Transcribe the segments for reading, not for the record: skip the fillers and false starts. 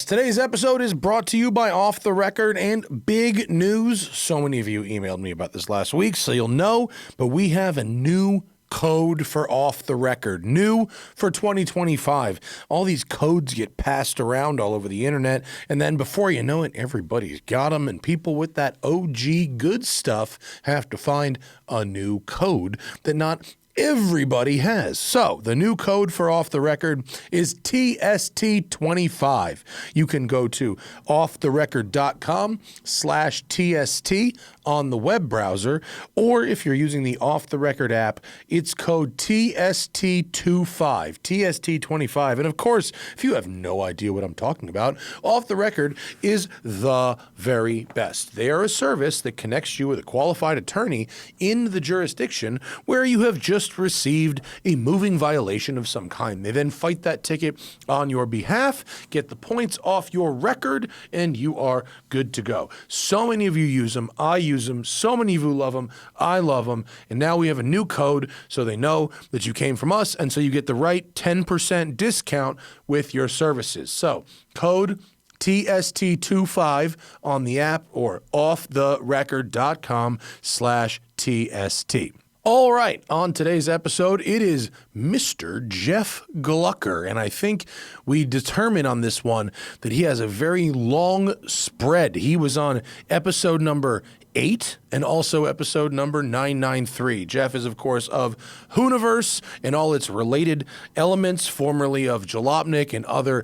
Today's episode is brought to you by Off the Record and big news. So many of you emailed me about this last week, so you'll know, but we have a new code for Off the Record, new for 2025. All these codes get passed around all over the internet, and then before you know it, everybody's got them, and people with that OG good stuff have to find a new code that not everybody has. So the new code for Off the Record is TST25. You can go to offtherecord.com/TST on the web browser, or if you're using the Off the Record app, it's code TST25, TST25. And of course, if you have no idea what I'm talking about, Off the Record is the very best. They are a service that connects you with a qualified attorney in the jurisdiction where you have just received a moving violation of some kind. They then fight that ticket on your behalf, get the points off your record, and you are good to go. So many of you use them. I use them. So many of you love them. I love them. And now we have a new code so they know that you came from us, and so you get the right 10% discount with your services. So code TST25 on the app or offtherecord.com/TST. All right, on today's episode, it is Mr. Jeff Glucker, and I think we determine on this one that he has a very long spread. He was on episode number 8 and also episode number 993. Jeff is, of course, of Hooniverse and all its related elements, formerly of Jalopnik and other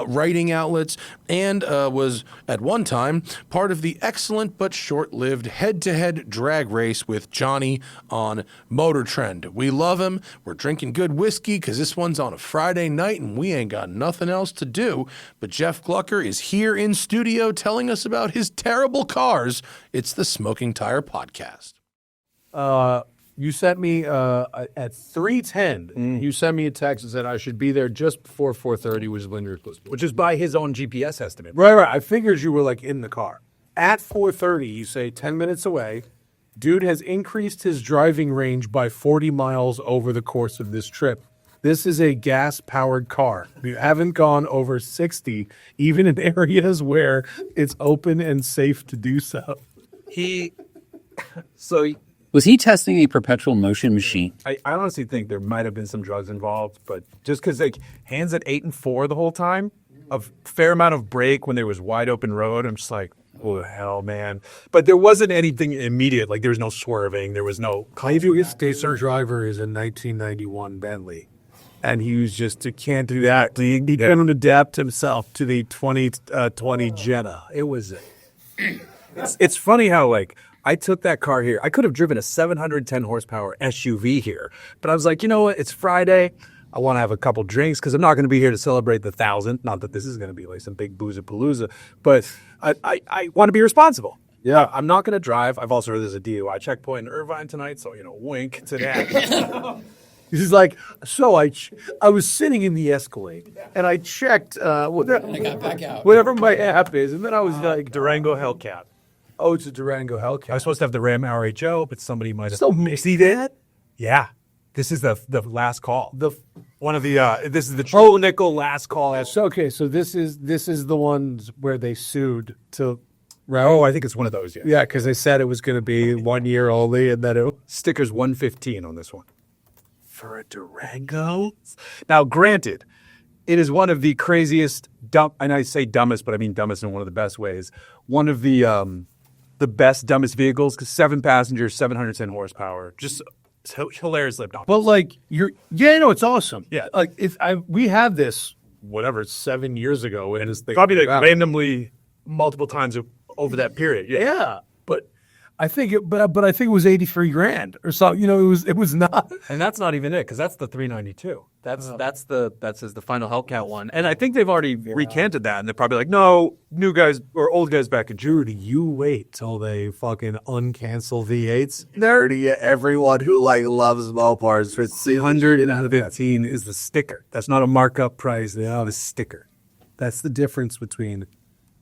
writing outlets, and was at one time part of the excellent but short-lived head-to-head drag race with Johnny on Motor Trend. We love him. We're drinking good whiskey because this one's on a Friday night and we ain't got nothing else to do. But Jeff Glucker is here in studio telling us about his terrible cars. It's the Smoking Tire Podcast. You sent me at 3:10. You sent me a text and said I should be there just before 4:30, which is when you're supposed to be. Which is by his own GPS estimate. Right. I figured you were like in the car. At 4:30, you say 10 minutes away. Dude has increased his driving range by 40 miles over the course of this trip. This is a gas-powered car. You haven't gone over 60, even in areas where it's open and safe to do so. Was he testing a perpetual motion machine? I honestly think there might have been some drugs involved, but just because like hands at 8 and 4 the whole time, a fair amount of brake when there was wide open road. I'm just like, oh hell, man! But there wasn't anything immediate. Like there was no swerving. There was no. Previous Stacer driver is a 1991 Bentley, and he was just can't do that. He couldn't adapt himself to the 2020 Jetta. It was. It's funny how like. I took that car here. I could have driven a 710 horsepower SUV here, but I was like, you know what? It's Friday. I want to have a couple drinks because I'm not going to be here to celebrate the 1,000th. Not that this is going to be like some big boozapalooza, but I want to be responsible. Yeah. I'm not going to drive. I've also heard there's a DUI checkpoint in Irvine tonight, so, wink to that. He's like, so I was sitting in the Escalade, and I checked I got back out. whatever my app is, and then I was like, Durango Hellcat. oh, it's a Durango Hellcat. I was supposed to have the Ram RHO, but somebody might have. Still see that? Yeah. This is the last call. One of the this is the nickel last call. So, okay, so this is the ones where they sued to. Right? Oh, I think it's one of those. Yeah, because they said it was going to be 1 year only, and then it. Stickers 115 on this one. For a Durango? Now, granted, it is one of the craziest, and I say dumbest, but I mean dumbest in one of the best ways. One of the best, dumbest vehicles, because 7 passengers, 710 horsepower. Just hilarious lip. But like, it's awesome. Yeah. Like, we had this, whatever, 7 years ago, and it's Probably like randomly multiple times over that period. Yeah. But I think it was $83,000 or something. It was not. And that's not even it, because that's the 392. That's the final Hellcat one. And I think they've already recanted that, and they're probably like, no, new guys or old guys back in June. You wait till they fucking uncancel V8s. Nerdy, everyone who loves Mopars for 115 is the sticker. That's not a markup price. They have a sticker. That's the difference between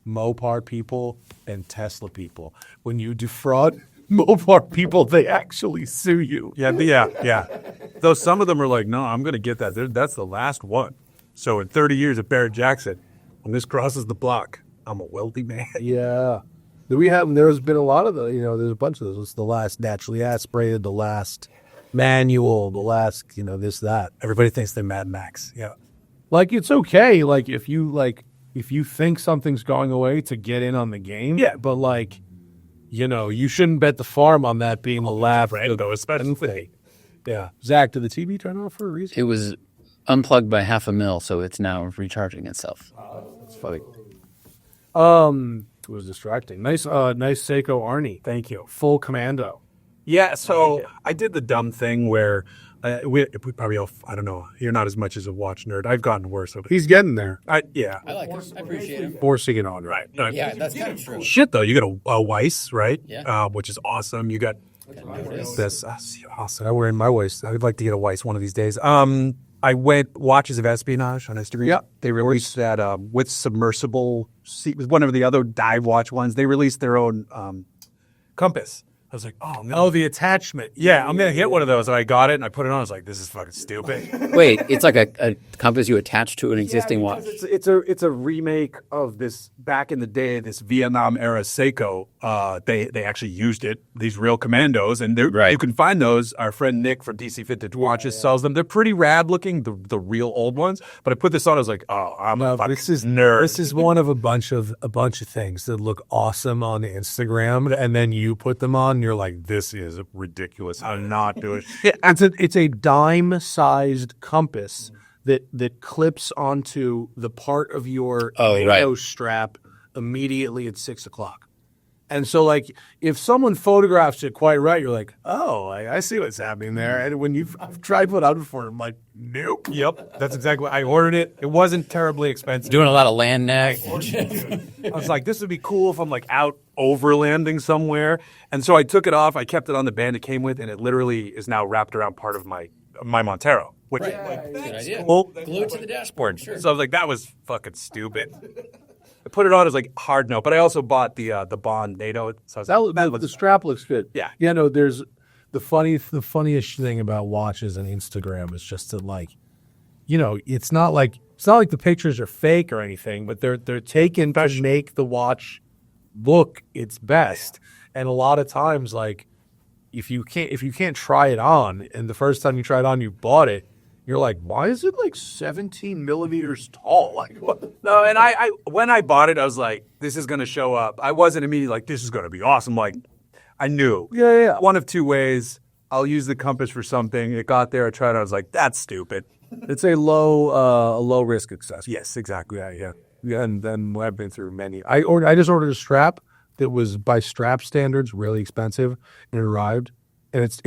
Mopar people and Tesla people. When you defraud Mopar people, they actually sue you. Yeah. Though some of them are like, no, I'm going to get that. That's the last one. So in 30 years of Barrett Jackson, When this crosses the block, I'm a wealthy man. Yeah. There's been a lot of there's a bunch of those. It's the last naturally aspirated, the last manual, the last, this, that. Everybody thinks they're Mad Max. Yeah. Like, it's okay. If you think something's going away to get in on the game. Yeah. But you shouldn't bet the farm on that being the last. Rango, especially. Yeah. Zach, did the TV turn off for a reason? It was unplugged by $0.5 mil, so it's now recharging itself. It's funny. It was distracting. Nice Seiko Arnie. Thank you. Full commando. Yeah, so I did the dumb thing where we probably all, I don't know, you're not as much as a watch nerd. I've gotten worse. He's getting there. Yeah. I like him. I appreciate him. Forcing it on, Right. No, Yeah, that's kind of true. shit, though. You got a Weiss, right? Yeah. Which is awesome. You got this. Awesome. I wear in my waist. I'd like to get a Weiss one of these days. I went Watches of Espionage on Instagram. Yeah. They released that with submersible, with one of the other dive watch ones. They released their own compass. I was like, oh, no. Oh, the attachment. Yeah, I'm going to hit one of those. And I got it and I put it on. I was like, this is fucking stupid. Wait, it's like a compass you attach to an existing watch. It's a remake of this back in the day, this Vietnam era Seiko. They actually used it, these real commandos, and you can find those. Our friend Nick from DC Vintage Watches sells them. They're pretty rad looking, the real old ones. But I put this on, I was like, oh, I'm a fucking nerd. This is one of a bunch of things that look awesome on Instagram, and then you put them on, and you're like, this is ridiculous. I'm not doing shit. It's a dime-sized compass that clips onto the part of your NATO strap immedately at 6 o'clock. And so, if someone photographs it quite right, you're like, oh, I see what's happening there. And when I've tried put out before, I'm like, nope. Yep, that's exactly what I ordered it. It wasn't terribly expensive. Doing a lot of land neck. I was like, this would be cool if I'm out overlanding somewhere. And so I took it off. I kept it on the band it came with, and it literally is now wrapped around part of my Montero. Which, Good idea. Cool. Glue it to the dashboard. Sure. So I was like, that was fucking stupid. I put it on as hard note, but I also bought the Bond NATO. So the strap looks good. Yeah. Yeah, no, there's the funniest thing about watches and Instagram is just that it's not like the pictures are fake or anything, but they're taken to make the watch look its best. And a lot of times, if you can't try it on, and the first time you try it on, you bought it, you're like, why is it 17 millimeters tall? What? No, and I when I bought it, I was like, this is going to show up. I wasn't immediately like, this is going to be awesome. I knew. Yeah. One of two ways. I'll use the compass for something. It got there. I tried it. I was like, that's stupid. It's a low risk accessory. Yes, exactly. Yeah. Yeah, and then I've been through many. I just ordered a strap that was by strap standards really expensive, and it arrived. And it's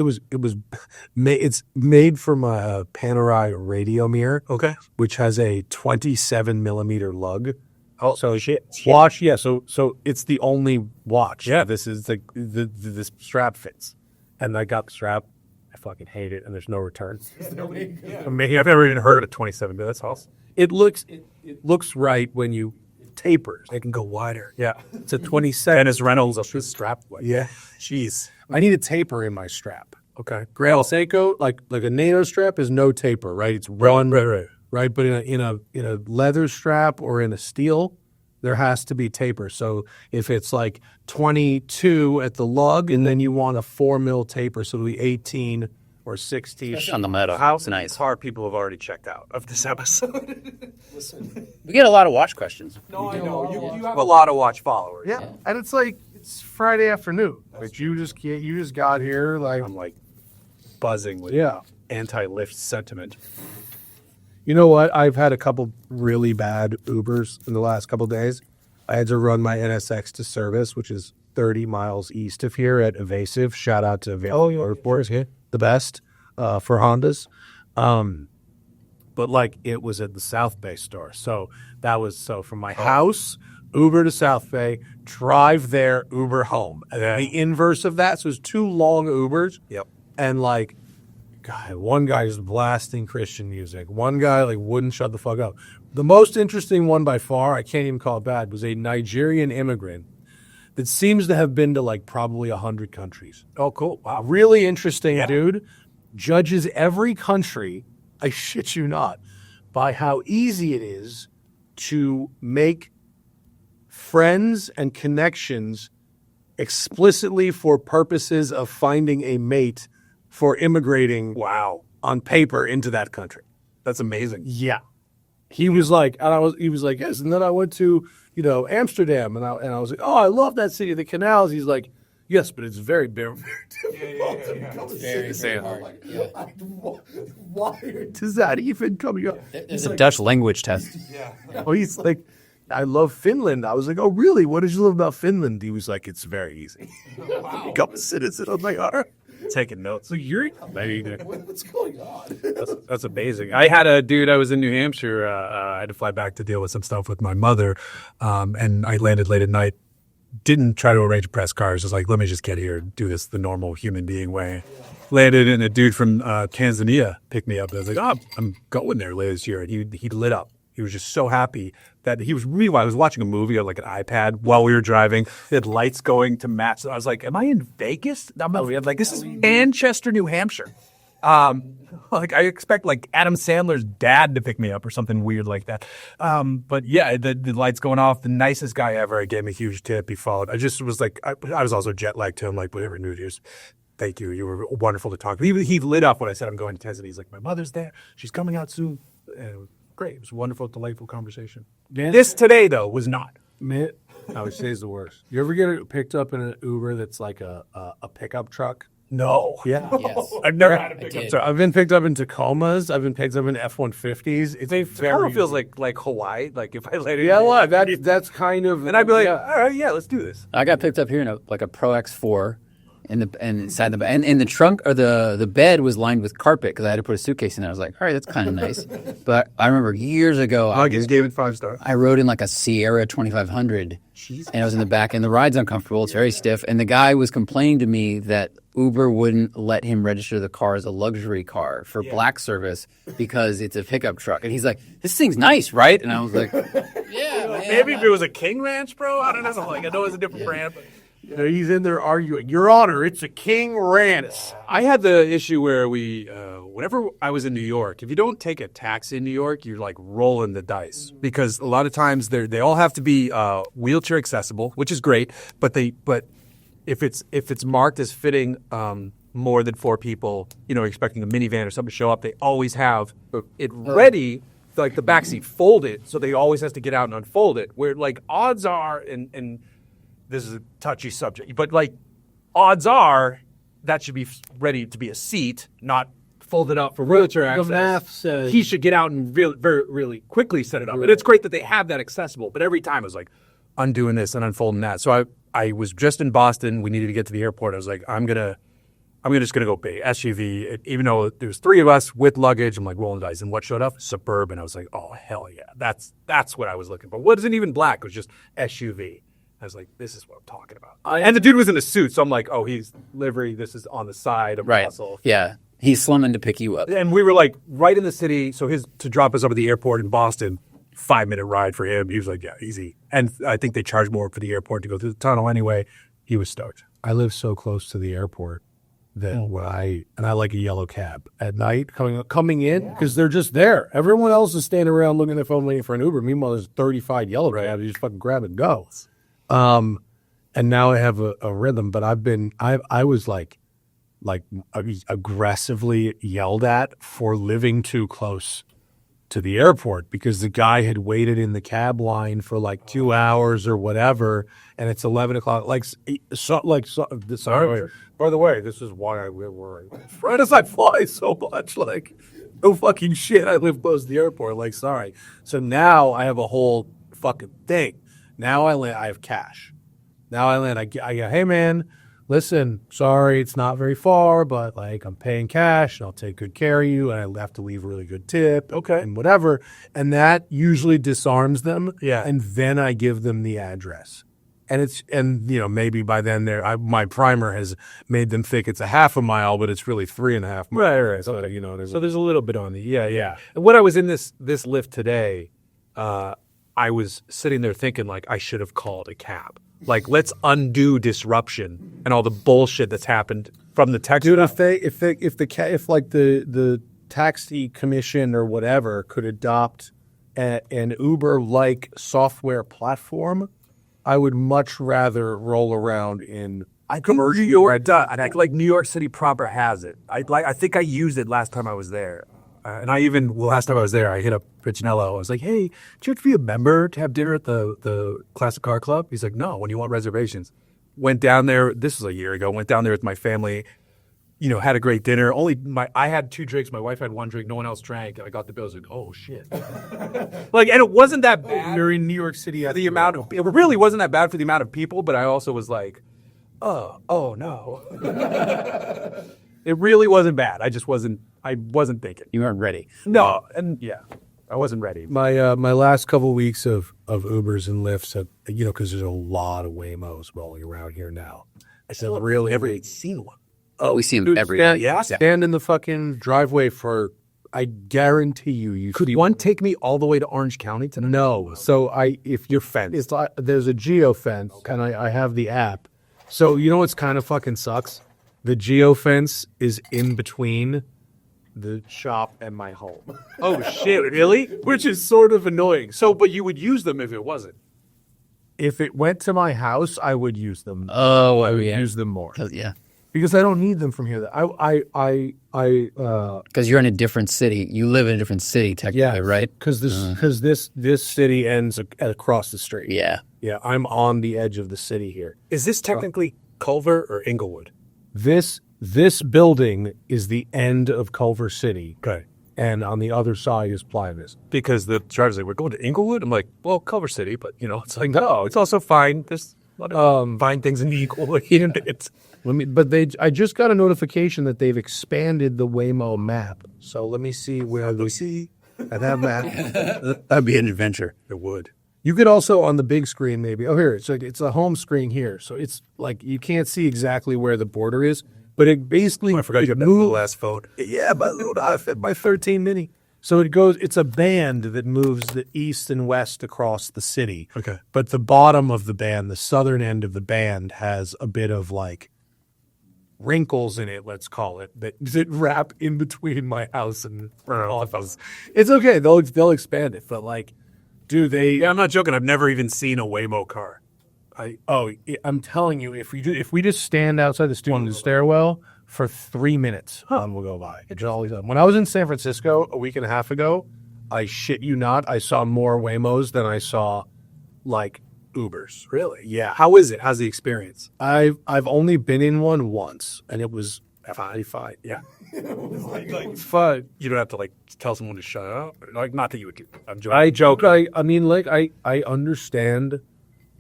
made from a Panerai radio mirror, Okay. which has a 27 millimeter lug. Oh, so shit. Watch, yeah. So it's the only watch. Yeah. This is this strap fits, and I got the strap. I fucking hate it, and there's no return. I've never even heard of a 27, but that's awesome. It looks right when you tapers. It can go wider. Yeah. It's a 27. Dennis Reynolds up his strap. Yeah. Jeez. I need a taper in my strap. Okay. Grail Seiko, like a NATO strap, is no taper, right? It's run, right? But in a leather strap or in a steel, there has to be taper. So if it's 22 at the lug, and then you want a 4 mil taper, so it'll be 18 or 16. Especially on the metal. How Nice. hard people have already checked out of this episode. We get a lot of watch questions. No, I know. You have a lot of watch followers. Yeah, and it's Friday afternoon. You just got here. I'm buzzing with anti-lift sentiment. You know what? I've had a couple really bad Ubers in the last couple of days. I had to run my NSX to service, which is 30 miles east of here at Evasive. Shout out to Airport, the best for Hondas. But it was at the South Bay store. So that was from my house, Uber to South Bay, drive there, Uber home. And the inverse of that. So it's 2 long Ubers. Yep. And one guy is blasting Christian music. One guy wouldn't shut the fuck up. The most interesting one by far, I can't even call it bad, was a Nigerian immigrant that seems to have been to probably 100 countries. Oh, cool. Wow, really interesting dude. Judges every country, I shit you not, by how easy it is to make friends and connections explicitly for purposes of finding a mate for immigrating on paper into that country. That's amazing. Yeah. He was like, yes. And then I went to, Amsterdam and I was like, oh, I love that city, the canals. He's like, yes, but it's very, very, very difficult. Why does that even come up? There's a Dutch language test. Oh, he's like, I love Finland. I was like, oh, really? What did you love about Finland? He was like, it's very easy. Become a citizen. I was like, all right. Taking notes. So what's going on? That's amazing. I had a dude, I was in New Hampshire. I had to fly back to deal with some stuff with my mother. And I landed late at night. Didn't try to arrange press cars. Just like, let me just get here and do this the normal human being way. Landed, and a dude from Tanzania picked me up. I was like, oh, I'm going there later this year. And he lit up. He was just so happy that I was watching a movie on like an iPad while we were driving. It had lights going to match. I was like, am I in Vegas? This is Manchester, New Hampshire. Like I expect like Adam Sandler's dad to pick me up or something weird like that. But yeah, the lights going off. The nicest guy ever. He gave me a huge tip. He followed. I just was like, I was also jet lagged to him. Like, whatever, New Year's. Thank you. You were wonderful to talk to. He lit up when I said I'm going to Tanzania. He's like, my mother's there. She's coming out soon. And it was great. It was a wonderful, delightful conversation. Man, this today, though, was not. Man, I would say is the worst. You ever get picked up in an Uber that's like a pickup truck? No. Yeah. Yes. I've never had a pickup did. truck. I've been picked up in Tacomas. I've been picked up in F-150s. It's Tacoma feels like Hawaii. Like if I later. Yeah, well, that's kind of. And I'd be like, all right, yeah, let's do this. I got picked up here in a Pro X4, and inside the and in the trunk or the bed was lined with carpet because I had to put a suitcase in there. I was like, all right, that's kind of nice. But I remember years ago, I just gave it 5 stars. I rode in like a Sierra 2500, and I was in the back, and the ride's uncomfortable. It's very stiff, and the guy was complaining to me that Uber wouldn't let him register the car as a luxury car for black service because it's a pickup truck. And he's like, this thing's nice, right? And I was like, yeah, man. Maybe if it was a King Ranch, bro. I don't know. Like I know it's a different brand. But. He's in there arguing, Your Honor, it's a King Ranch. I had the issue where whenever I was in New York, if you don't take a taxi in New York, you're like rolling the dice because a lot of times they all have to be wheelchair accessible, which is great. But if it's marked as fitting more than 4 people, expecting a minivan or something to show up, they always have it ready, like the backseat folded, so they always has to get out and unfold it. Where like odds are, and this is a touchy subject, but like odds are that should be ready to be a seat, not folded up for wheelchair access. The math says he should get out and really quickly set it up. And it's great that they have that accessible, but every time it was like undoing this and unfolding that. So I was just in Boston. We needed to get to the airport. I was like, I'm just gonna go big SUV. Even though there was 3 of us with luggage, I'm like rolling the dice. And what showed up? Suburban. I was like, oh hell yeah, that's what I was looking for. Wasn't even black. It was just SUV. I was like, this is what I'm talking about. And the dude was in a suit, so I'm like, oh, he's livery. This is on the side of right. muscle. Yeah. He's slumming to pick you up. And we were like right in the city. So to drop us up at the airport in Boston, 5-minute ride for him. He was like, yeah, easy. And I think they charge more for the airport to go through the tunnel anyway. He was stoked. I live so close to the airport that I like a yellow cab at night coming in because they're just there. Everyone else is standing around looking at their phone waiting for an Uber. Meanwhile, there's 35 yellow cabs. You just fucking grab and go. And now I have a rhythm, but I was like aggressively yelled at for living too close to the airport because the guy had waited in the cab line for like 2 hours or whatever, and it's 11 o'clock. Sorry. By the way, this is why I worry. Right as I fly so much, like no fucking shit. I live close to the airport. Like sorry. So now I have a whole fucking thing. Now I have cash. Now I land. I go, hey man, listen, sorry, it's not very far, but like I'm paying cash and I'll take good care of you and I have to leave a really good tip. Okay. And whatever. And that usually disarms them. Yeah. And then I give them the address. And maybe by then my primer has made them think it's a half a mile, but it's really 3.5 miles. Right. So there's a little bit on the yeah. And when I was in this lift today, I was sitting there thinking like I should have called a cab. Like let's undo disruption and all the bullshit that's happened from the text. Dude, if the taxi commission or whatever could adopt an Uber-like software platform, I would much rather roll around in New York, like New York City proper has it. I think I used it last time I was there. Last time I was there, I hit up Piccinello. I was like, hey, do you have to be a member to have dinner at the Classic Car Club? He's like, no, when you want reservations. Went down there, this was a year ago, went down there with my family, had a great dinner. I had 2 drinks, my wife had 1 drink, no one else drank, and I got the bill. I was like, oh shit. And it wasn't that bad. You're in New York City. It really wasn't that bad for the amount of people, but I also was like, oh no. It really wasn't bad. I wasn't thinking. You weren't ready. No, I wasn't ready. My last couple weeks of Ubers and Lyfts, because there's a lot of Waymos rolling around here now. I said, really, never seen one. Oh, we see them every day. Stand in the fucking driveway for. I guarantee you. Could one take me all the way to Orange County tonight? No. So if you're fenced, there's a geo fence, and I have the app. So you know what's kind of fucking sucks? The geo fence is in between the shop and my home. Oh shit! Really? Which is sort of annoying. So, but you would use them if it wasn't. If it went to my house, I would use them. Oh, I would use them more. Yeah. Because I don't need them from here. Because you're in a different city. You live in a different city, technically, right? Because this city ends across the street. Yeah. Yeah, I'm on the edge of the city here. Is this technically Culver or Inglewood? This building is the end of Culver City. Okay. And on the other side is Playa Vista. Because the driver's like, we're going to Inglewood? I'm like, well, Culver City, but, it's like, no, it's also fine. There's a lot of fine things in Inglewood. I just got a notification that they've expanded the Waymo map. So let me see where that map. That'd be an adventure. It would. You could also on the big screen maybe. Oh, here it's a home screen here. So it's like you can't see exactly where the border is, but it basically. I forgot you got that little ass phone. Yeah, my little iPhone, my 13 mini. So it's a band that moves the east and west across the city. Okay. But the bottom of the band, the southern end of the band, has a bit of like wrinkles in it, let's call it, that wrap in between my house and house. It's okay. They'll expand it, but like. Dude, I'm not joking. I've never even seen a Waymo car. I'm telling you, if we just stand outside the student stairwell for 3 minutes, one will go by. It's always on. When I was in San Francisco a week and a half ago, I shit you not, I saw more Waymos than I saw like Ubers. Really? Yeah. How is it? How's the experience? I've only been in one once, and it was fine. Yeah. like fun. You don't have to like tell someone to shut up. Like, not that you would. I'm joking. I joke. I mean, like I understand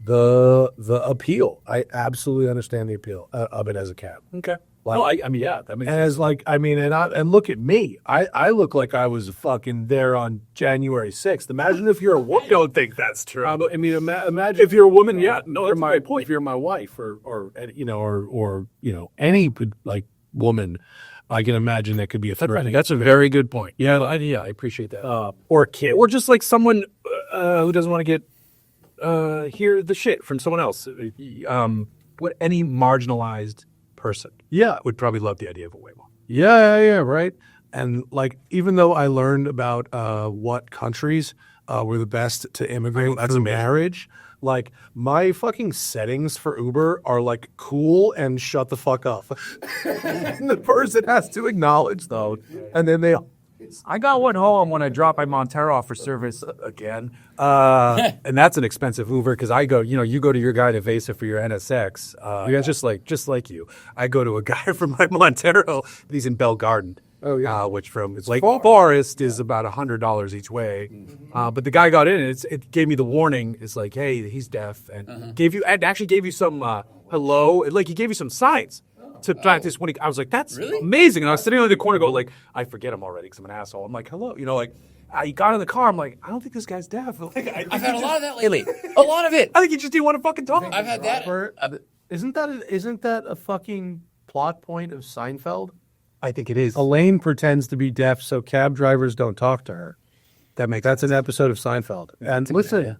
the appeal. I absolutely understand the appeal of it as a cab. Okay. Like, I mean, yeah. That makes sense. And look at me. I look like I was fucking there on January 6th. Imagine if you're a woman. I don't think that's true. Imagine if you're a woman. Yeah, no, that's my point. If you're my wife or any like woman, I can imagine that could be a threat. That's a very good point. Yeah, I appreciate that. Or a kid, or just like someone who doesn't want to get hear the shit from someone else. Any marginalized person, would probably love the idea of a Waymo. Yeah, right. And like, even though I learned about what countries were the best to immigrate through marriage. Like, my fucking settings for Uber are like cool and shut the fuck up. And the person has to acknowledge though, and then I got one home when I dropped my Montero off for service again, and that's an expensive Uber because I go, you go to your guy to Vesa for your NSX. Just like you, I go to a guy for my Montero. He's in Bell Garden. Oh yeah, which from Lake Forest is about $100 each way. But the guy got in, and it gave me the warning. It's like, hey, he's deaf, and actually gave you some hello. Like, he gave you some signs to practice when I was like, that's amazing. And I was sitting on the corner, like, I forget him already because I'm an asshole. I'm like, hello, I got in the car. I'm like, I don't think this guy's deaf. Like, I've had a lot of that lately. A lot of it. I think he just didn't want to fucking talk. I've had that. Isn't that a fucking plot point of Seinfeld? I think it is. Elaine pretends to be deaf so cab drivers don't talk to her. That's an episode of Seinfeld. And listen,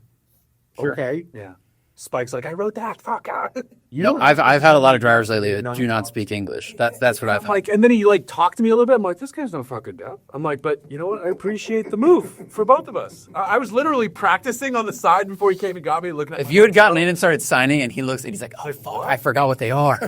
Sure. okay, yeah. Spike's like, I wrote that. Fuck out. I've had a lot of drivers lately that do not speak English. That's what I've had. Like, and then he like talked to me a little bit. I'm like, this guy's no fucking deaf. I'm like, but you know what? I appreciate the move for both of us. I was literally practicing on the side before he came and got me, looking at. If you had gotten in and started signing, and he looks and he's like, oh fuck, I forgot what they are.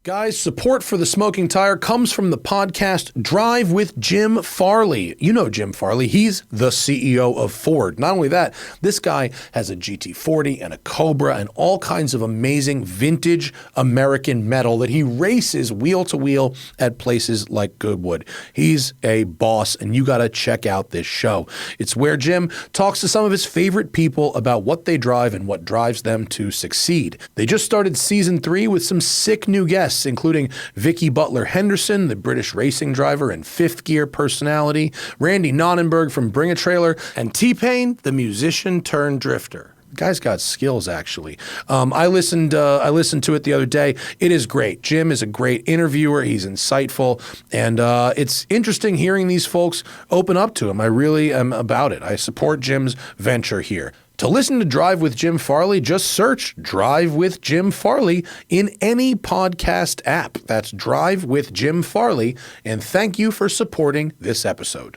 Guys, support for The Smoking Tire comes from the podcast Drive with Jim Farley. You know Jim Farley. He's the CEO of Ford. Not only that, this guy has a GT40 and a Cobra and all kinds of amazing vintage American metal that he races wheel to wheel at places like Goodwood. He's a boss, and you got to check out this show. It's where Jim talks to some of his favorite people about what they drive and what drives them to succeed. They just started season 3 with some sick new guests, including Vicky Butler Henderson, the British racing driver and fifth gear personality, Randy Nonnenberg from Bring a Trailer, and T-Pain, the musician turned drifter. The guy's got skills, actually. I listened to it the other day. It is great. Jim is a great interviewer. He's insightful, and it's interesting hearing these folks open up to him. I really am about it. I support Jim's venture here. To listen to Drive with Jim Farley, just search Drive with Jim Farley in any podcast app. That's Drive with Jim Farley, and thank you for supporting this episode.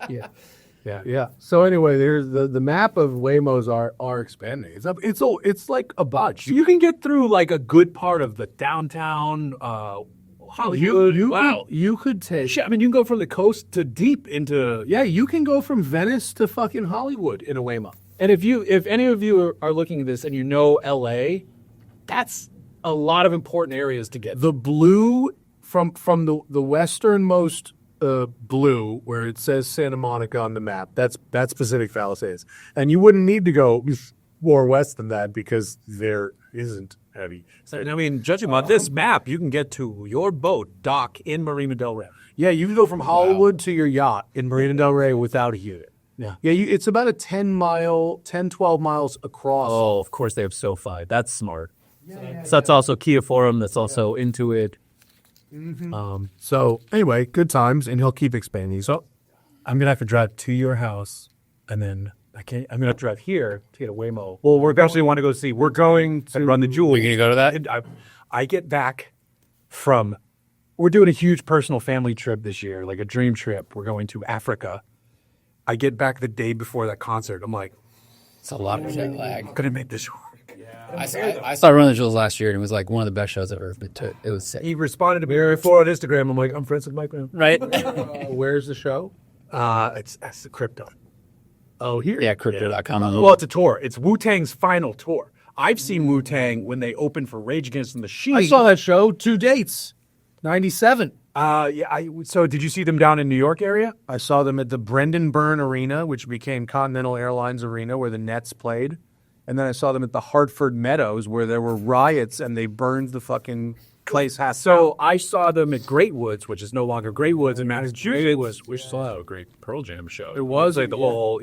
Yeah. So anyway, there's the map of Waymos are expanding. It's like a bunch. You can get through like a good part of the downtown Hollywood. You could take. Shit, I mean, you can go from the coast to deep into. Yeah, you can go from Venice to fucking Hollywood in a Waymo. And if any of you are looking at this and you know LA, that's a lot of important areas to get. The blue from the westernmost blue where it says Santa Monica on the map, that's Pacific Palisades. And you wouldn't need to go more west than that because there isn't heavy. I mean, judging by this map, you can get to your boat dock in Marina Del Rey. Yeah, you can go from Hollywood to your yacht in Marina Del Rey without a unit. Yeah, it's about a 10, 12 miles across. Oh, of course they have SoFi. That's smart. So that's also Kia Forum. That's also Intuit. Mm-hmm. So anyway, good times, and he'll keep expanding. So I'm gonna have to drive to your house, and then I'm gonna have to drive here to get a Waymo. Well, we're eventually want to go see. We're going to run the Jewel. We're gonna go to that. I get back from. We're doing a huge personal family trip this year, like a dream trip. We're going to Africa. I get back the day before that concert. I'm like, it's a lot of jet lag. Couldn't make this work. Yeah. I saw Run the Jewels last year, and it was like one of the best shows I've ever been to. It was sick. He responded to me before on Instagram. I'm like, I'm friends with Mike. Right? Where's the show? It's the Crypto. Oh, here? Yeah, Crypto.com. Well, it's a tour. It's Wu-Tang's final tour. I've seen Wu-Tang when they opened for Rage Against the Machine. I saw that show 2 dates. 97. So did you see them down in New York area? I saw them at the Brendan Byrne Arena, which became Continental Airlines Arena, where the Nets played. And then I saw them at the Hartford Meadows, where there were riots and they burned the fucking place. So I saw them at Great Woods, which is no longer Great Woods in Massachusetts. We saw a great Pearl Jam show. It was like the whole,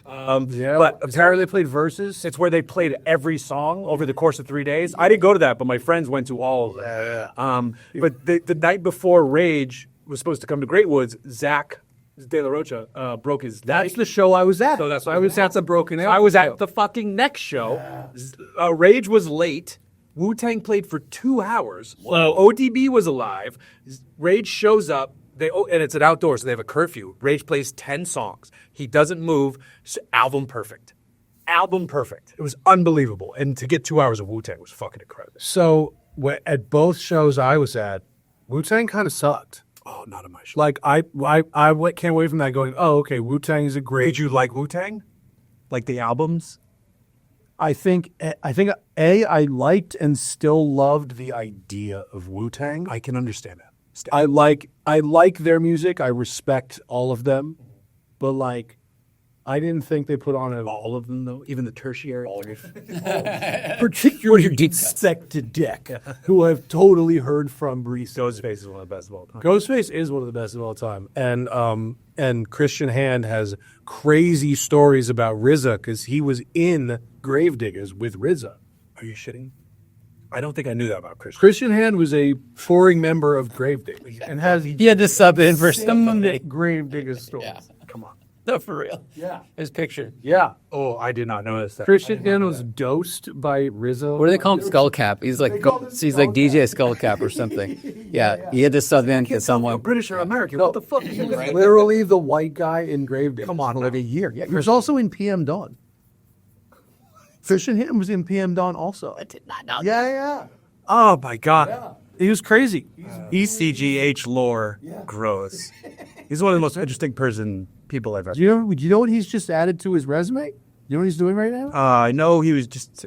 but apparently they played Versus. It's where they played every song over the course of 3 days. I didn't go to that, but my friends went to all of them. But the night before Rage was supposed to come to Great Woods, Zach De La Rocha broke his That's leg. the show I was at. So that's I was at the Broken Arrow. I was at the fucking next show. Rage was late. Wu-Tang played for 2 hours. ODB was alive. Rage shows up. And it's an outdoor, so they have a curfew. Rage plays 10 songs. He doesn't move. Album perfect. It was unbelievable. And to get 2 hours of Wu-Tang was fucking incredible. So at both shows I was at, Wu-Tang kind of sucked. Oh, not on my show. Like I came away from that going, oh, okay, Wu-Tang is a great. Did you like Wu-Tang? Like the albums? I think I liked and still loved the idea of Wu-Tang. I can understand that. I like their music. I respect all of them, but like, I didn't think they put on All of them, though? Even the tertiary? particularly dissected deck, who I've totally heard from recently. Ghostface is one of the best of all time. Ghostface is one of the best of all time, and Christian Hand has crazy stories about RZA because he was in Gravediggers with RZA. Are you shitting? I don't think I knew that about Christian. Christian Hand was a touring member of Gravediggers and has He had to sub in for some of the Gravediggers stories. Yeah. Come on. No, for real. Yeah. His picture. Yeah. Oh, I did not notice that. Christian Dan was dosed by Rizzo. What do they call him? Skullcap. He's like DJ Skullcap or something. Yeah. He had this Southern kid someone. British or American? What the fuck? Literally the white guy engraved it. Come on, live a year. Yeah, He was also in PM Dawn. Christian Hitton was in PM Dawn also. I did not know. Yeah. Oh my god, he was crazy. ECGH lore, gross. He's one of the most interesting people I've ever. Do you know what he's just added to his resume? You know what he's doing right now? I know he was just.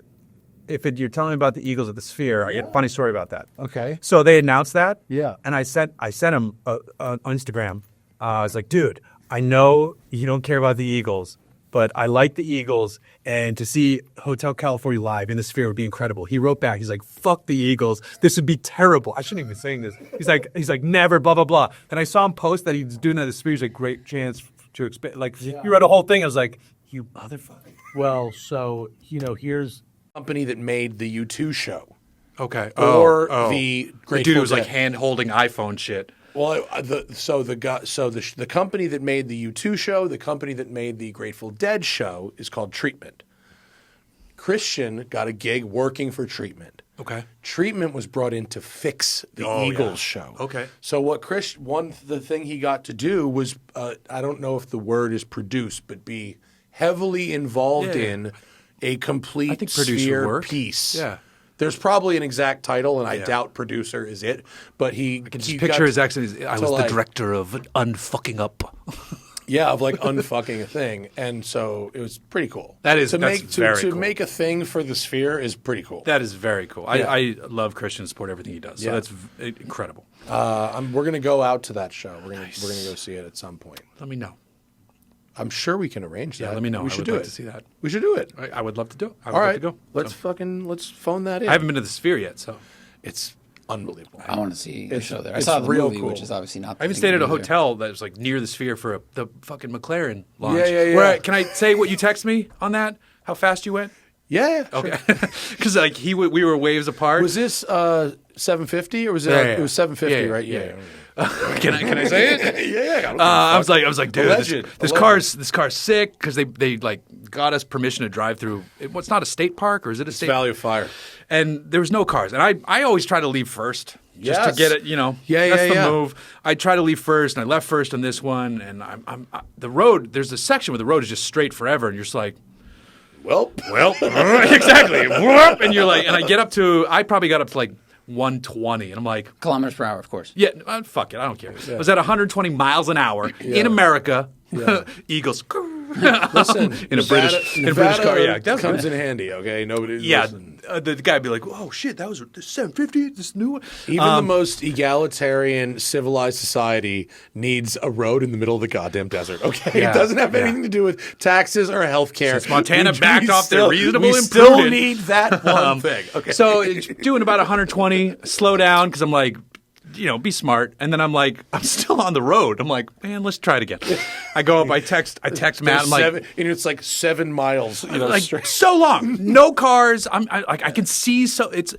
You're telling me about the Eagles of the Sphere, I get a funny story about that. Okay. So they announced that. Yeah. And I sent him on Instagram. I was like, dude, I know you don't care about the Eagles, but I like the Eagles, and to see Hotel California live in the Sphere would be incredible. He wrote back, he's like, fuck the Eagles. This would be terrible. I shouldn't even be saying this. He's like, never, blah, blah, blah. Then I saw him post that he's doing that at the Sphere. He's like, great chance to expand. Like, he read a whole thing. I was like, you motherfucker. Well, so, here's company that made the U2 show. Okay. Or the The Grateful dude who was like Dead. hand holding iPhone shit. Well, the company that made the U2 show, the company that made the Grateful Dead show is called Treatment. Christian got a gig working for Treatment. Okay. Treatment was brought in to fix the Eagles show. Okay. So what the thing he got to do was, I don't know if the word is produce, but be heavily involved in a complete I think producer sphere work. piece. Yeah. There's probably an exact title, and I doubt producer is it. But he I can just he picture got his accent. I was the like- director of Unfucking Up. Yeah, of like unfucking a thing, and so it was pretty cool. That's very to cool. make a thing for the Sphere is pretty cool. That is very cool. I love Christian, support everything he does. So Yeah. that's incredible. We're gonna go out to that show. We're gonna go see it at some point. Let me know. I'm sure we can arrange that. Yeah, let me know. We I should would do like it. to see that. We should do it. I would love to do it. I would All love right, to go. let's phone that in. I haven't been to the Sphere yet, so It's unbelievable. I want to see a show there. I it's saw the real movie, cool. which is obviously not. I even stayed at a hotel that was like near the Sphere for the fucking McLaren launch. Yeah. Where can I say what you text me on that? How fast you went? Yeah. Okay. Because like we were waves apart. Was this 750 or was it? Yeah. It was 750, Yeah. right? Yeah. Can I say it? Yeah. I was like, dude, Alleged. this car's sick because they like got us permission to drive through. What's not a state park or is it a state? Valley of Fire. And there was no cars, and I always try to leave first. Just to Yes. get it, Yeah, that's yeah, the yeah. move. I try to leave first, and I left first on this one. And the road. There's a section where the road is just straight forever, and you're just like, Well, exactly. Whoop, and you're like, and I probably got up to like 120, and I'm like, kilometers per hour, of course. yeah, fuck it, I don't care. I was at 120 miles an hour in America. Eagles. listen. in a British car. Yeah, that's comes in handy. Okay, nobody's yeah. listening. The guy would be like, "Oh shit, that was the 750. This new one." Even the most egalitarian, civilized society needs a road in the middle of the goddamn desert. Okay, Yeah, it doesn't have yeah. anything to do with taxes or health care. Since Montana backed off their still- reasonable we and still prudent. need that one thing. Okay, So doing about 120, slow down because I'm like, be smart. And then I'm like, I'm still on the road. I'm like, man, let's try it again. I go up, I text Matt. I'm like, and it's like 7 miles. like straight. so long, no cars. I can see. So it's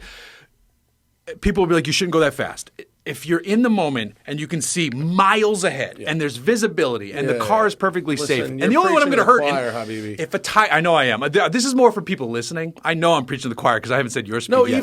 people will be like, you shouldn't go that fast. If you're in the moment and you can see miles ahead and there's visibility and the car is perfectly Listen, safe, you're and the only one I'm preaching going to to the hurt, choir, Habibi. if a tire, I know I am. This is more for people listening. I know I'm preaching to the choir because I haven't said your speed No, yet.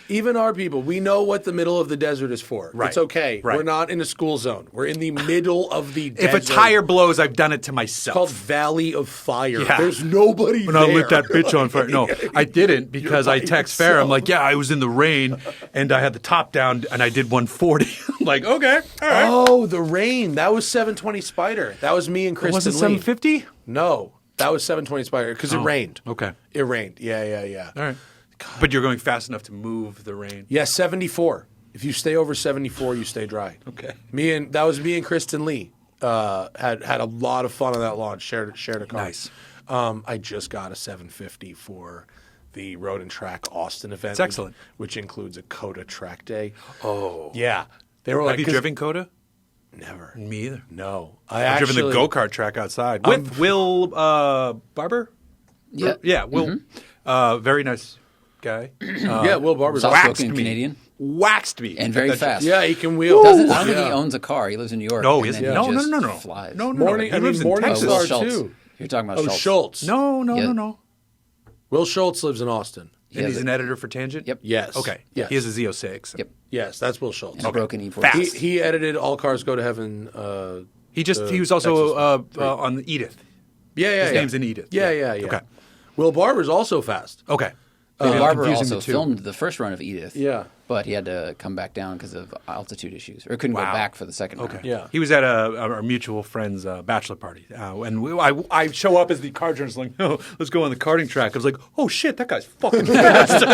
even our people, we know what the middle of the desert is for. Right. It's okay. Right. We're not in a school zone. We're in the middle of the If desert. a tire blows, I've done it to myself. It's called Valley of Fire. Yeah. There's nobody When there. I lit that bitch on fire. No, I didn't because I text Farrah. I'm like, yeah, I was in the rain and I had the top down and I did 140. I'm like, okay, all right. Oh, the rain. That was 720 Spider. That was me and Kristen Was it Lee. 750? No, that was 720 Spider because it rained. Okay. It rained. Yeah. All right. But you're going fast enough to move the rain. Yeah, 74. If you stay over 74, you stay dry. Okay. That was me and Kristen Lee. Had a lot of fun on that launch. Shared a car. Nice. I just got a 750 for the Road and Track Austin event. It's excellent. Which includes a COTA track day. Oh. Yeah. They were like, Have you 'cause- driven Coda? Never. Me either. No. I've driven the go-kart track outside with Will Barber. Yeah. Yeah, Will. Very nice. guy. Yeah, Will Barber's Soft-spoken Canadian. Waxed me. And very fast. Yeah, he can wheel. I don't think he owns a car. He lives in New York. No, and he then isn't. he No. just Flies. No. Morning, He lives in Texas. Will Morningstar Schultz. too. You're talking about Oh, Schultz. Schultz. No. Will Schultz lives in Austin. And he's an editor for Tangent? Yep. Yes. Okay. Yes. He has a Z06. Yep. Yes, that's Will Schultz. And a broken E40. Fast. He edited All Cars Go to Heaven. He was also Texas one. on Edith. Yeah. His name's in Edith. Yeah. Okay. Will Barber's also fast. Okay. Will I'm Barber confusing also the two. filmed the first run of Edith. Yeah. But he had to come back down because of altitude issues, or couldn't go back for the second round. Yeah. He was at our mutual friend's bachelor party. And I show up as the car journalist, like, no, let's go on the karting track. I was like, oh, shit, that guy's fucking fast.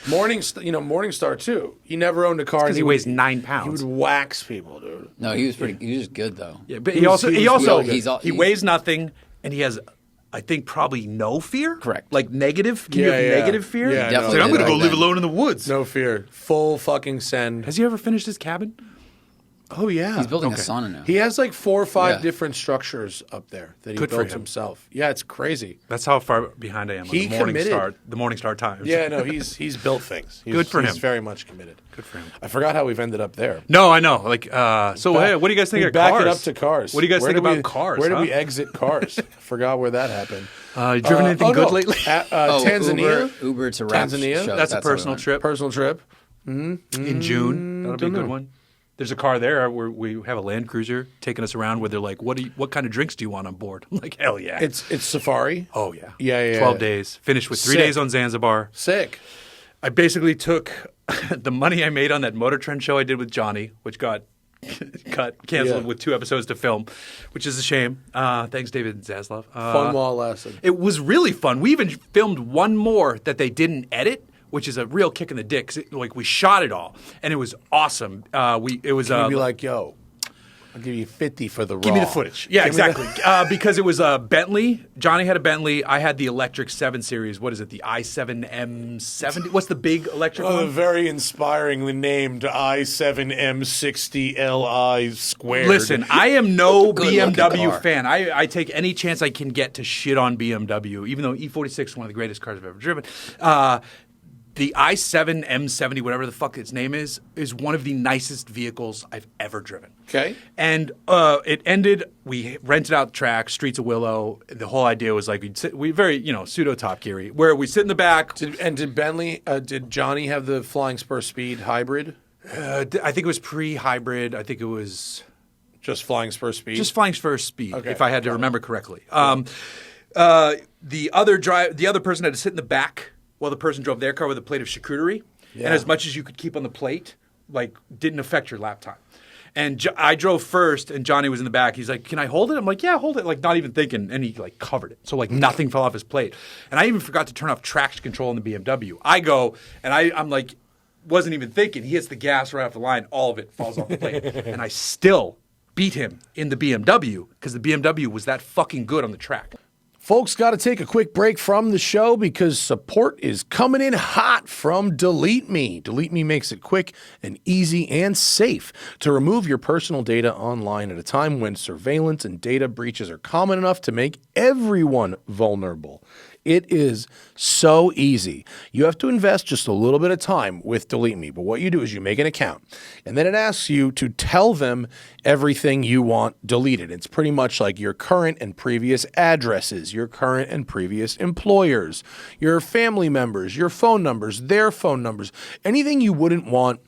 Morningstar too. He never owned a car. Because he weighs 9 He pounds. would wax people, dude. No, he was good though. Yeah, but He he was also really he weighs nothing, and he has, I think, probably no fear. Correct. Like negative. Can you Yeah, have yeah. negative fear? Yeah, It's Definitely like, I'm did going to go back live then. alone in the woods. No fear. Full fucking send. Has he ever finished his cabin? Oh yeah. He's building a sauna now. He has like 4 or 5 Yeah. different structures up there that he Good for built him. himself. Yeah, it's crazy. That's how far behind I am on He the Morning committed. Star. The Morning Star Times. Yeah, no, he's built things. Good for He's him. very much committed. Good for him. I forgot how we've ended up there. No, I know. Like, hey, what do you guys think We of back cars? it up to cars. What do you guys Where think did about we- cars? Where huh? did we exit cars? Forgot where that happened. You driven anything good lately? Tanzania. Uber to wrap Tanzania? show. That's a what personal I- trip. Personal trip. In June. That'll be a good one. There's a car there where we have a Land Cruiser taking us around where they're like, what kind of drinks do you want on board? I'm like, hell yeah. It's Safari. oh, yeah. Yeah. 12 days. Finished with 3 Sick. days on Zanzibar. Sick. I basically took the money I made on that Motor Trend show I did with Johnny, which got canceled Yeah. with 2 episodes to film, which is a shame. Thanks, David Zaslav. Fun while it lasted. It was really fun. We even filmed one more that they didn't edit, which is a real kick in the dick. 'Cause we shot it all, and it was awesome. You'd You'd be like, yo, I'll give you 50 for the raw. give me the footage. Yeah, Give me the- exactly. Because it was a Bentley. Johnny had a Bentley. I had the electric 7 Series. What is it? The i7M70. What's the big electric Oh, the one? very inspiringly named i7M60Li squared. Listen, I am no Good-looking BMW car. fan. I take any chance I can get to shit on BMW, even though E46 is one of the greatest cars I've ever driven. The i7 M70, whatever the fuck its name is one of the nicest vehicles I've ever driven. Okay. And it ended. We rented out the track, Streets of Willow. The whole idea was like we very pseudo Top Geary, where we sit in the back. Did Johnny have the Flying Spur Speed hybrid? I think it was pre-hybrid. I think it was Just Flying Spur Speed? just Flying Spur Speed, Okay. if I had to remember correctly. The other person had to sit in the back while the person drove their car with a plate of charcuterie, and as much as you could keep on the plate, like didn't affect your lap time. And I drove first, and Johnny was in the back. He's like, "Can I hold it?" I'm like, "Yeah, hold it." Like not even thinking, and he like covered it, so like nothing fell off his plate. And I even forgot to turn off traction control in the BMW. I go, and I'm like, wasn't even thinking. He hits the gas right off the line. All of it falls off the plate, and I still beat him in the BMW because the BMW was that fucking good on the track. Folks, got to take a quick break from the show because support is coming in hot from Delete Me. Delete Me makes it quick and easy and safe to remove your personal data online at a time when surveillance and data breaches are common enough to make everyone vulnerable. It is so easy. You have to invest just a little bit of time with Delete Me, but what you do is you make an account, and then it asks you to tell them everything you want deleted. It's pretty much like your current and previous addresses, your current and previous employers, your family members, your phone numbers, their phone numbers, anything you wouldn't want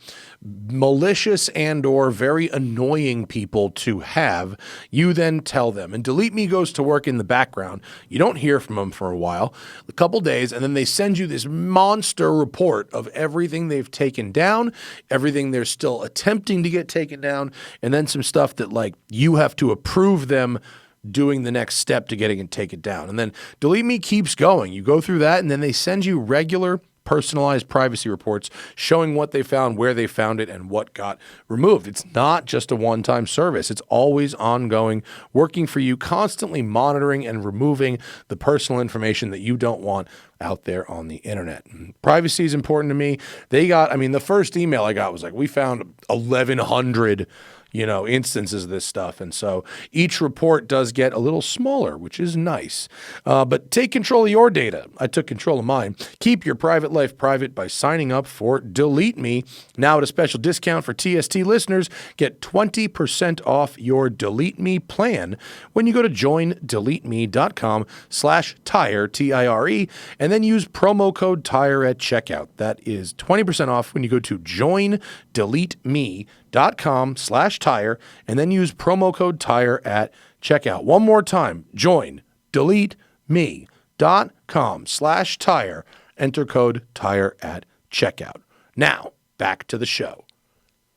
malicious and or very annoying people to have, you then tell them. And Delete Me goes to work in the background. You don't hear from them for a while, a couple days, and then they send you this monster report of everything they've taken down, everything they're still attempting to get taken down, and then some stuff that like you have to approve them doing the next step to getting it taken down. And then Delete Me keeps going. You go through that, and then they send you regular personalized privacy reports showing what they found, where they found it, and what got removed. It's not just a one-time service. It's always ongoing, working for you, constantly monitoring and removing the personal information that you don't want out there on the internet. Privacy is important to me. The first email I got was like, we found 1,100 instances of this stuff. And so each report does get a little smaller, which is nice. But take control of your data. I took control of mine. Keep your private life private by signing up for Delete Me. Now at a special discount for TST listeners, get 20% off your Delete Me plan when you go to joindeleteme.com/tire, TIRE, and then use promo code TIRE at checkout. That is 20% off when you go to joindeleteme.com/tire and then use promo code TIRE at checkout. One more time, joindeleteme.com/tire. Enter code TIRE at checkout. Now, back to the show.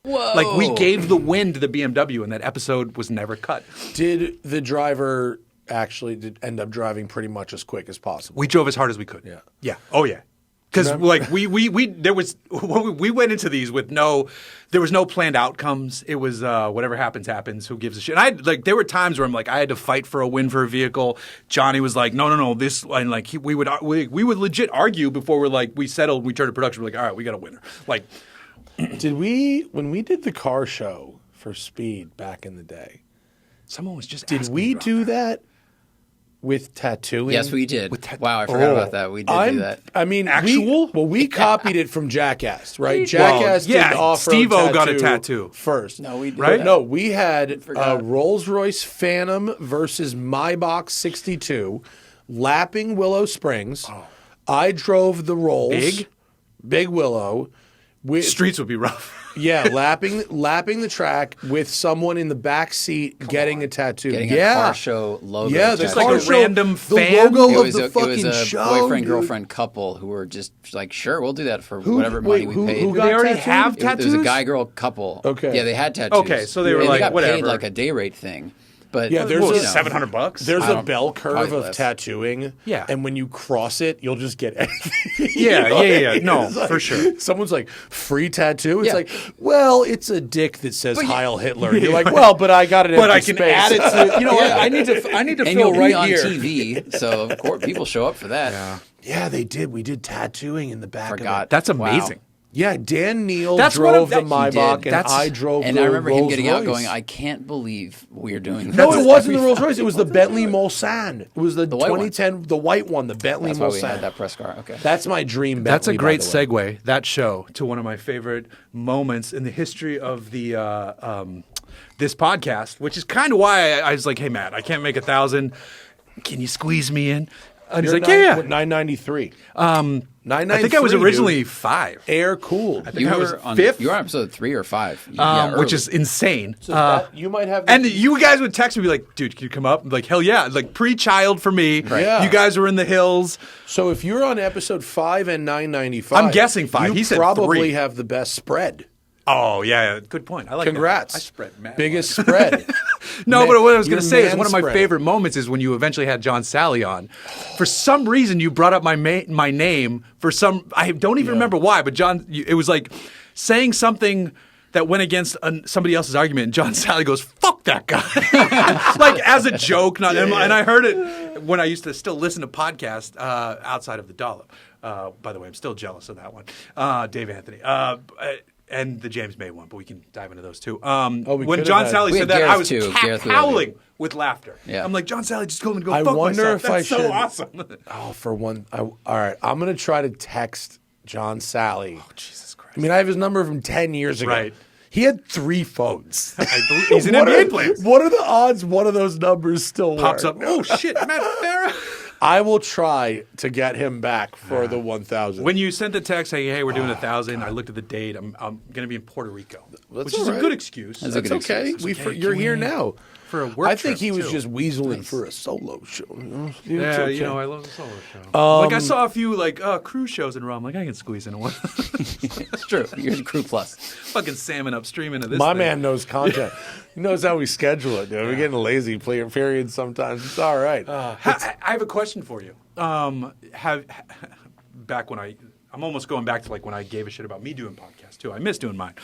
Whoa. Like, we gave the win to the BMW, and that episode was never cut. Did the driver actually end up driving pretty much as quick as possible? We drove as hard as we could. Yeah. Yeah. Oh, yeah. Because we went into these with there was no planned outcomes. It was whatever happens, happens. Who gives a shit? And there were times where I had to fight for a win for a vehicle. Johnny was like, no, this, and we would legit argue before we settled. We turned to production. We're like, all right, we got a winner. Like, when we did the car show for Speed back in the day, someone was just did asking we me about do that with tattooing? Yes, we did. Wow, I forgot about that. We did do that. I mean, Actual? we copied it from Jackass, right? Jackass did off-road Steve-O got a tattoo first. No, we did. Right? No, we had forgot. Rolls-Royce Phantom versus Maybach 62, lapping Willow Springs. I drove the Rolls. Big Willow. Streets would be rough. Yeah, lapping the track with someone in the back seat getting a tattoo. Getting a car show logo. Yeah, Just the like car a show, random the fan? logo It was, of the it fucking was a show, boyfriend dude. girlfriend couple who were just like, sure, we'll do that for whatever wait, money we paid. who Do got they already tattooed? have There tattoos? was a guy girl couple. Okay. Yeah, they had tattoos. Okay, so they were And like, they got whatever. paid like a day rate thing. But Yeah, there's Well, a $700. There's I a don't- bell curve probably of less. tattooing. Yeah. And when you cross it, you'll just get anything. Yeah, yeah. No, It's like- for sure. Someone's like, free tattoo? It's Yeah. like, well, it's a dick that says But Heil Hitler. And you're like, well, but I got it But empty I can space. add it to, I need to and fill you'll right be on here. TV, so of course people show up for that. Yeah, they did. We did tattooing in the back of Forgot. it. That's Wow. amazing. Yeah, Dan Neal That's one drove of- the that he Maybach, did. and That's- I drove And the I remember him getting out Rolls-Royce. going, I can't believe we're doing No, this. it wasn't the Rolls Royce. It was the Bentley Mulsanne. It was the white one. 2010, the white one, the Bentley That's why we Mulsanne. had that press car. Okay. That's my dream. That's a Bentley, great by the way. segue, that show, to one of my favorite moments in the history of the this podcast, which is kind of why I was like, hey, Matt, I can't make 1,000. Can you squeeze me in? And he's You're like, yeah. 993. 993. I think I was originally 5. air cooled. You I was were on 5th. You were on episode 3 or 5. Which early. is insane. You might have. And you guys would text me, be like, dude, can you come up? I'm like, hell yeah. Like, pre-child for me. Right. Yeah. You guys were in the hills. so if you're on episode 5 and 995, I'm guessing 5. You He said probably 3. have the best spread. Oh, yeah. Good point. I like Congrats. that. I spread mad. Biggest spread. No, but what I was going Your to say is man one of my spread. favorite moments is when you eventually had John Sally on. For some reason, you brought up my name for some. I don't even remember why, but John, it was like saying something that went against somebody else's argument, and John Sally goes, "Fuck that guy," like as a joke. And I heard it when I used to still listen to podcasts outside of the Dollop. By the way, I'm still jealous of that one, Dave Anthony. And the James May one, but we can dive into those too. we When could've John had- Sally We said had that, I Gareth was too. Gareth, we love you. howling with laughter. Yeah. I'm like, John Sally just told me to go I fuck wonder myself. if I That's so should- awesome. Oh, for one. All right. I'm going to try to text John Sally. Oh, Jesus Christ. I mean, I have his number from 10 years ago. Right. He had 3 phones. He's an What NBA are- player. What are the odds one of those numbers still Pops work? up. Oh shit, Matt Farah. I will try to get him back for the 1,000. When you sent the text, hey, we're doing 1,000. I looked at the date. I'm going to be in Puerto Rico, which is all a right. good excuse. That's a It's good okay. excuse. You're here now. For a work I think trip, he was too. just weaseling for a solo show. It's Yeah, okay. I love the solo show. Like I saw a few cruise shows in Rome. Like I can squeeze into one. It's true. You're the crew plus. Fucking salmon upstream into this. My thing. man knows content. He knows how we schedule it. Dude. We're getting lazy periods sometimes. It's all right. I have a question for you. Back when I'm almost going back to like when I gave a shit about me doing podcasts too. I miss doing mine.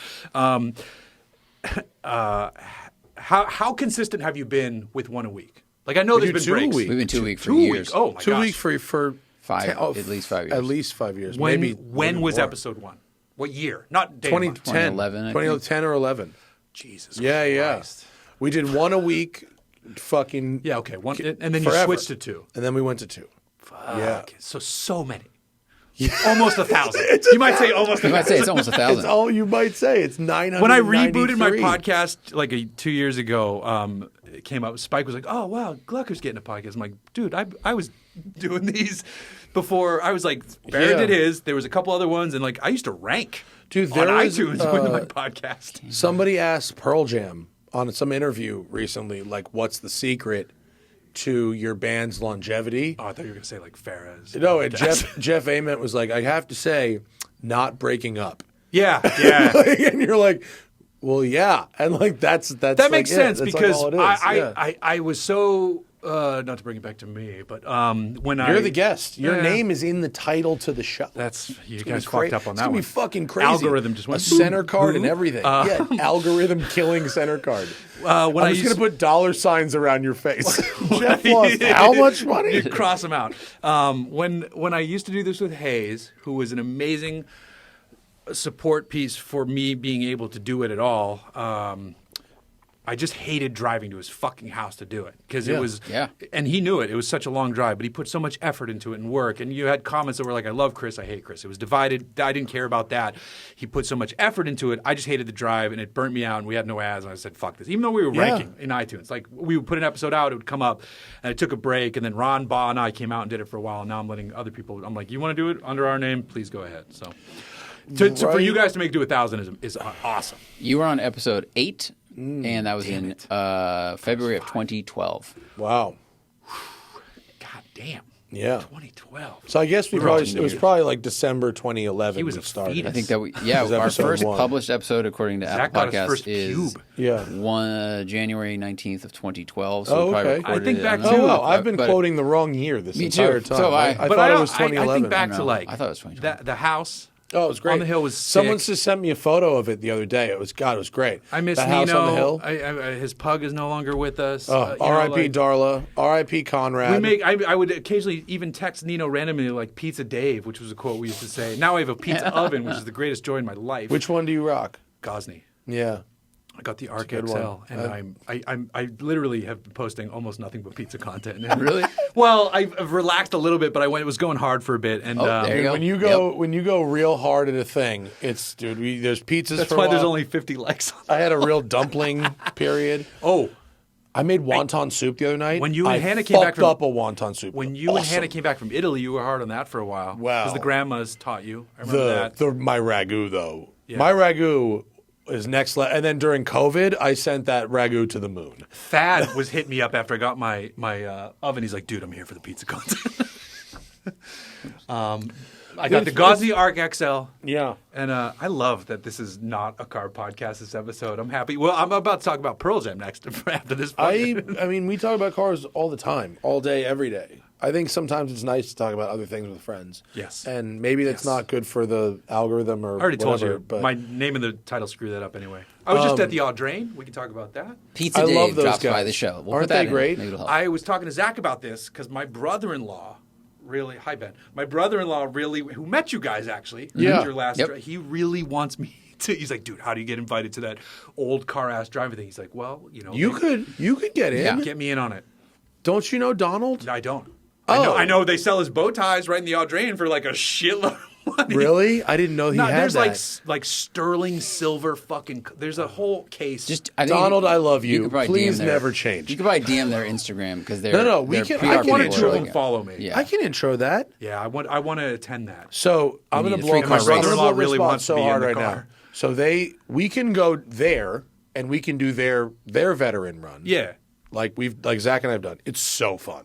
How consistent have you been with one a week? Like I know there's do been 2 a breaks. week. We've been 2 weeks for 2 years. weeks. Oh my 2 gosh. weeks for 5, 10 at least 5 years. At least 5 years. When maybe was more. episode 1? What year? Not day 2010, 2011, I 2010 or 11. Jesus Yeah. Christ. We did one a week, fucking. Yeah, okay. One, and then you forever. switched to 2. And then we went to 2. Yeah. Okay, so many. Almost 1,000. You might say almost You 1,000. might say it's almost 1,000. It's all you might say. It's 900. When I rebooted my podcast like 2 years ago, it came up. Spike was like, "Oh wow, Glucker's getting a podcast." I'm like, "Dude, I was doing these before." I was like, Barrett did his. There was a couple other ones, and like I used to rank Dude, on there was, iTunes with my podcast. Somebody asked Pearl Jam on some interview recently, like, what's the secret to your band's longevity? Oh, I thought you were gonna say like Farrah's. No, and Jeff Ament was like, I have to say, not breaking up. Yeah. And you're like, well, yeah, and like that's That like makes it. sense That's because like all it is. I was so not to bring it back to me, but when You're the guest. Your Yeah. name is in the title to the show. That's you It's guys gonna be fucked cra- up on it's that gonna one. be fucking crazy. Algorithm just went a center boop, card boop. and everything. Yeah, algorithm killing center card. When I'm I just used gonna put dollar signs around your face. Jeff lost how much money? You cross them out. When I used to do this with Hayes, who was an amazing support piece for me being able to do it at all. I just hated driving to his fucking house to do it because it was, and he knew it. It was such a long drive, but he put so much effort into it and work. And you had comments that were like, "I love Chris, I hate Chris." It was divided. I didn't care about that. He put so much effort into it. I just hated the drive, and it burnt me out. And we had no ads, and I said, "Fuck this." Even though we were ranking in iTunes, like we would put an episode out, it would come up, and I took a break, and then Ron, Ba, and I came out and did it for a while. And now I'm letting other people. I'm like, "You want to do it under our name? Please go ahead." So, for you guys to make do 1,000 is awesome. You were on episode 8, and that was in February of 2012. Wow. God damn. Yeah. 2012. So I guess it was probably like December 2011 He was we a started. fetus. I think that was our episode first 1. published episode, according to Zach Apple got his Podcasts, first is Yeah. January 19th of 2012. Oh, So we probably okay. recorded I think it back on to- the- Oh, wow. I've been but- quoting the wrong year this Me too. entire time. So I but thought it was 2011. I think back to No, like I thought it was 2012. the house. Oh, it was great. On the Hill was Someone sick. just sent me a photo of it the other day. It was great. I miss the Nino. house on the hill. His pug is no longer with us. R.I.P. Darla. R.I.P. Conrad. I would occasionally even text Nino randomly like Pizza Dave, which was a quote we used to say. Now I have a pizza oven, which is the greatest joy in my life. Which one do you rock? Gosney. Yeah. I got the Arc good XL, one. and I literally have been posting almost nothing but pizza content. And Really? Well, I've relaxed a little bit, but it was going hard for a bit. And there you Dude, go. when you go real hard at a thing, it's there's pizzas. that's for a why there's while. only 50 likes on I had a real dumpling period. Oh, I made wonton soup the other night. When you and I Hannah came back fucked from- up a wonton soup. when you and Awesome. Hannah came back from Italy, you were hard on that for a while. Wow. Because the grandmas taught you. I remember that. my ragu though. Yeah. My ragu is next level. And then during COVID, I sent that ragu to the moon. Thad was hitting me up after I got my oven. He's like, "Dude, I'm here for the pizza content." I got the Gosney Arc XL. Yeah. And I love that this is not a car podcast this episode. I'm happy. Well, I'm about to talk about Pearl Jam next after this. I mean, we talk about cars all the time, all day, every day. I think sometimes it's nice to talk about other things with friends. Yes. And maybe that's not good for the algorithm or I already told whatever, you. but My name and the title screw that up anyway. I was just at the Audrain. We can talk about that. Pizza I Dave love those drops by guys. the show. We'll Aren't put that they in. great? Maybe it'll help. I was talking to Zach about this because my brother-in-law really, hi Ben, my brother-in-law really, who met you guys actually, Yeah. at your last, Yep. he really wants me to. He's like, "Dude, how do you get invited to that old car ass driver thing?" He's like, "Well, you could get in. get me in on it." Don't you know Donald? I don't. Oh. I know they sell his bow ties right in the Audrain for like a shitload of money. Really? I didn't know he No, had there's that. like sterling silver fucking. There's a whole case. I think Donald, I love you. could probably Please DM never change. You could probably DM their Instagram because they're No, we they're can- PR I I can wanted people two are of them like- follow me. Yeah. I can intro that. Yeah, I want to attend that. So I'm need going a to blow three-car my race. Brother-in-law really spot wants so to be in hard the right car. now. So we can go there and we can do their veteran run. Yeah. like Zach and I've done. It's so fun.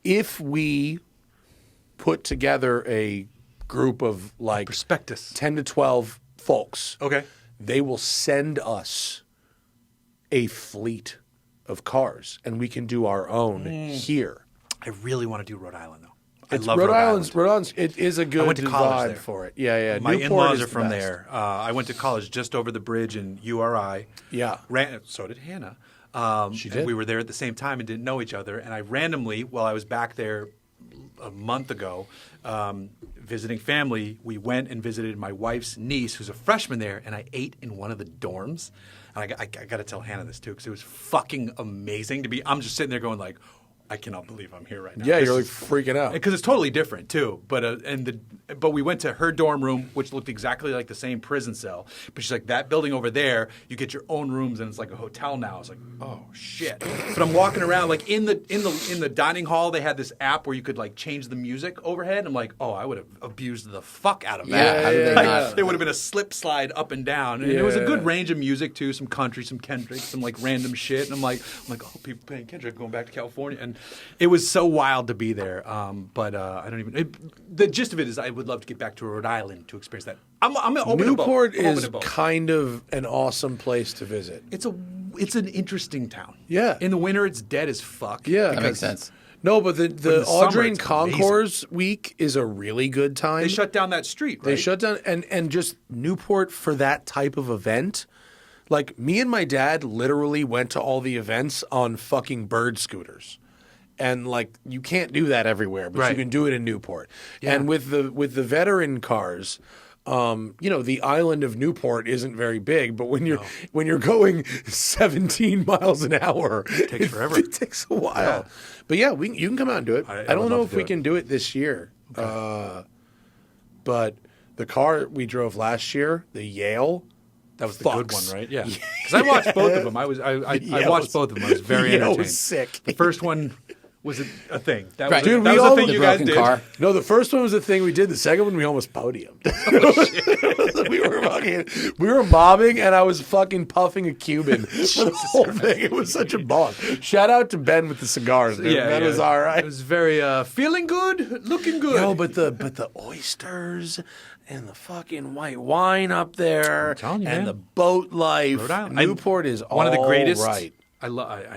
If we put together a group of like Prospectus. 10 to 12 folks, Okay. they will send us a fleet of cars and we can do our own here. I really want to do Rhode Island though. It's I love Rhode Island. Island's it is a good went to college vibe there. for it. Yeah. My Newport in-laws is are the from best. there. I went to college just over the bridge in URI. Yeah. So did Hannah. She And did? we were there at the same time and didn't know each other. And I randomly, while I was back there a month ago, visiting family, we went and visited my wife's niece, who's a freshman there, and I ate in one of the dorms. And I got to tell Hannah this too, because it was fucking amazing to be. I'm just sitting there going like, I cannot believe I'm here right now. Yeah, you're like freaking out. Because it's totally different too. But we went to her dorm room, which looked exactly like the same prison cell. But she's like, that building over there, you get your own rooms, and it's like a hotel now. I was like, oh shit. But I'm walking around like in the dining hall. They had this app where you could like change the music overhead. And I'm like, oh, I would have abused the fuck out of that. Yeah, how did they not? There would have been a slip slide up and down, and it was a good range of music too. Some country, some Kendrick, some like random shit. And I'm like, oh, people playing Kendrick, going back to California, and it was so wild to be there. But I don't even. The gist of it is, I would love to get back to Rhode Island to experience that. I'm open Newport to both. I'm open is to both. kind of an awesome place to visit. It's an interesting town. Yeah. In the winter, it's dead as fuck. Yeah. That makes sense. No, but the in the summer, Audrey and it's Concours week is a really good time. They shut down that street, right? They shut down and just Newport for that type of event. Like me and my dad literally went to all the events on fucking bird scooters. And like you can't do that everywhere, but you Right. can do it in Newport. And with the veteran cars, the island of Newport isn't very big, but when you're going 17 miles an hour, it takes forever. It takes a while. Yeah. But yeah, you can come out and do it. I I don't would know love if to we do it. can do it this year. But the car we drove last year, the Yale, That was the fucks. good one, right? Yeah. Because I watched both of them. I Yale watched was- both of them. I was very Yale entertained. was sick. The first one was a thing. That Right. was, Dude, that we was all- a thing The you guys broken did. car. No, the first one was the thing we did. The second one, we almost podiumed. we were mobbing, and I was fucking puffing a Cuban for the whole thing. It was such a bomb. Shout out to Ben with the cigars. Dude. Yeah, that yeah. was all right. It was very feeling good, looking good. No, but the oysters and the fucking white wine up there, telling you, and man. the boat life. Rhode Island. Newport is one of the all greatest. right. I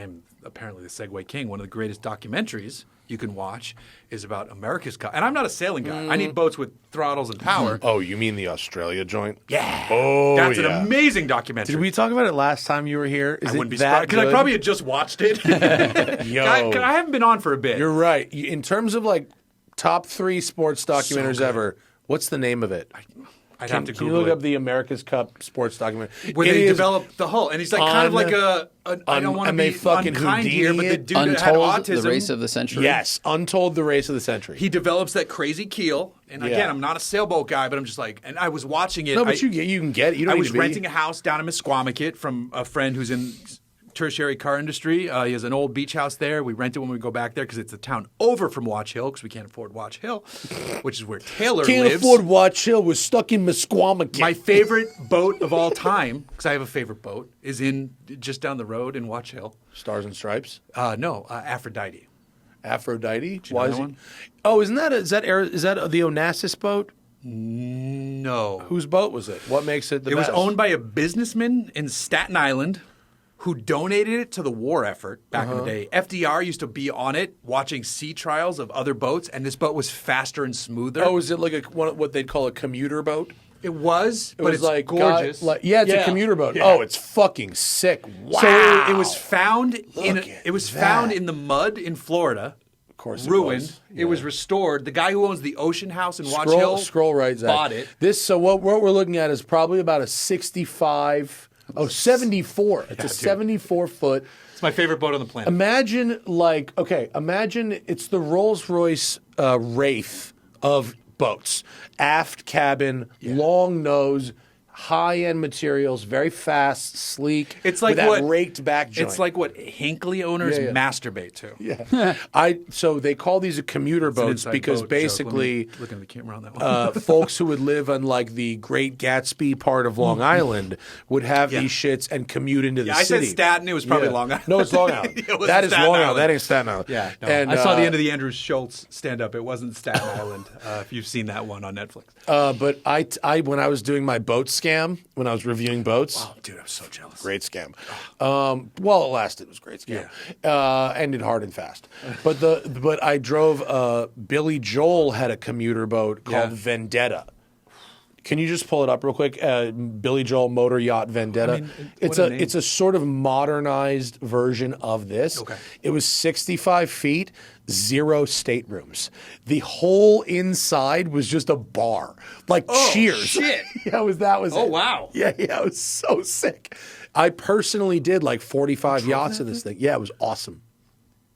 am apparently the Segway King. One of the greatest documentaries you can watch is about America's Cup. And I'm not a sailing guy. I need boats with throttles and power. Oh, you mean the Australia joint? Yeah. Oh, That's yeah. an amazing documentary. Did we talk about it last time you were here? Is I wouldn't be it surprised that because I good? probably had just watched it. Yo. I haven't been on for a bit. You're right. In terms of like top 3 sports documentaries good. ever, what's the name of it? I'd have to Can you Google look it. up the America's Cup sports documentary? Where It they is develop the hull, and he's like kind of like I don't want to and they be fucking unkind here, but the Houdini dude that had Untold, autism. the race of the century. Yes, Untold, the race of the century. He develops that crazy keel, and again, Yeah. I'm not a sailboat guy, but I'm just like, and I was watching it. no, but you can get it. You don't I need was to be. renting a house down in Misquamicut from a friend who's in tertiary car industry. He has an old beach house there. We rent it when we go back there because it's the town over from Watch Hill because we can't afford Watch Hill, which is where Taylor Can't lives. afford Watch Hill. We're stuck in Misquamicut. My favorite boat of all time, because I have a favorite boat, is in just down the road in Watch Hill. Stars and Stripes. No, Aphrodite. Aphrodite. you know that is it- one? Oh, is that the Onassis boat? No. Whose boat was it? What makes it the It was best? owned by a businessman in Staten Island who donated it to the war effort back in the day. FDR used to be on it watching sea trials of other boats, and this boat was faster and smoother. Oh, is it like what they'd call a commuter boat? It was, It but was it's like gorgeous. it's a commuter boat. Yeah. Oh, it's fucking sick. Wow. So it was found at found that. in the mud in Florida. Of course, it Ruined. was. It was restored. The guy who owns the Ocean House in Watch Scroll, Hill scroll right, Zach. bought it. So what we're looking at is probably about a 64. It's a 74 foot. It's my favorite boat on the planet. Imagine it's the Rolls-Royce Wraith of boats. Aft cabin, long nose, high-end materials, very fast, sleek. It's like with that what raked back joint. It's like what Hinckley owners Yeah, yeah. masturbate to. Yeah. So they call these commuter It's an boats inside because boat joke. Let basically me look at the camera on that one. folks who would live on like the Great Gatsby part of Long Island would have these shits and commute into the I said city. Staten. It was probably Yeah. Long Island. No, it's Long Island. It was That is Staten Long Island. Island. That ain't Staten Island. Yeah, no. And, I saw the end of the Andrew Schultz stand-up. It wasn't Staten Island. If you've seen that one on Netflix. But I when I was doing my boat scam, when I was reviewing boats, Oh, dude, I'm so jealous. great scam. Well, it lasted. It was a great scam. Ended hard and fast. But I drove. Billy Joel had a commuter boat called Yeah. Vendetta. Can you just pull it up real quick? Billy Joel Motor Yacht Vendetta. I mean, it's what a name. it's a sort of modernized version of this. Okay. It was 65 feet, 0 staterooms. The whole inside was just a bar, like Cheers. Shit. That was Oh, it. wow. Yeah, it was so sick. I personally did like 45 yachts in this thing. Yeah, it was awesome.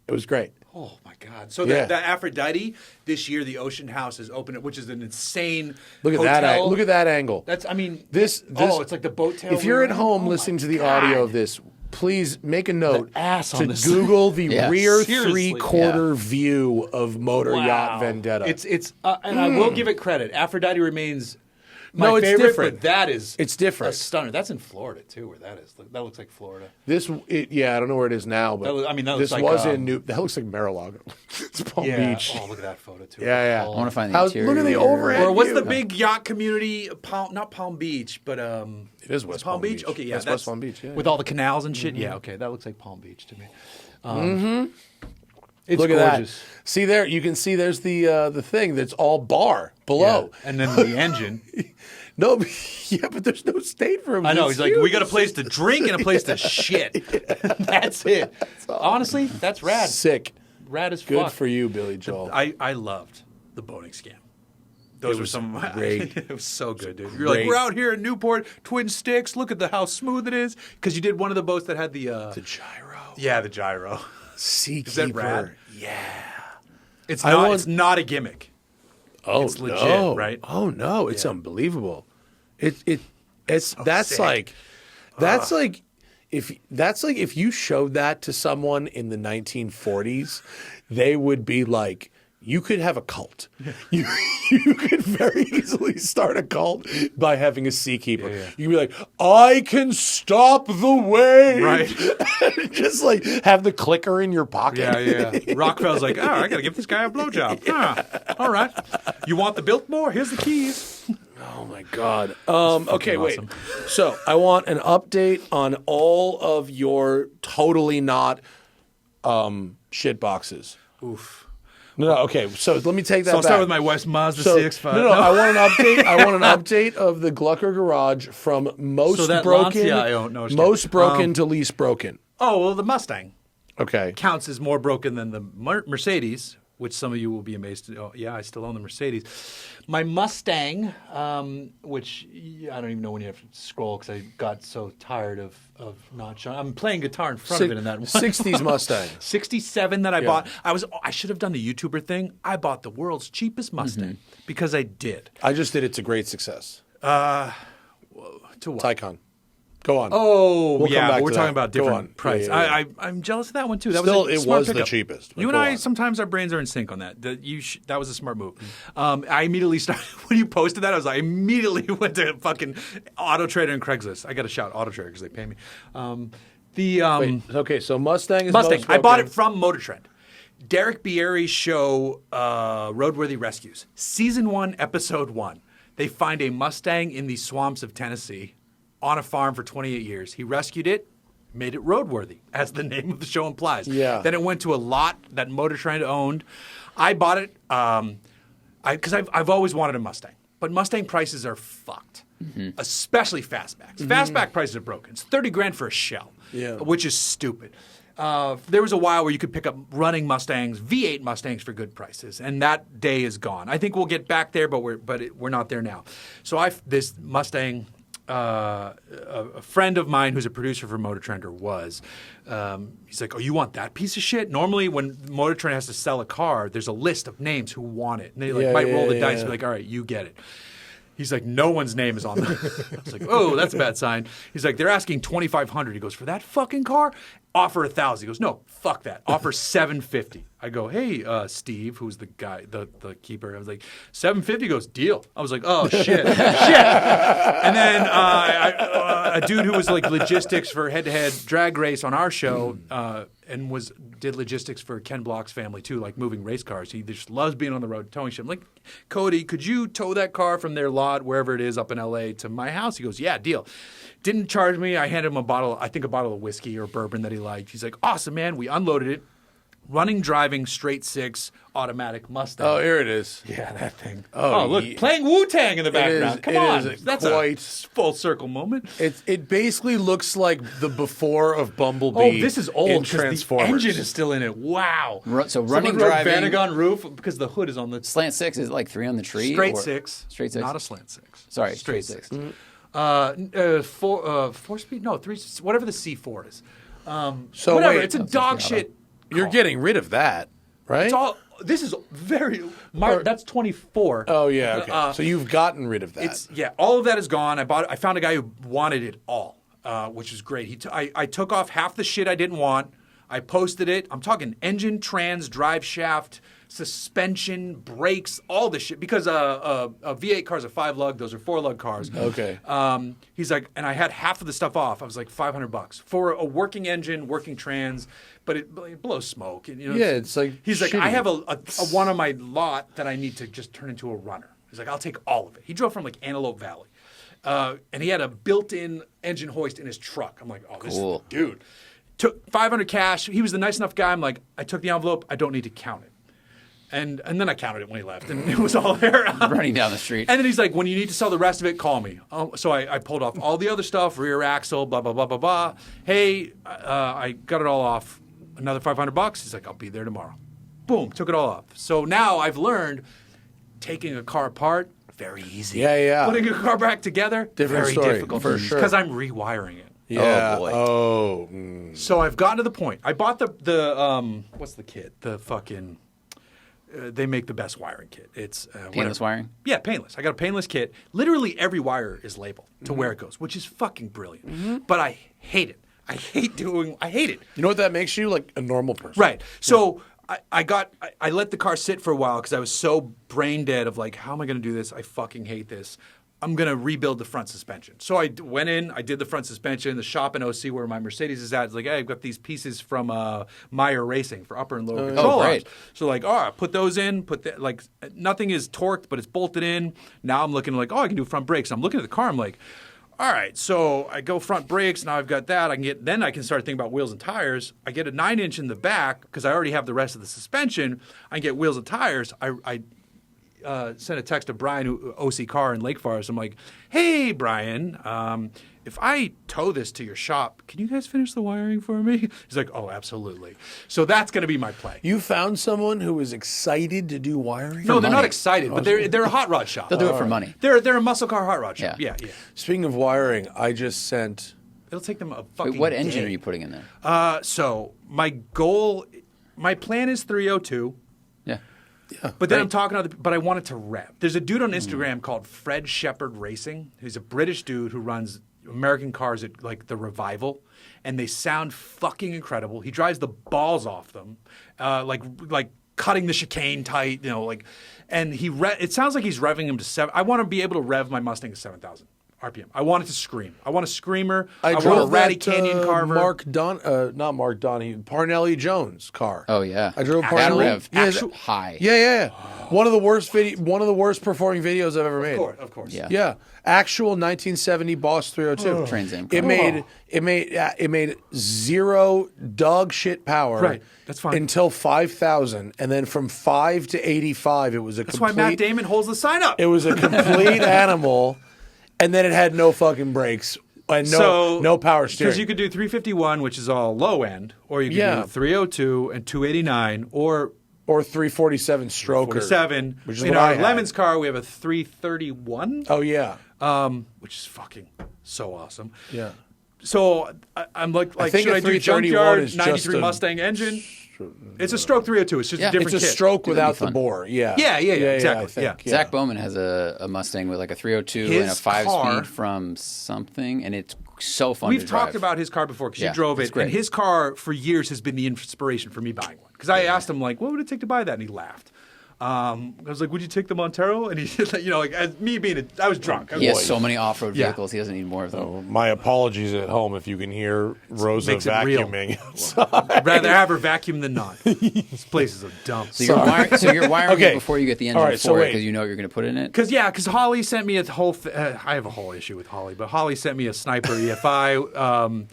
It was great. Oh my God! So Yeah. that Aphrodite this year, the Ocean House is open, which is an insane. Look at hotel. that! Look at that angle. That's. I mean, This it's like the boat tail. If you're at rear home end. Oh listening my to the God. audio of this, please make a note ass on to this. Google the Yeah. rear Seriously. 3/4 view of Motor Yacht Wow. Vendetta. It's and I will give it credit. Aphrodite remains my No, it's favorite, different. but that is It's different. a stunner. That's in Florida too, where that is. That looks like Florida. Yeah, I don't know where it is now, but That this looks like, was in New. That looks like Mar-a-Lago. It's Palm Beach. Oh, look at that photo too. Yeah. I want to find the Look interior. at the overhead. Or what's view. the big yacht community? Not Palm Beach, but It is West Palm Palm Beach. Beach. Okay, yeah, That's West Palm Beach, yeah. with all the canals and shit. Yeah, okay, that looks like Palm Beach to me. It's Look at gorgeous. that. See there, you can see there's the thing that's all bar below. Yeah. And then the engine. No, yeah, but there's no stateroom. I know. It's He's like, we huge. got a place to drink and a place to shit. That's it. Honestly, that's rad. Sick. Rad as Good fuck. for you, Billy Joel. I loved the boating scam. Those were some of my. great. It was so good, dude. You're like, great. we're out here in Newport, Twin Sticks. Look at how smooth it is. Because you did one of the boats that had the. The gyro. Yeah, the gyro. Seakeeper. Is that rad? Yeah. It's I not. want- It's not a gimmick. Oh, It's legit, no. right? Oh no, it's unbelievable. It's sick. like if you showed that to someone in the 1940s, they would be like, you could have a cult. You could very easily start a cult by having a seakeeper. You'd be like, I can stop the wave. Right. Just like have the clicker in your pocket. Yeah. Rockefeller's like, oh, I got to give this guy a blowjob. All right. You want the Biltmore? Here's the keys. Oh my God. Okay, awesome. wait. So I want an update on all of your totally not shit boxes. Oof. No, okay. So let me take that So I'll back. start with my West Mazda So- 6. No, I want an update. I want an update of the Glucker garage from most So that broken, Lancia I own- no, it's most not. broken to least broken. Oh, well, the Mustang Okay. counts as more broken than the Mercedes, which some of you will be amazed to. Oh, yeah, I still own the Mercedes. My Mustang, which I don't even know when you have to scroll because I got so tired of not showing. I'm playing guitar in front of it in that one. 60s Mustang. 67 that I bought. I should have done the YouTuber thing. I bought the world's cheapest Mustang because I did. I just did it to great success. To what? Taycan. Go on. Oh, We'll come yeah, back but we're to talking that. about Go on. different price. Yeah, yeah. I'm jealous of that one too. That Still, was a it smart was the pickup. cheapest, but You and go I on. sometimes our brains are in sync on that. That was a smart move. I immediately started when you posted that. I immediately went to fucking AutoTrader and Craigslist. I got to shout AutoTrader because they pay me. Wait, okay, so Mustang is Mustang. most I bought broken. it from Motor Trend. Derek Bieri's show, Roadworthy Rescues, Season 1, Episode 1. They find a Mustang in the swamps of Tennessee on a farm for 28 years. He rescued it, made it roadworthy, as the name of the show implies. Yeah. Then it went to a lot that Motor Trend owned. I bought it because I've always wanted a Mustang. But Mustang prices are fucked, especially fastbacks. Fastback prices are broken. It's $30,000 for a shell, which is stupid. There was a while where you could pick up running Mustangs, V8 Mustangs for good prices, and that day is gone. I think we'll get back there, but we're not there now. So this Mustang, a friend of mine who's a producer for Motor Trend he's like, oh, you want that piece of shit? Normally, when Motor Trend has to sell a car, there's a list of names who want it, and they might roll the dice and be like, all right, you get it. He's like, no one's name is on there. I was like, oh, that's a bad sign. He's like, they're asking $2,500. He goes, for that fucking car? Offer $1,000. He goes, no, fuck that. Offer $750. I go, hey, Steve, who's the guy, the keeper. I was like, $750. He goes, deal. I was like, oh shit, shit. And then a dude who was like logistics for head-to-head drag race on our show, and did logistics for Ken Block's family too, like moving race cars. He just loves being on the road towing shit. I'm like, Cody, could you tow that car from their lot, wherever it is up in LA, to my house? He goes, yeah, deal. Didn't charge me. I handed him a bottle of whiskey or bourbon that he liked. He's like, awesome, man. We unloaded it. running, driving, straight six, automatic Mustang. Oh, here it is. Yeah, that thing. Oh, look, ye- playing Wu-Tang in the background. Come on. is That's quite- a full circle moment. It basically looks like the before of Bumblebee. Oh, this is in old because the Transformers. engine is still in it. Wow. So running, Someone wrote driving, Vanagon roof because the hood is on the slant six is like 3 on the tree. straight or- six. Straight six. Not a slant six. Sorry, straight six. Four speed? No, three. Whatever the C4 is. So whatever. wait, It's a dog shit. you're getting rid of that, right? It's all. This is very. That's 24. Oh yeah, okay. So you've gotten rid of that. It's all of that is gone. I found a guy who wanted it all, which is great. I took off half the shit I didn't want. I posted it. I'm talking engine, trans, drive shaft, suspension, brakes, all this shit. Because a V8 car is a 5-lug. Those are 4-lug cars. Okay. He's like, and I had half of the stuff off. I was like $500 for a working engine, working trans, but it blows smoke. And, Yeah, it's like he's like, shitty. I have a one on my lot that I need to just turn into a runner. He's like, I'll take all of it. He drove from like Antelope Valley, and he had a built-in engine hoist in his truck. I'm like, oh, Cool. this dude. Took $500 cash. He was the nice enough guy. I'm like, I took the envelope. I don't need to count it. And then I counted it when he left, and it was all there. Running down the street. And then he's like, when you need to sell the rest of it, call me. So I pulled off all the other stuff, rear axle, blah, blah, blah, blah, blah. Hey, I got it all off. Another $500. He's like, I'll be there tomorrow. Boom, took it all off. So now I've learned taking a car apart, very easy. Yeah. Putting a car back together, Different very story, difficult. for sure. Because I'm rewiring it. Yeah. Oh, boy. Oh. So I've gotten to the point. I bought the what's the kit? The fucking they make the best wiring kit. It's Painless wiring? Yeah, painless. I got a painless kit. Literally every wire is labeled to where it goes, which is fucking brilliant. But I hate it. I hate it. You know what that makes you? Like a normal person. Right. So I let the car sit for a while because I was so brain dead of like, how am I going to do this? I fucking hate this. I'm going to rebuild the front suspension. So I went in, I did the front suspension. The shop in OC where my Mercedes is at is like, hey, I've got these pieces from Meyer Racing for upper and lower control arms. great. So like, all right, put those in, like nothing is torqued, but it's bolted in. Now I'm looking like, oh, I can do front brakes. I'm looking at the car, I'm like, all right, so I go front brakes. Now I've got that. Then I can start thinking about wheels and tires. I get a 9-inch in the back because I already have the rest of the suspension. I can get wheels and tires. I sent a text to Brian, who OC Car in Lake Forest. I'm like, hey, Brian, if I tow this to your shop, can you guys finish the wiring for me? He's like, oh, absolutely. So that's going to be my play. You found someone who was excited to do wiring? No, they're not money. excited, but they're a hot rod shop. They'll do it for money. They're a muscle car hot rod shop. Yeah. Yeah. Speaking of wiring, I just sent. It'll take them a fucking Wait, what engine day. are you putting in there? So my plan is 302. Yeah. But then I'm talking but I want it to rev. There's a dude on Instagram called Fred Shepherd Racing. He's a British dude who runs American cars at like the Revival, and they sound fucking incredible. He drives the balls off them, like cutting the chicane tight, and it sounds like he's revving him to 7. I want to be able to rev my Mustang to 7,000 RPM. I want it to scream. I want a screamer. I want a Ratty Canyon Carver. Not Mark Donahue, Parnelli Jones car. Oh, yeah. I drove a That Parnelli. rev. Yeah, High. Yeah. One of the worst performing videos I've ever made. Of course. Yeah. Yeah, actual 1970 Boss 302. Trans Am It car. made zero dog shit power. Right, that's fine. Until 5,000, and then from 5 to 85, it was a That's complete. why Matt Damon holds the sign up. It was a complete animal, and then it had no fucking brakes and no power steering. Because you could do 351, which is all low end, or you could do 302 and 289, or 347 stroke. 47. Which is in what our I had. Lemons car, we have a 331, Oh yeah, which is fucking so awesome. yeah. So I'm like I think should a I do 331 junkyard is just 93 a- Mustang engine? It's a stroke 302. It's just Yeah, a different It's a kit. stroke Dude, that'd without be the fun. bore. Yeah. Yeah, exactly, I think, yeah. Zach Bowman has a Mustang with like a 302 and a His 5-speed car- from something, and it's so fun We've to drive. talked about his car before because Yeah, you drove it's it, great. and his car for years has been the inspiration for me buying one. Because I asked him like, "What would it take to buy that?" And he laughed. I was like, "Would you take the Montero?" And he said, as me being I was drunk. He has so many off-road Yeah. vehicles, he doesn't need more of them. Oh, my apologies at home if you can hear Rosa makes it real. vacuuming. I'd rather have her vacuum than not. This place is a dump. So you're wiring Okay. it before you get the engine All right, so for it wait. because you know you're going to put it in it? Because Holly sent me a whole. I have a whole issue with Holly, but Holly sent me a Sniper EFI.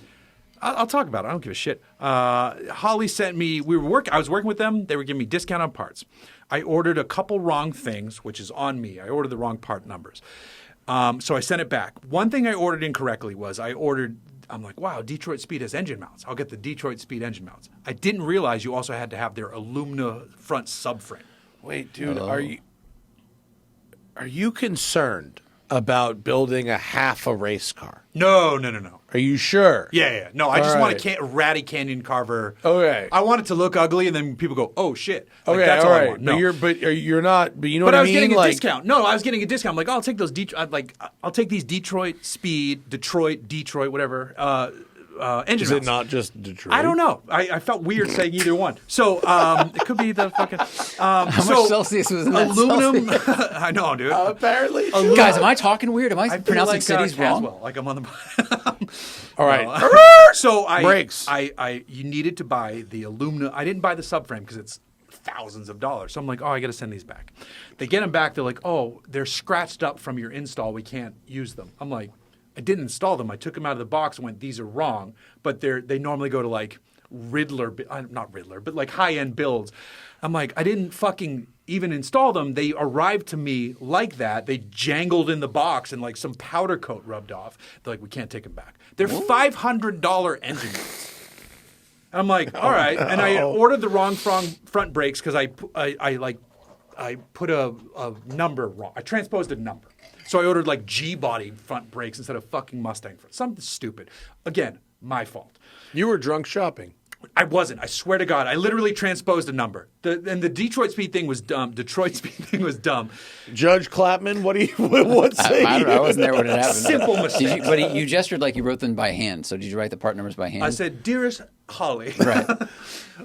I'll talk about it. I don't give a shit. Holly sent me. I was working with them. They were giving me discount on parts. I ordered a couple wrong things, which is on me. I ordered the wrong part numbers. So I sent it back. One thing I ordered incorrectly was I'm like, wow, Detroit Speed has engine mounts. I'll get the Detroit Speed engine mounts. I didn't realize you also had to have their alumina front subframe. Wait, dude, are you concerned about building a half a race car? No. Are you sure? Yeah. No, I just want a ratty Canyon Carver. Okay. I want it to look ugly, and then people go, "Oh shit!" Like, Okay, that's all all I right. want. No. You're not. But you know But what I I was mean? getting a Like, discount. No, I was getting a discount. I'm like, oh, I'll take those. I'll take these Detroit Speed, Detroit, whatever. Engine Is mounts. it not just Detroit? I don't know. I felt weird saying either one. So it could be the fucking. How much Celsius was in that aluminum? Celsius? I know, dude. Apparently. Guys, am I talking weird? Am I, I feel pronouncing like, cities wrong? Caswell, like I'm on the. All right. So Brakes. You needed to buy the aluminum. I didn't buy the subframe because it's thousands of dollars. So I'm like, oh, I got to send these back. They get them back. They're like, oh, they're scratched up from your install. We can't use them. I'm like, I didn't install them. I took them out of the box and went, these are wrong. But they normally go to like not Riddler, but like high-end builds. I'm like, I didn't fucking even install them. They arrived to me like that. They jangled in the box and like some powder coat rubbed off. They're like, we can't take them back. They're $500 engine mounts. I'm like, all right. And I ordered the wrong front brakes because I put a number wrong. I transposed a number. So I ordered like G-body front brakes instead of fucking Mustang front. Something stupid. Again, my fault. You were drunk shopping. I wasn't. I swear to God. I literally transposed a number. And the Detroit Speed thing was dumb. Judge Clapman, what say I don't know. I you? wasn't there when it happened. Simple mistake. But you gestured like you wrote them by hand. So did you write the part numbers by hand? I said, dearest Holly, Right.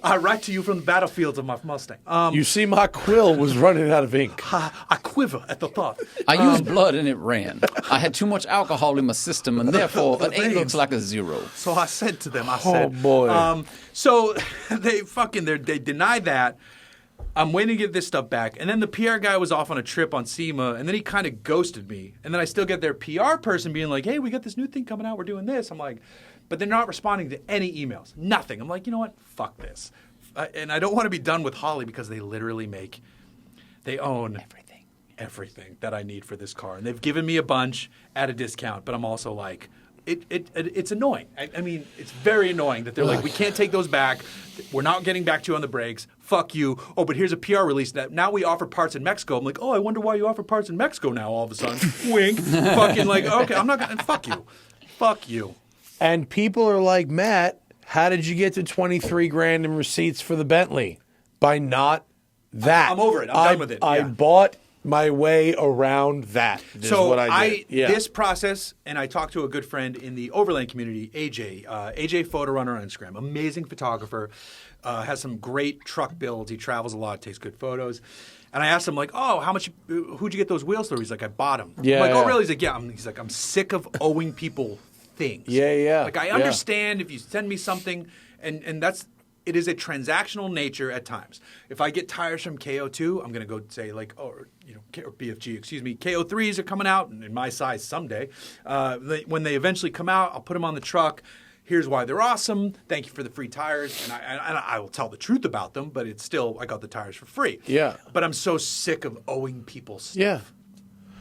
I write to you from the battlefields of my Mustang. You see, my quill was running out of ink. I quiver at the thought. I used blood and it ran. I had too much alcohol in my system, and therefore an 8 looks like a 0. So I said to them, Oh, boy. So they deny that. I'm waiting to get this stuff back. And then the PR guy was off on a trip on SEMA, and then he kind of ghosted me. And then I still get their PR person being like, hey, we got this new thing coming out. We're doing this. I'm like, but they're not responding to any emails. Nothing. I'm like, you know what? Fuck this. And I don't want to be done with Holly because they literally they own everything that I need for this car. And they've given me a bunch at a discount, but I'm also like, it's annoying. I mean, it's very annoying that they're like, we can't take those back. We're not getting back to you on the brakes. Fuck you. Oh, but here's a PR release that now we offer parts in Mexico. I'm like, oh, I wonder why you offer parts in Mexico now all of a sudden. Wink. Fucking like, okay, I'm not going to, fuck you. Fuck you. And people are like, Matt, how did you get to 23 grand in receipts for the Bentley? By not that. I'm over it. I'm done with it. I Yeah. bought my way around that. Is So what I did. Yeah. this process, and I talked to a good friend in the Overland community, AJ Photo Runner on Instagram, amazing photographer, has some great truck builds. He travels a lot, takes good photos. And I asked him like, oh, who'd you get those wheels through? He's like, I bought them. Yeah, I'm like, yeah. oh, really? He's like, yeah. He's like, I'm sick of owing people things. Yeah. Like I understand if you send me something, and it is a transactional nature at times. If I get tires from KO2, I'm going to go say like, or BFG, excuse me, KO3s are coming out in my size someday. When they eventually come out, I'll put them on the truck. Here's why they're awesome. Thank you for the free tires. And I will tell the truth about them, but it's still, I got the tires for free. Yeah. But I'm so sick of owing people stuff. Yeah.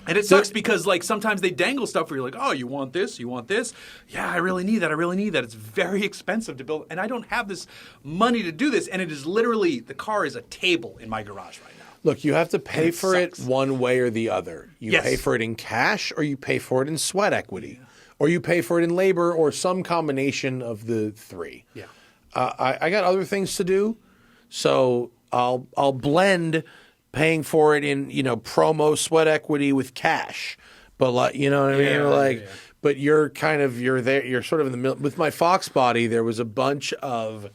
And it sucks because like sometimes they dangle stuff where you're like, oh, you want this? You want this? Yeah, I really need that. It's very expensive to build. And I don't have this money to do this. And it is literally, the car is a table in my garage right now. Look, you have to pay for it sucks. one way or the other. You Yes. pay for it in cash or you pay for it in sweat equity. Or you pay for it in labor or some combination of the three. Yeah. I got other things to do, so I'll blend paying for it in promo sweat equity with cash, but like you know what I mean. Yeah. But you're there. You're sort of in the middle. With my Fox body, there was a bunch of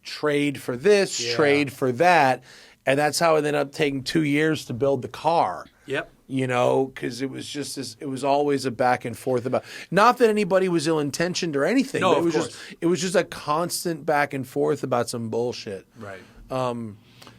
trade for this, trade for that, and that's how it ended up taking 2 years to build the car. Yep. Because it was just it was always a back and forth about. Not that anybody was ill intentioned or anything. No, but of course. it was just a constant back and forth about some bullshit. Right.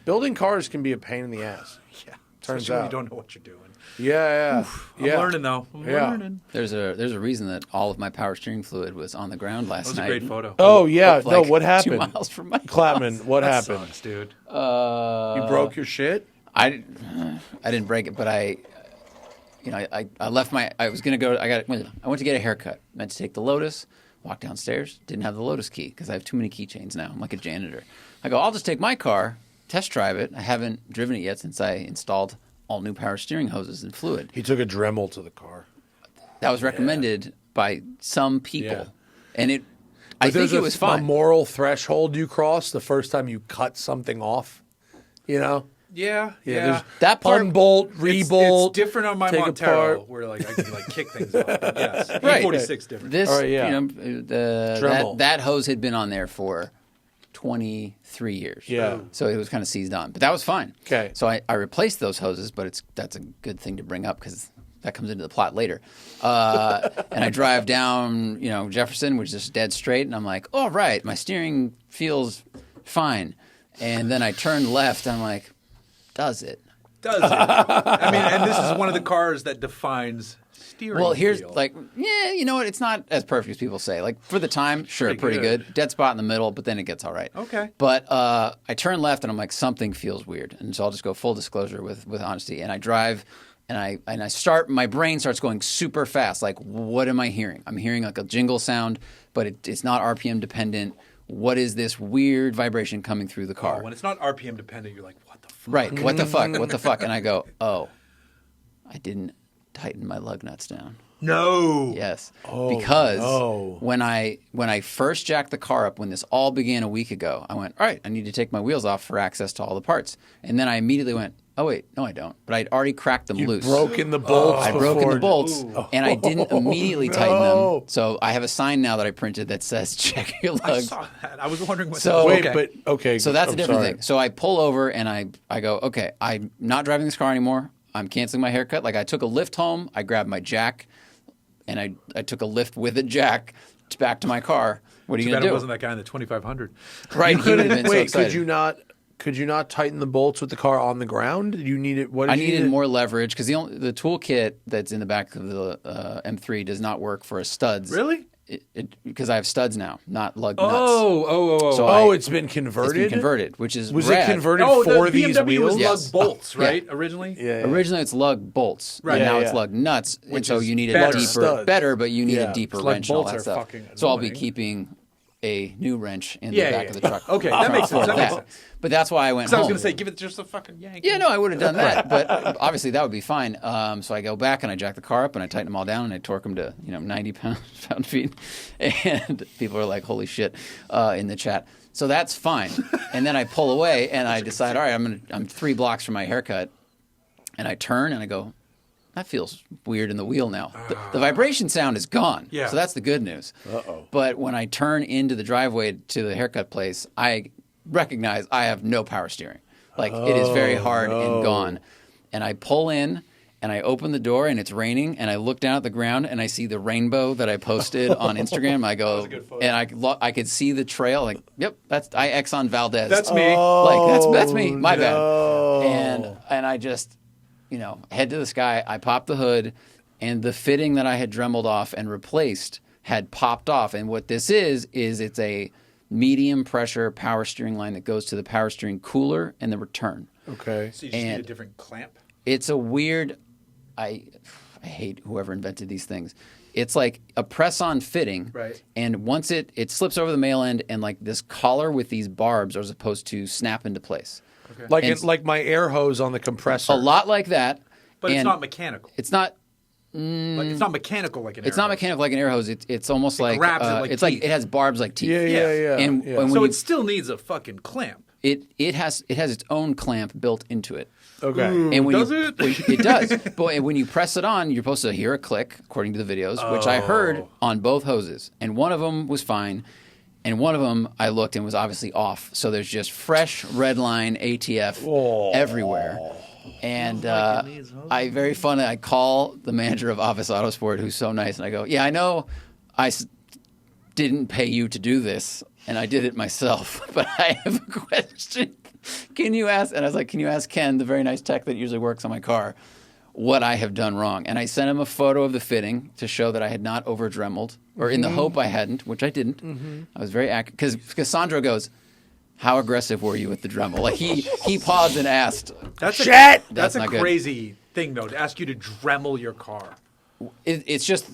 Building cars can be a pain in the ass. Yeah. Turns Especially when out. you don't know what you're doing. Yeah. I'm learning though. I'm learning. There's a reason that all of my power steering fluid was on the ground last That was a night. great photo. Oh yeah. Looked No, like what 2 happened? miles from my Clapman, house. what That happened? sucks, dude. You broke your shit? I didn't break it, but I left my. I was gonna go. I went to get a haircut. Meant to take the Lotus. Walked downstairs. Didn't have the Lotus key because I have too many keychains now. I'm like a janitor. I go. I'll just take my car, test drive it. I haven't driven it yet since I installed all new power steering hoses and fluid. He took a Dremel to the car. That was recommended by some people, Yeah. and I think it was a fine. moral threshold you cross the first time you cut something off. You know? Yeah. There's That part- unbolt, rebolt. It's different on my take Montero, apart. where like I can like kick things off. But yes, Right. E46 different. This, All right, yeah. Dremel. that hose had been on there for 23 years. Yeah. So it was kind of seized on, but that was fine. Okay. So I replaced those hoses, but that's a good thing to bring up because that comes into the plot later. And I drive down, Jefferson, which is dead straight, and I'm like, oh, right, my steering feels fine. And then I turn left, and I'm like, does it? Does it? I mean, and this is one of the cars that defines steering. Well, here's feel. you know what? It's not as perfect as people say. Like for the time, sure, pretty good. good. Dead spot in the middle, but then it gets all right. Okay. But I turn left and I'm like, something feels weird, and so I'll just go full disclosure with honesty. And I drive, and I start. My brain starts going super fast. Like, what am I hearing? I'm hearing like a jingle sound, but it's not RPM dependent. What is this weird vibration coming through the car? when it's not RPM dependent, you're like, what the fuck? Right. What the fuck? What the fuck? And I go, oh, I didn't tighten my lug nuts down. No. Yes. Because no. when I first jacked the car up, when this all began a week ago, I went, all right, I need to take my wheels off for access to all the parts. And then I immediately went, oh, wait, no, I don't. But I'd already cracked them loose. Broken the bolts. I'd broken before- the bolts, and I didn't immediately tighten them. So I have a sign now that I printed that says, check your I lugs. saw that. I was wondering what. So- Wait, Okay. but okay. So that's I'm a different sorry. thing. So I pull over and I go, okay, I'm not driving this car anymore. I'm canceling my haircut. Like I took a lift home. I grabbed my jack, and I took a lift with a jack back to my car. What are you Too going bad to it do? wasn't that guy in the 2500. Right. He would have been so Wait, excited. could you not tighten the bolts with the car on the ground? You needed what? I Did you needed need? more leverage because the toolkit that's in the back of the M3 does not work for studs. Really? Because I have studs now, not lug nuts. Oh. So Oh, I- it's been It's converted. been converted, which is Was rad. it converted Oh, for the these BMW was wheels? Yes. lug bolts, Yeah. right? Originally. Yeah. Originally, it's lug bolts, Right. and now Yeah, it's yeah. lug nuts, and so is you need a better. deeper, Studs. better, but you need Yeah. a deeper It's like wrench and all bolts that are stuff. fucking So I'll be annoying. keeping a new wrench in Yeah, the back yeah, of the yeah. truck. Okay, that makes sense. For That makes sense. But that's why I went Because I was home. going to say, give it just a fucking yank. Yeah, no, I would have done that, but obviously that would be fine. So I go back and I jack the car up and I tighten them all down and I torque them to 90 pound feet, and people are like, "Holy shit!" In the chat. So that's fine. And then I pull away and I decide, all right, I'm 3 blocks from my haircut, and I turn and I go, that feels weird in the wheel now. The vibration sound is gone. Yeah. So that's the good news. Uh-oh. But when I turn into the driveway to the haircut place, I recognize I have no power steering. Like it is very hard and gone. And I pull in and I open the door and it's raining and I look down at the ground and I see the rainbow that I posted on Instagram. I go and I could see the trail. Like, yep, I Exxon Valdez. That's me. Like that's me. My no. bad. And I just head to the sky. I popped the hood, and the fitting that I had dremeled off and replaced had popped off. And what this is it's a medium pressure power steering line that goes to the power steering cooler and the return. Okay. So you just need a And- different clamp. It's a weird. I hate whoever invented these things. It's like a press-on fitting, Right. And once it slips over the male end, and like this collar with these barbs are supposed to snap into place. And- Like my air hose on the compressor. A lot like that, But it's and not mechanical. It's not. Like, it's not mechanical like an It's air not hose. mechanical like an air hose. It's almost like grabs it like it's teeth. like it has barbs like teeth. Yeah. And yeah. when So you, it still needs a fucking clamp. it has its own clamp built into it. Okay. And when Does you, it? It does. But when you press it on, you're supposed to hear a click, according to the videos, which I heard on both hoses. And one of them was fine, and one of them I looked and was obviously off. So there's just fresh red line ATF everywhere. And very funny. I call the manager of Office Autosport, who's so nice, and I go, "Yeah, I know, didn't pay you to do this, and I did it myself, but I have a question." can you ask? And I was like, can you ask Ken, the very nice tech that usually works on my car, what I have done wrong? And I sent him a photo of the fitting to show that I had not over Dremeled, or in the hope I hadn't, which I didn't. I was very accurate. Because Sandro goes, how aggressive were you with the Dremel? Like he paused and asked, That's Shit! That's a not good. crazy thing, though, to ask you to Dremel your car. It's just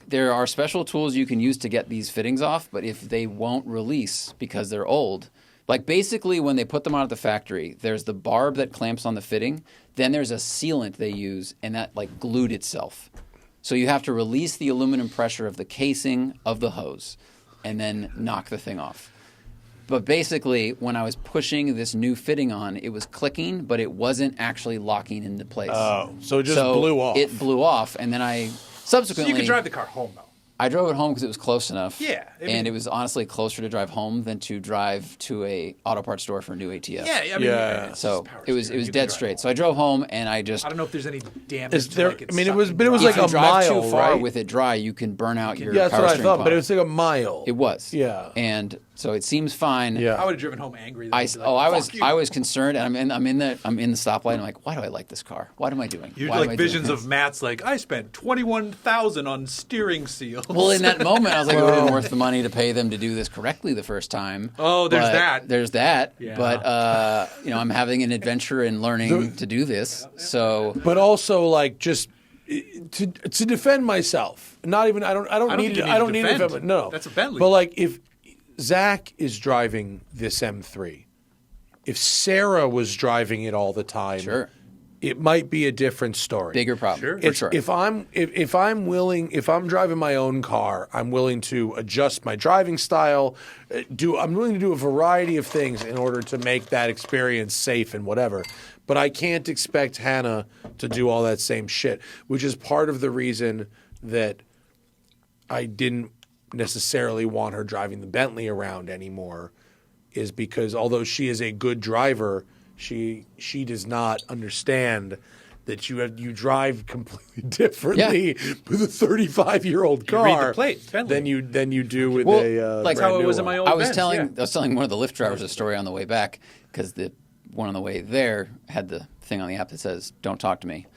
there are special tools you can use to get these fittings off, but if they won't release because they're old, like basically when they put them on at the factory, there's the barb that clamps on the fitting, then there's a sealant they use, and that like glued itself. So you have to release the aluminum pressure of the casing of the hose and then knock the thing off. But basically, when I was pushing this new fitting on, it was clicking, but it wasn't actually locking into place. Oh, so it just blew off. It blew off, and then I So subsequently... you could drive the car home, though. I drove it home because it was close enough. Yeah, I mean- and it was honestly closer to drive home than to drive to a auto parts store for a new ATS. Yeah, I mean, Yeah. it's So power it was steering. You can dead drive straight. home. So I drove home, and I just... I don't know if there's any damage. Is there? To, like, I mean, it was, sucking but it was dry. like if you a drive mile, too far right? with it dry, you can burn out your Yeah, that's power what I steering thought. pod. But it was like a mile. It was. Yeah. And so it seems fine. Yeah. I would have driven home angry. I Fuck was you. concerned, and I'm in the stoplight. And I'm like, why do I like this car? What am I doing? You're Why am I like doing visions this? of Matt's like, I spent $21,000 on steering seals. Well, in that moment, I was like, it would have been worth the money to pay them to do this correctly the first time. Oh, there's But that. There's that. Yeah. But I'm having an adventure in learning to do this. So But also, like, just to defend myself. Not even. I don't think need. you need I don't to need to defend. defend. No, That's a Bentley. But like, if Zach is driving this M3, if Sarah was driving it all the time, Sure. it might be a different story. bigger problem. Sure. For If, sure. if I'm driving my own car, I'm willing to adjust my driving style. I'm willing to do a variety of things in order to make that experience safe and whatever. But I can't expect Hannah to do all that same shit, which is part of the reason that I didn't necessarily want her driving the Bentley around anymore, is because although she is a good driver, she does not understand that you drive completely differently with a 35-year-old You read the car plate, Bentley. than you do with Well, a like brand how it new was in one. my old I was Benz, telling yeah. I was telling one of the Lyft drivers a story on the way back because the one on the way there had the thing on the app that says "Don't talk to me,"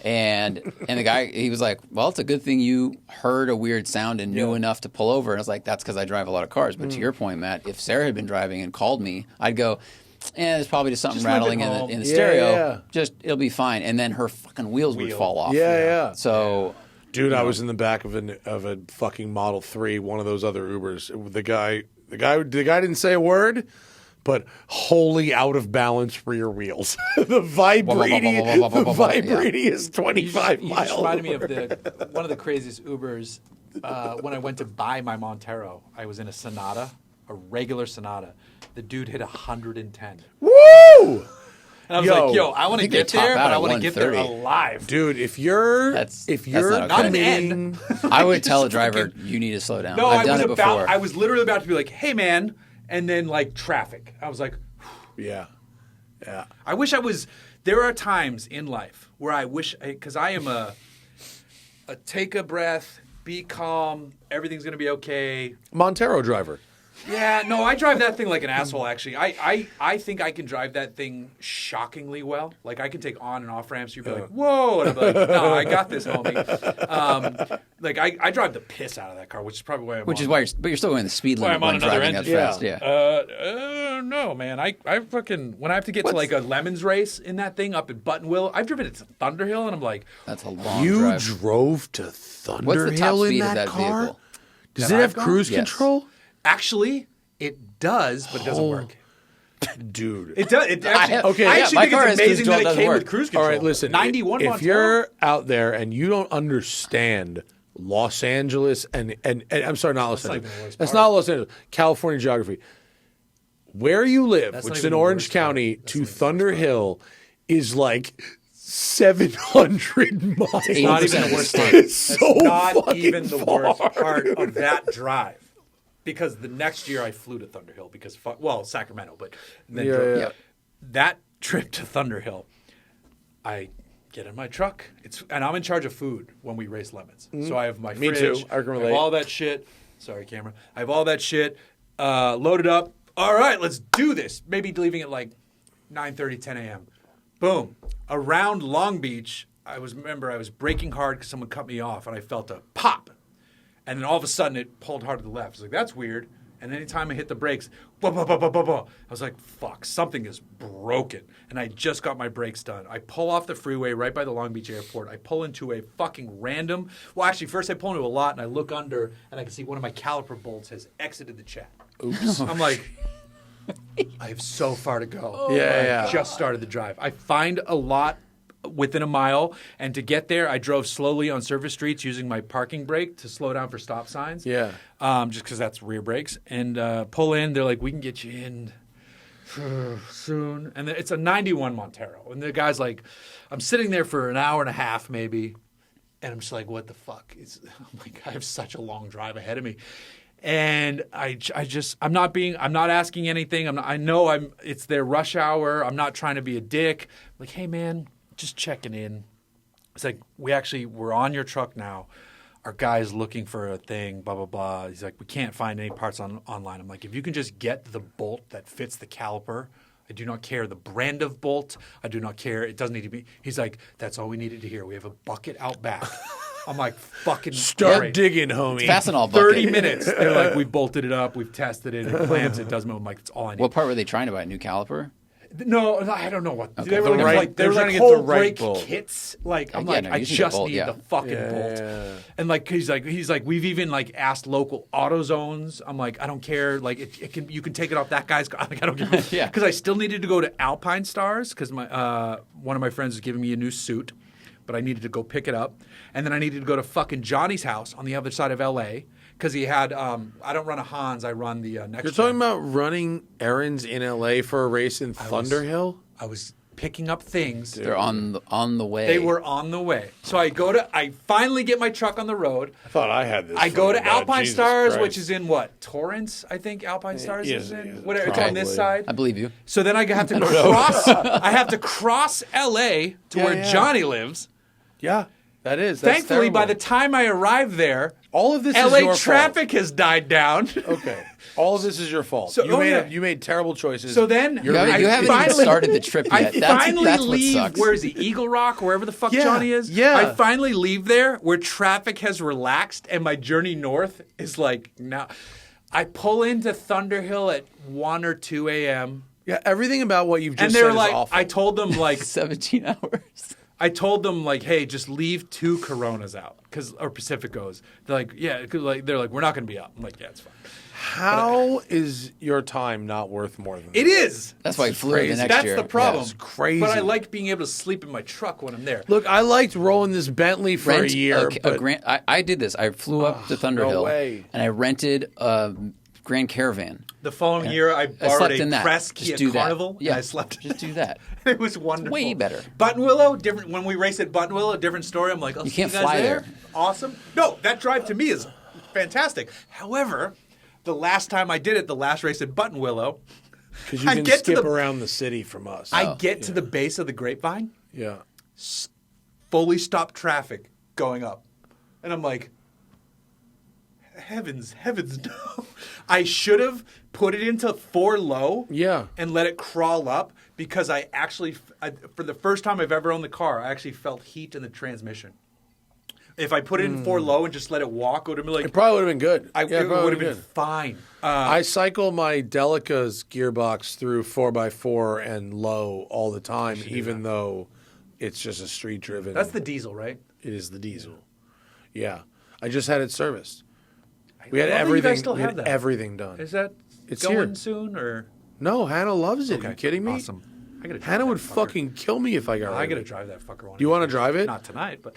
and the guy, he was like, "Well, it's a good thing you heard a weird sound and knew enough to pull over." And I was like, "That's because I drive a lot of cars." But to your point, Matt, if Sarah had been driving and called me, I'd go, there's probably just something Just limp it rattling home. in the Yeah, stereo. yeah. Just it'll be fine." And then her fucking wheels would fall off. Yeah. So. Dude, I was in the back of a fucking Model 3, one of those other Ubers. The guy didn't say a word, but wholly out of balance rear wheels. the vibrating is 25 You miles. just reminded me of one of the craziest Ubers. When I went to buy my Montero, I was in a Sonata, a regular Sonata. The dude hit 110. Woo! And I was Yo. like, yo, I want to think they get there, top out but I at want to get there 130. alive. Dude, if you're That's not okay. Not an committing, I would tell a driver, you need to slow down. No, I've done it before. I was literally about to be like, hey, man. And then, like, traffic. I was like, yeah. I wish I was. There are times in life where I wish, because I am a take a breath, be calm, everything's going to be okay. Montero driver. Yeah, no, I drive that thing like an asshole, actually. I think I can drive that thing shockingly well. Like, I can take on and off ramps. You'd be like, whoa. And I'm like, no, I got this, homie. Like, I drive the piss out of that car, which is probably why I'm Which on, is why you're still going the speed why limit I'm on when another driving that engine. fast. Yeah. No, man. I fucking, when I have to get to like a Lemons race in that thing up at Buttonwillow, I've driven it to Thunderhill, and I'm like, That's a long You drive. drove to Thunderhill What's the top in speed that of that car? vehicle? Does That it I've have gone? cruise Yes. control? actually, it does, but it doesn't work. Dude. It does. It actually, okay, I yeah, actually my think car it's has amazing cruise that control, it doesn't came work. with cruise All control. right, listen. 91 If Montero? you're out there and you don't understand Los Angeles and I'm sorry, not Los not Angeles. even the worst That's part. not Los Angeles. California geography. Where you live, That's which not is in even the Orange worst part. County, That's to not even the worst Thunder Hill is like 700 miles. It's not 80% even of the the worst state. part. It's That's so not fucking even the worst far. part of that drive. Because the next year I flew to Thunderhill because, Sacramento, but then Yeah, drove. yeah. That trip to Thunderhill, I get in my truck. And I'm in charge of food when we race lemons. So I have my Me fridge. too. I can have relate. all that shit. Sorry, camera. I have all that shit loaded up. all right, let's do this. Maybe leaving at like 9:30, 10 a.m. Boom. Around Long Beach, I was braking hard because someone cut me off, and I felt a pop. And then all of a sudden, it pulled hard to the left. I was like, that's weird. And anytime I hit the brakes, bah, bah, bah, bah, bah, bah, I was like, fuck, something is broken. And I just got my brakes done. I pull off the freeway right by the Long Beach airport. I pull into a fucking random, well, actually, first I pull into a lot, and I look under, and I can see one of my caliper bolts has exited the chat. Oops. I'm like, I have so far to go. I just started the drive. I find a lot within a mile, and to get there, I drove slowly on surface streets using my parking brake to slow down for stop signs. Yeah. Just because that's rear brakes. And pull in, they're like, we can get you in soon. And it's a 91 Montero. And the guy's like, I'm sitting there for an hour and a half maybe, and I'm just like, what the fuck? I'm like, I have such a long drive ahead of me. And I'm not asking anything. It's their rush hour. I'm not trying to be a dick. I'm like, hey man, just checking in. It's like, we're on your truck now. Our guy's looking for a thing, blah, blah, blah. He's like, we can't find any parts online. I'm like, if you can just get the bolt that fits the caliper, I do not care the brand of bolt. I do not care. It doesn't need to be. He's like, that's all we needed to hear. We have a bucket out back. I'm like, fucking Start great. digging, homie. Fastenal bucket. 30 minutes. They're like, we bolted it up. We've tested it. It clamps. It doesn't move. I'm like, that's all I need. What part were they trying to buy? A new caliper? No, I don't know what. Okay. They were The right- they were they're like trying to get the whole right brake bolt. kits. Like I'm Yeah, like, no, I you need a just bolt, need yeah. the fucking bolt. And like he's like, we've even like asked local AutoZones. I'm like, I don't care. Like you can take it off that guy's car. Like I don't give. Yeah. Because I still needed to go to Alpine Stars because my one of my friends was giving me a new suit, but I needed to go pick it up, and then I needed to go to fucking Johnny's house on the other side of LA. Because he had, I don't run a Hans, I run the next. You're talking about running errands in LA for a race in Thunderhill? I was picking up things. They're on the way. They were on the way. So I finally get my truck on the road. I thought I had this. I go to figured out. Alpine Jesus Stars, Christ. which is in what? Torrance, I think Alpine Stars is yeah, in. Whatever, it's on this probably. side. I believe you. So then I have to cross. I have to cross LA to where yeah. Johnny lives. Yeah, that's Thankfully, by the terrible. time I arrive there, all of this is LA your traffic has died down. fault. Okay, all of this is your fault. So- You made terrible choices. So then You haven't even finally- started the trip I yet. finally That's what leave. sucks. Where is he? Eagle Rock, wherever the fuck Yeah, Johnny is. yeah. I finally leave there where traffic has relaxed and my journey north is like now. I pull into Thunderhill at 1 or 2 a.m. yeah, everything about what you've just and they said were is like, awful. I told them like, 17 hours. I told them like, hey, just leave 2 Coronas out, or Pacificos. They're like, yeah, 'cause, like they're like, we're not going to be out. I'm like, yeah, it's fine. How is your time not worth more than It that? is. That's why he flew the next That's year. the problem. It's crazy. But I like being able to sleep in my truck when I'm there. Look, I liked rolling this Bentley for a year. but I did this. I flew up to Thunderhill way. and I rented a Grand Caravan. The following year, I borrowed slept a in that. Crest Just Kia do that. Carnival, Yeah, and I slept. Just do that. It was wonderful. Way better. Button Willow, different. When we race at Button Willow, a different story. I'm like, oh, You see can't guys fly there. Awesome. No, that drive to me is fantastic. However, the last time I did it, the last race at Button Willow, because you I can get to skip the- around the city from us. I get to the base of the Grapevine, yeah. fully stopped traffic going up, and I'm like, heavens, no! I should have put it into 4 low, Yeah. and let it crawl up because I actually, for the first time I've ever owned the car, I actually felt heat in the transmission. If I put it in 4 low and just let it walk, it would have been like, It probably would have been good. it probably would have been good. fine. I cycle my Delica's gearbox through 4x4 and low all the time, even though it's just a street driven. That's the diesel, right? It is the diesel. Yeah. I just had it serviced. We had love that you everything. guys still we have had that. everything done. Is that It's going here. soon or? No, Hannah loves it. Are you kidding me? Awesome. I gotta drive Hannah that would fucker. fucking kill me if I got rid I of gotta it. drive that fucker. Do you want to drive it? Not tonight, but.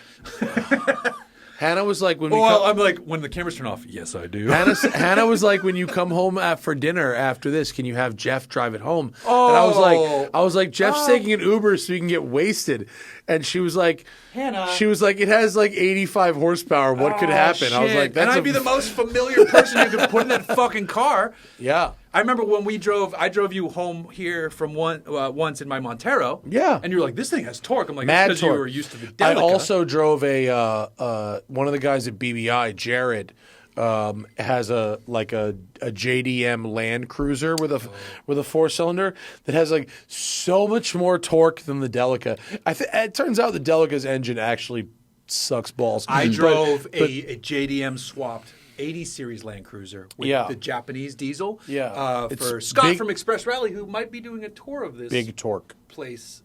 Hannah was like when we Well, come, I'm like when the cameras turn off. Yes, I do. Hannah was like, when you come home for dinner after this, can you have Jeff drive it home? And I was like, Jeff's taking an Uber so he can get wasted. And she was like, Hannah. she was like, it has like 85 horsepower. What could happen? I was like, that's and I'd be the most familiar person you could put in that fucking car. yeah. I remember when I drove you home here from once in my Montero. Yeah. And you were like, this thing has torque. I'm like, Mad because you torque. were used to the I Delica. also drove one of the guys at BBI, Jared, has a JDM Land Cruiser with a 4-cylinder that has like so much more torque than the Delica. It turns out the Delica's engine actually sucks balls. I drove a JDM swapped 80 series Land Cruiser with the Japanese diesel. Yeah. For It's Scott big- from Express Rally, who might be doing a tour of this big torque. place.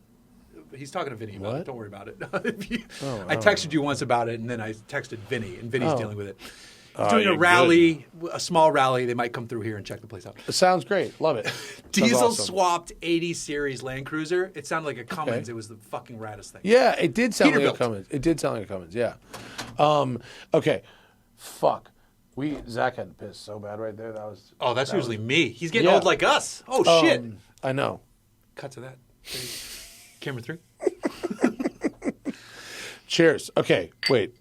He's talking to Vinny about What? it. Don't worry about it. I texted you once about it, and then I texted Vinny, and Vinny's dealing with it. He's doing a you're rally, a small rally. They might come through here and check the place out. It sounds great. Love it. Diesel awesome. swapped 80 series Land Cruiser. It sounded like a Cummins. It was the fucking raddest thing. Yeah, it did sound like a Peterbilt. Cummins. It did sound like a Cummins. Yeah. Okay. Fuck. Zach had to piss so bad right there. Oh, that's usually me. He's getting Yeah. old like us. Oh, shit. I know. Cut to that. Camera 3. Cheers. Okay, wait.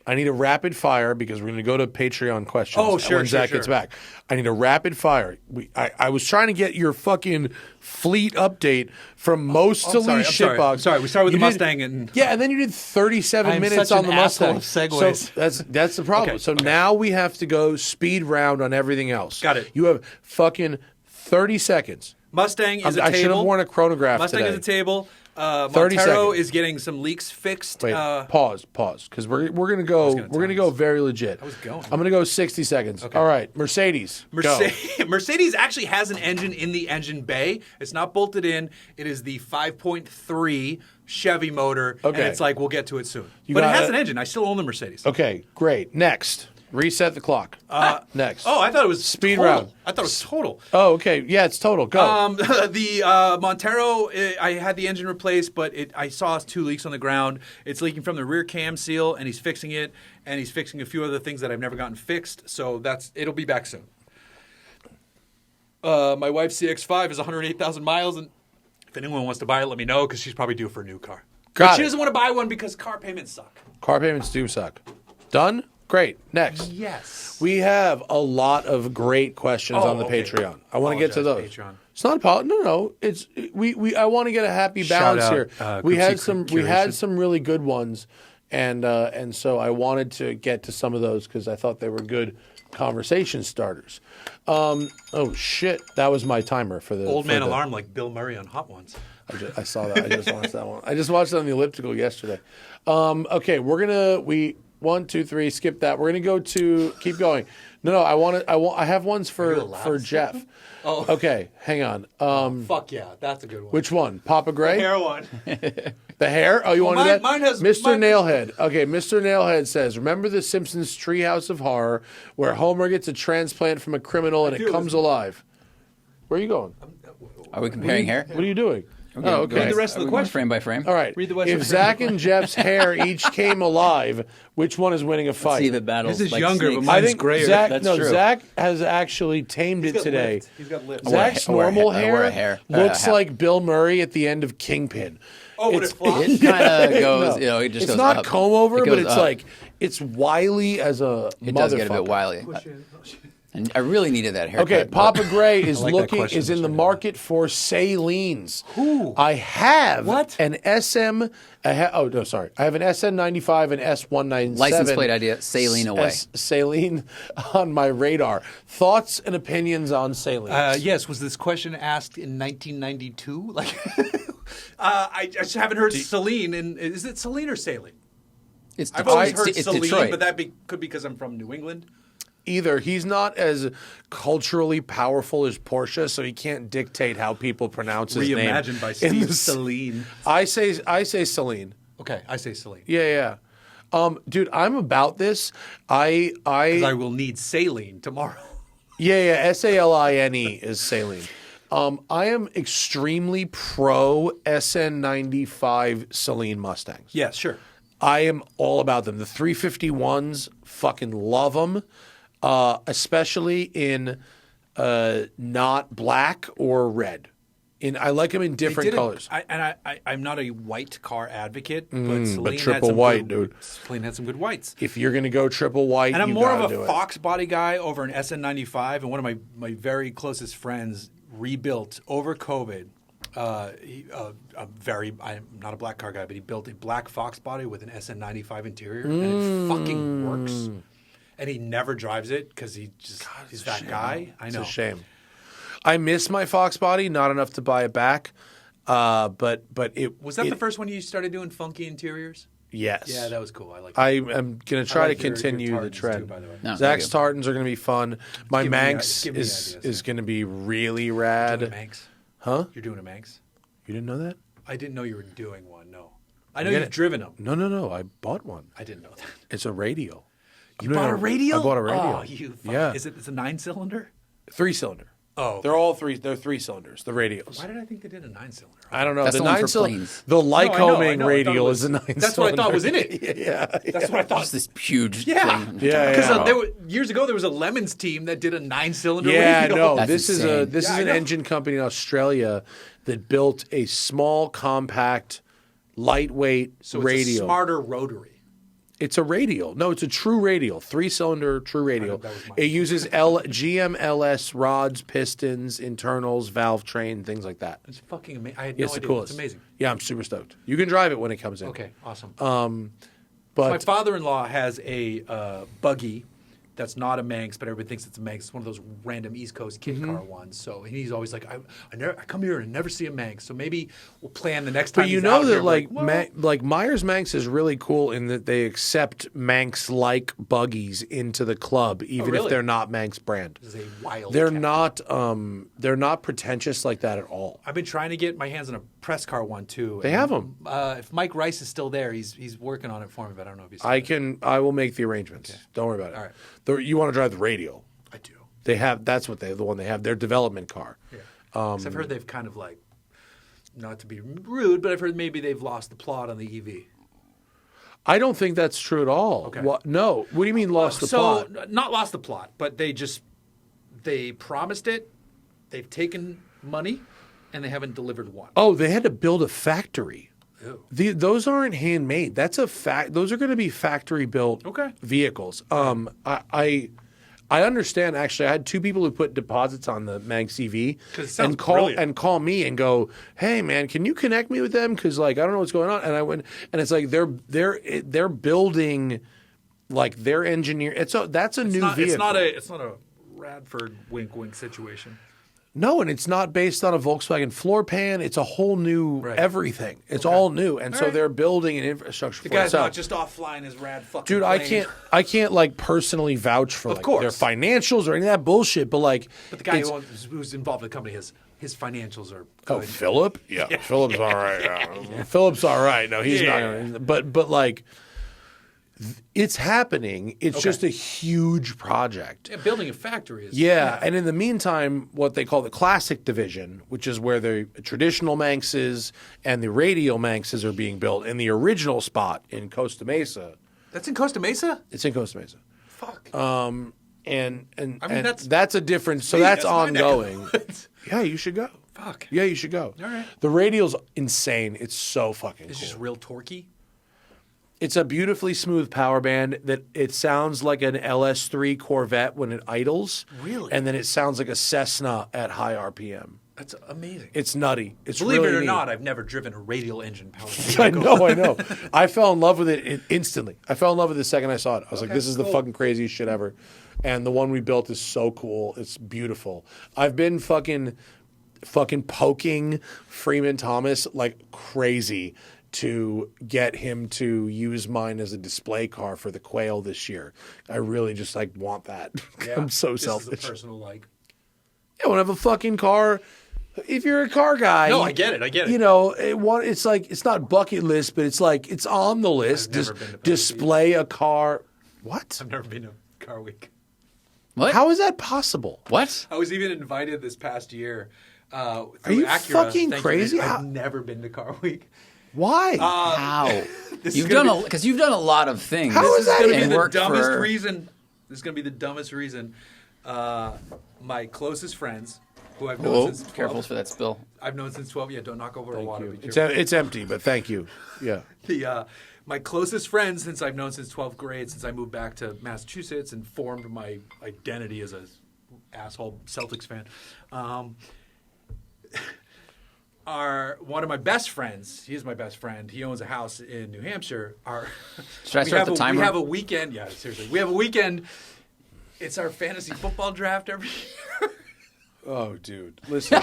I need a rapid fire because we're going to go to Patreon questions Oh, sure, when sure, Zach sure. gets back. I need a rapid fire. I was trying to get your fucking fleet update from most to least sorry. shitbox. I'm sorry. We started with You the did- Mustang and- yeah, and then you did 37 I am minutes such on an the asshole Mustang. of segues. So that's the problem. Okay, So now we have to go speed round on everything else. Got it. You have fucking 30 seconds. Mustang is a I table. should have worn a chronograph Mustang today. is a table. 30 Montero seconds. is getting some leaks fixed. Wait, pause, because we're gonna go very legit. I was going. I'm gonna go 60 seconds. All right, Mercedes. Go. Mercedes actually has an engine in the engine bay. It's not bolted in. It is the 5.3 Chevy motor. Okay. And it's like, we'll get to it soon. You But it got has it. an engine. I still own the Mercedes. Okay, great. Next, reset the clock. Next. Oh, I thought it was Speed total. round. I thought it was total. Oh, okay. Yeah, it's total. Go. The Montero, I had the engine replaced, but I saw 2 leaks on the ground. It's leaking from the rear cam seal, and he's fixing it, and he's fixing a few other things that I've never gotten fixed. So it'll be back soon. My wife's CX-5 is 108,000 miles, and if anyone wants to buy it, let me know because she's probably due for a new car. Got But she it. doesn't want to buy one because car payments suck. Car payments do suck. Done. Great. Next. Yes. We have a lot of great questions on the okay. Patreon. I want to get to those. Apologize, Patreon. It's not a No. It's we. I want to get a happy balance out, here. We had some really good ones, and so I wanted to get to some of those because I thought they were good conversation starters. Oh shit, that was my timer for the Old for man the- alarm like Bill Murray on Hot Ones. I saw that. I just watched that one. I just watched it on the elliptical yesterday. Okay, we 1, 2, 3. Skip that. We're gonna go to keep going. No. I have ones for Jeff. Oh. Okay, hang on. Fuck yeah, that's a good one. Which one? Papa Gray? hair one? The hair? Oh, you wanted mine- that? mine has- Mr. mine- Nailhead. Okay, Mr. Nailhead says, remember the Simpsons Treehouse of Horror where Homer gets a transplant from a criminal and it comes alive? Where are you going? Are we comparing hair? What are you doing? Okay, Oh, okay. Read the rest of the Are we going question. frame by frame. All right. Read the rest If of the Zach and Jeff's hair each came alive, which one is winning a fight? See the battles. His is like younger, snakes. but mine- I Mine's think grayer. Zach. That's no, true. Zach has actually tamed it today. He's got lips. I wear a- Zach's I wear a normal ha- I wear a hair hair- looks hat. like Bill Murray at the end of Kingpin. Oh, when it flops? It kind of No, goes. It just it's goes not up. comb over, It but goes it's up. like it's wily as a It motherfucker. does get a bit wily. And I really needed that haircut. Okay, but- Papa Gray is like that looking question, is in Mr. the Nailhead. market for salines. Who? I have What? an SM. I have an SN95 and S197. License plate idea, saline away. Saline on my radar. Thoughts and opinions on salines? Yes, was this question asked in 1992? Like, I just haven't heard Celine. Is it Celine or Saline? It's I've always heard it's Celine, Detroit. but could be because I'm from New England. Either he's not as culturally powerful as Porsche, so he can't dictate how people pronounce his name. Reimagined by In Steve the- Celine. I say Celine. Okay, I say Celine. Yeah. Dude, I'm about this. I will need saline tomorrow. Yeah, SALINE is saline. I am extremely pro SN95 Celine Mustangs. Yeah, sure. I am all about them. The 351s, fucking love them, especially in not black or red. I like them in different colors. I'm not a white car advocate, but Celine triple had some white, good, dude. Celine had some good whites. If you're going to go triple white, And I'm you more gotta of do a it. Fox body guy over an SN95, and one of my very closest friends rebuilt over COVID. I'm not a black car guy, but he built a black Fox body with an SN95 interior, and it fucking works. and he never drives it because he's that guy. I know. It's a shame. I miss my Fox body, not enough to buy it back. But it Was that the first one you started doing funky interiors? Yes. Yeah, that was cool. I like. I am going to try like to your continue the tartans too, trend. by the way. No, Zach's thank tartans are going to be fun. My Give me Manx ideas, is going to be really Doing a rad. Manx? Huh? You're doing a Manx? You didn't know that? I didn't know you were doing one. No, I know You're you've driven them. No. I bought one. I didn't know that. It's a radio. You bought a radio? I bought a radio. Oh, you fuck. Yeah. Is it? It's a 9-cylinder? 3-cylinder. Oh, They're all three. They're 3-cylinders. The radios. why did I think they did a 9-cylinder? I don't know. That's the the one for 9-cylinder. planes. The I know, Lycoming I thought it radial was- is a 9-cylinder. That's what I thought was in it. yeah. That's what I thought. Just this huge Yeah. thing. Yeah, Because yeah. there were, years ago there was a Lemons team that did a 9-cylinder Yeah, radio. no. That's This is insane. this Yeah, is I an know. engine company in Australia that built a small, compact, lightweight So it's radio. a smarter rotary. It's a radial. No, it's a true radial. 3-cylinder true radial. that was mine. It uses GMLS rods, pistons, internals, valve train, things like that. It's fucking amazing. I had Yeah, no it's the idea. coolest. It's amazing. Yeah, I'm super stoked. You can drive it when it comes in. Okay, awesome. But My father-in-law has a buggy that's not a Manx, but everybody thinks it's a Manx. It's one of those random East Coast kid car ones. So he's always like, I come here and never see a Manx. So maybe we'll plan the next time. But you he's know out that here, well, like Myers Manx is really cool in that they accept Manx-like buggies into the club, even if really? they're not Manx brand. this is a wild. They're cat. not pretentious like that at all. I've been trying to get my hands on a press car one too. They have 'em. If Mike Rice is still there, he's working on it for me, but I don't know if he's. I will make the arrangements. Don't worry about it. All right. You want to drive the radial. I do. They have the one they have, their development car. Yeah. 'Cause I've heard they've kind of like, not to be rude, but I've heard maybe they've lost the plot on the EV. I don't think that's true at all. Okay. No. What do you mean lost the plot? Not lost the plot, but they promised it. They've taken money, and they haven't delivered one. Oh, they had to build a factory. Ew. Those aren't handmade. That's a fact. Those are going to be factory built Okay. vehicles. I understand. Actually, I had two people who put deposits on the Manx EV 'Cause it sounds and brilliant. call me and go, "Hey, man, can you connect me with them? Because like I don't know what's going on." And I went, and it's like they're building like their engineer. That's a new vehicle. It's not a Radford wink wink situation. No, and it's not based on a Volkswagen floor pan. It's a whole new everything. It's all new, and so right. they're building an infrastructure The for guy's it. not just off flying his rad fucking Dude, plane. I can't like personally vouch for like, course. their financials or any of that bullshit, but like, But the guy it's- who's involved in the company, his financials are oh, good. Philip, yeah, Philip's all right. Yeah. Philip's all right. No, he's not. Gonna, but like, it's happening. It's just a huge project. Yeah, building a factory is Yeah, and in the meantime, what they call the classic division, which is where the traditional Manxes and the radial Manxes are being built, in the original spot in Costa Mesa. That's in Costa Mesa. It's in Costa Mesa. Fuck. And that's a different. So me, that's that's my neck of the ongoing. woods. Yeah, you should go. Fuck. Yeah, you should go. All right. The radial's insane. It's so fucking It's cool. just real torquey. It's a beautifully smooth power band that it sounds like an LS3 Corvette when it idles. Really? And then it sounds like a Cessna at high RPM. That's amazing. It's nutty. It's Believe really it or neat. not, I've never driven a radial engine powered I vehicle. know. I fell in love with it instantly. I fell in love with it the second I saw it. I was like, this is the fucking craziest shit ever. And the one we built is so cool. It's beautiful. I've been fucking poking Freeman Thomas like crazy to get him to use mine as a display car for the Quail this year. I really just like want that. I'm so This selfish. is a personal like. Yeah, I want to have a fucking car. If you're a car guy, No, I get it. You know, it's like it's not bucket list, but it's like it's on the list. I've never been to Pebble Display a car. What? I've never been to Car Week. What? How is that possible? What? I was even invited this past year. Are you fucking crazy? I've never been to Car Week. Why? How? This You've is gonna done because you've done a lot of things. How This is is that going to even be the worked dumbest for- reason. This is going to be the dumbest reason. My closest friends, who I've known Whoa, since 12. careful for that spill. I've known since 12. Yeah, don't knock over a water. Be it's careful. it's empty, but thank you. Yeah. My closest friends, since I've known since 12th grade, since I moved back to Massachusetts and formed my identity as a asshole Celtics fan. one of my best friends. He is my best friend. He owns a house in New Hampshire. Should I start the timer? We have a weekend. Yeah, seriously. We have a weekend. It's our fantasy football draft every year. Oh, dude. Listen.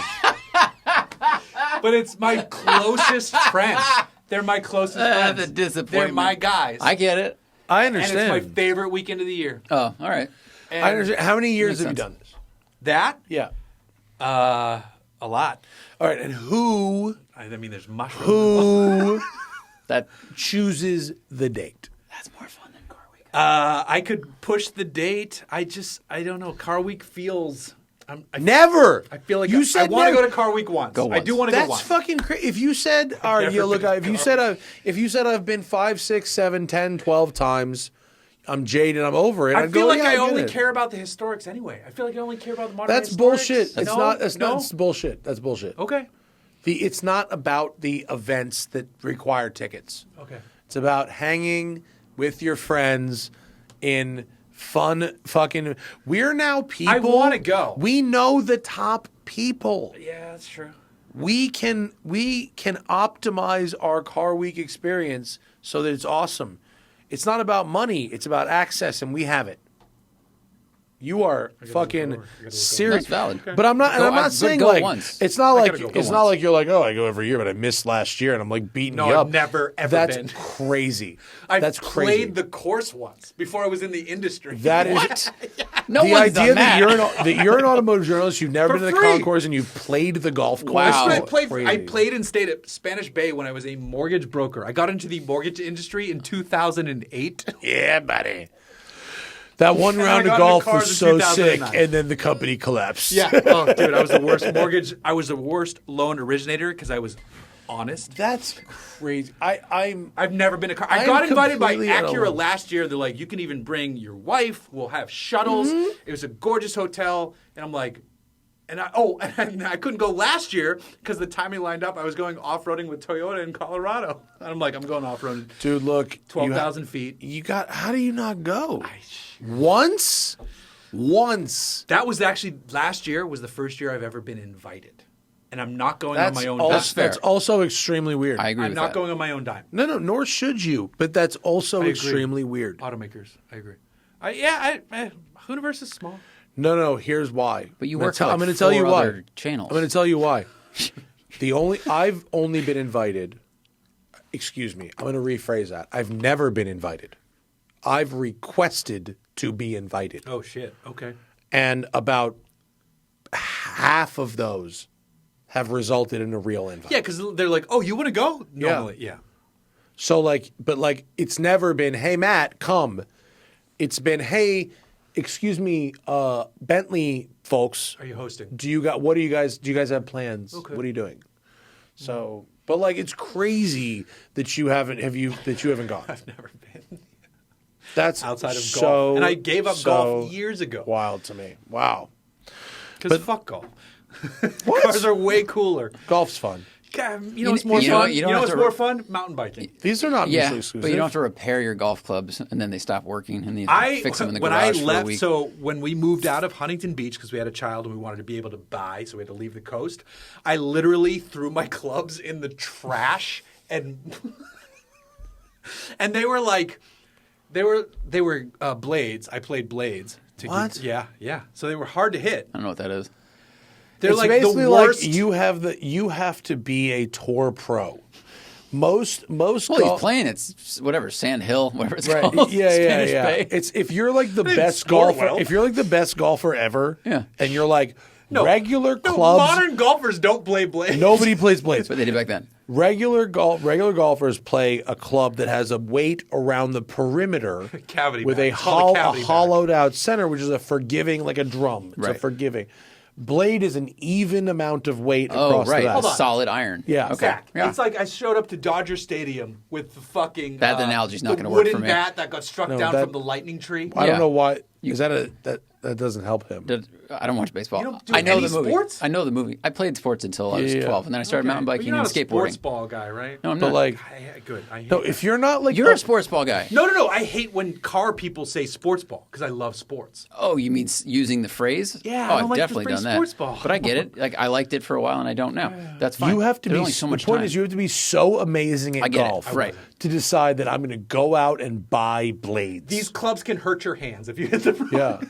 But it's my closest friends. They're my closest friends. The disappointment. They're my guys. I get it. I and understand. it's my favorite weekend of the year. Oh, all right. And I understand. How many years have Makes you sense. done this? that? Yeah. A lot. All right. And who I mean, there's mushrooms. who That chooses the date? That's more fun than car week. I could push the date. I don't know. Car week feels. Never. I feel like you I said want to never. go to car week once. Go I do want to go That's once. fucking crazy. If you said, all right, yeah, look, if you said I've been 5, 6, 7, 10, 12 times, I'm jaded, I'm over it. I I'd feel go, like yeah, I get only it. care about the historics anyway. I feel like I only care about the modern. That's historics. bullshit. It's No? not. It's No? not. It's bullshit. That's bullshit. Okay. It's not about the events that require tickets. Okay. It's about hanging with your friends in fun fucking. We're now people. I wanna go. We know the top people. Yeah, that's true. We can optimize our car week experience so that it's awesome. It's not about money. It's about access, and we have it. You are fucking serious. That's valid. But I'm not. And Go- I'm not but saying go like once. it's not like gotta go. it's Go not once. like you're like, oh, I go every year, but I missed last year, and I'm like beating No, you up. I've never, ever That's been. crazy. I've crazy. played the course once before I was in the industry. That is No the one's idea done that. that you're an automotive journalist. You've never For been to the free. concourse, and you've played the golf course. Wow. I It's played. crazy. I played and stayed at Spanish Bay when I was a mortgage broker. I got into the mortgage industry in 2008. Yeah, buddy. That one And I round of got into golf cars was in so sick, 2009. and then the company collapsed. Yeah. Oh, dude, I was the worst mortgage. I was the worst loan originator because I was honest. That's crazy. I've never been a car. I I am got invited by completely at a Acura loss. last year. They're like, you can even bring your wife. We'll have shuttles. Mm-hmm. It was a gorgeous hotel, and I'm like, and I couldn't go last year because the timing lined up. I was going off roading with Toyota in Colorado, and I'm like, I'm going off roading Dude, look. 12,000 feet. You got. How do you not go? Once. That was actually last year was the first year I've ever been invited, and I'm not going That's on my own. also, dime. fair. that's also extremely weird. I agree I'm with not that. going on my own dime. No, nor should you. But that's also agree. extremely weird. Automakers, I agree. Hooniverse is small. No. Here's why. But you I'm gonna work for tell- like I'm going to tell you 4 why. other channels. I'm going to tell you why. I've only been invited. Excuse me. I'm going to rephrase that. I've never been invited. I've requested to be invited. Oh shit. Okay. And about half of those have resulted in a real invite. Yeah, because they're like, "Oh, you want to go?" Normally, yeah. So but it's never been, hey Matt, come. It's been, hey, excuse me, Bentley folks, Are you hosting? do you guys have plans? Okay. What are you doing? So, but like it's crazy that you haven't gone. I've never been That's outside of so, golf, and I gave up so golf years ago Wild to me. Wow. because fuck golf. Cars are way cooler. Golf's fun. God, you know what's more you know- fun? you You don't know have what's to more fun? Mountain biking. These are not yeah, mutually exclusive. but you don't have to repair your golf clubs and then they stop working and you fix them in the when I garage for a left, week. so when we moved out of Huntington Beach because we had a child and we wanted to be able to buy, so we had to leave the coast. I literally threw my clubs in the trash and and they were like, they were blades. I played blades. What? Yeah. So they were hard to hit. I don't know what that is. They're It's like basically the worst. like you have to be a tour pro. Most Well, he's golf- playing. It's whatever Sand Hill, whatever it's Right. called. Spanish Bay. It's if you're like the didn't best score golfer, well. if you're like the best golfer ever, Yeah. and you're like No. regular No, clubs, modern golfers don't play blades. nobody plays blades. That's what they did back then. Regular golfers play a club that has a weight around the perimeter Cavity with bag. a, It's called a cavity bag. hollowed out center, which is a forgiving, like a drum. It's a Right. forgiving. Blade is an even amount of weight Oh, across right. the back. Solid iron. Yeah. Okay. Zach, Yeah. it's like I showed up to Dodger Stadium with the fucking That analogy's not the gonna work for wooden me. bat that got struck No, down that- from the lightning tree. I Yeah. don't know why. Is that That doesn't help him. I don't watch baseball. You don't do I know any the movie. sports? I know the movie. I played sports until I was 12, and then I started mountain But biking you're and not a sports skateboarding. ball guy, right? No, I'm But not. like, Good. I hate no, that. if you're not like You're a sports ball guy. No. I hate when car people say sports ball because I love sports. Oh, you mean using the phrase? Yeah, Oh, I don't I've like the definitely phrase done that. sports ball. But I get it. Like I liked it for a while, and I don't now. That's fine. you have to There's be. only so much the point time. is, you have to be so amazing at I get it. golf, Right. to decide that I'm going to go out and buy blades. These clubs can hurt your hands if you hit them. Yeah.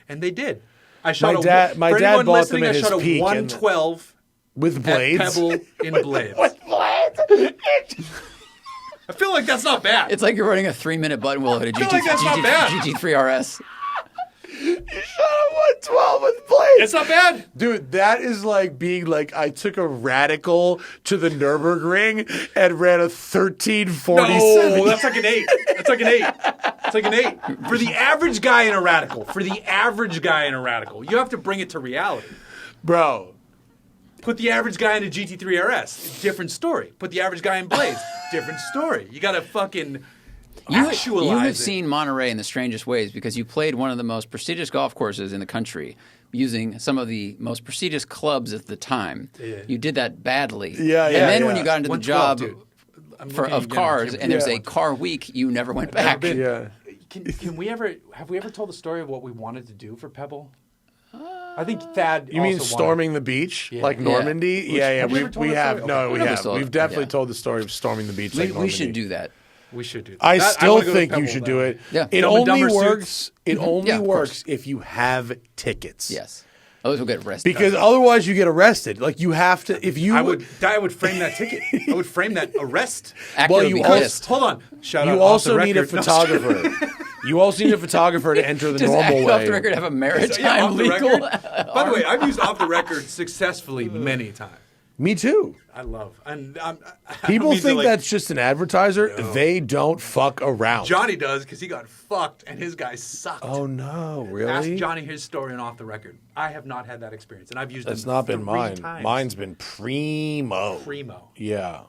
And they did. I shot My dad for anyone bought them listening, at I his shot a peak, and- 112 with at blades. Pebble in blades. I feel like that's not bad. It's like you're running a 3-minute button wheel at a feel like that's not bad. GT3 RS. You shot a 112 with blades. It's not bad. Dude, that is like being like, I took a radical to the Nürburgring and ran a 1347. No, that's like an 8. That's like an 8. It's like an 8. For the average guy in a radical, you have to bring it to reality. Bro. Put the average guy in a GT3 RS, different story. Put the average guy in blades, different story. You got to fucking actualize You have it. seen Monterey in the strangest ways because you played one of the most prestigious golf courses in the country using some of the most prestigious clubs at the time. Yeah. You did that badly. Yeah, And yeah, then yeah. when you got into the 112, job dude. I'm of looking again. cars and there's Yeah. a car week, you never went back. Yeah. Can we ever have we ever told the story of what we wanted to do for Pebble? I think Thad. You mean also storming the beach? Like Yeah. Normandy? Yeah, Have you we ever told that have. story? No, Okay. we Nobody have. saw it. We've definitely Yeah. told the story of storming the beach like We Normandy. should do that. We should do that. I still wanna go to think you Pebble should now. do it. Yeah. It Dumb and only Dumber works. suits. It only Yeah, of works if you have tickets. Yes. Otherwise, we'll get arrested. Because otherwise, you get arrested. Like you have to. If you I would frame that ticket. I would frame that arrest. Actor well, would you be also- pissed. Hold on. Shout out you off also the need a record. No, photographer. You also need a photographer to enter the Does normal off way. the record have a maritime Yeah, off the legal? record. By the way, I've used off the record successfully many times. Me too. I love, and I don't People mean to, think like, that's just an advertiser. They don't fuck around. Johnny does because he got fucked and his guy sucked. Oh no, Ask really? Johnny his story and off the record. I have not had that experience, and I've used That's them not been 3 mine. times. Mine's been primo. Primo. Yeah.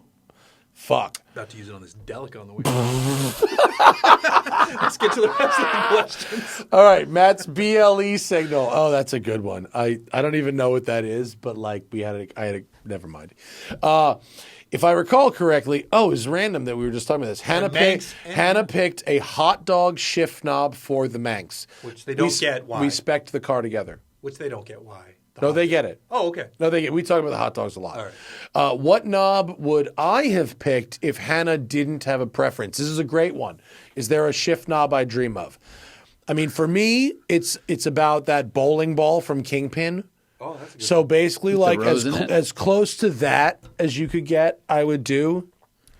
Fuck. About to use it on this Delica on the weekend. Let's get to the rest of the questions. All right, Matt's BLE signal. Oh, that's a good one. I don't even know what that is, but like never mind. If I recall correctly, it's random that we were just talking about this. Hannah picked a hot dog shift knob for the Manx, Which they don't get. Why? We spec'd the car together. Which they don't get. Why? No, they get it. Oh, okay. No, they get. We talk about the hot dogs a lot. All right. What knob would I have picked if Hannah didn't have a preference? This is a great one. Is there a shift knob I dream of? I mean, for me, it's about that bowling ball from Kingpin. Oh, that's a good So basically, like rose in it? as close to that as you could get, I would do.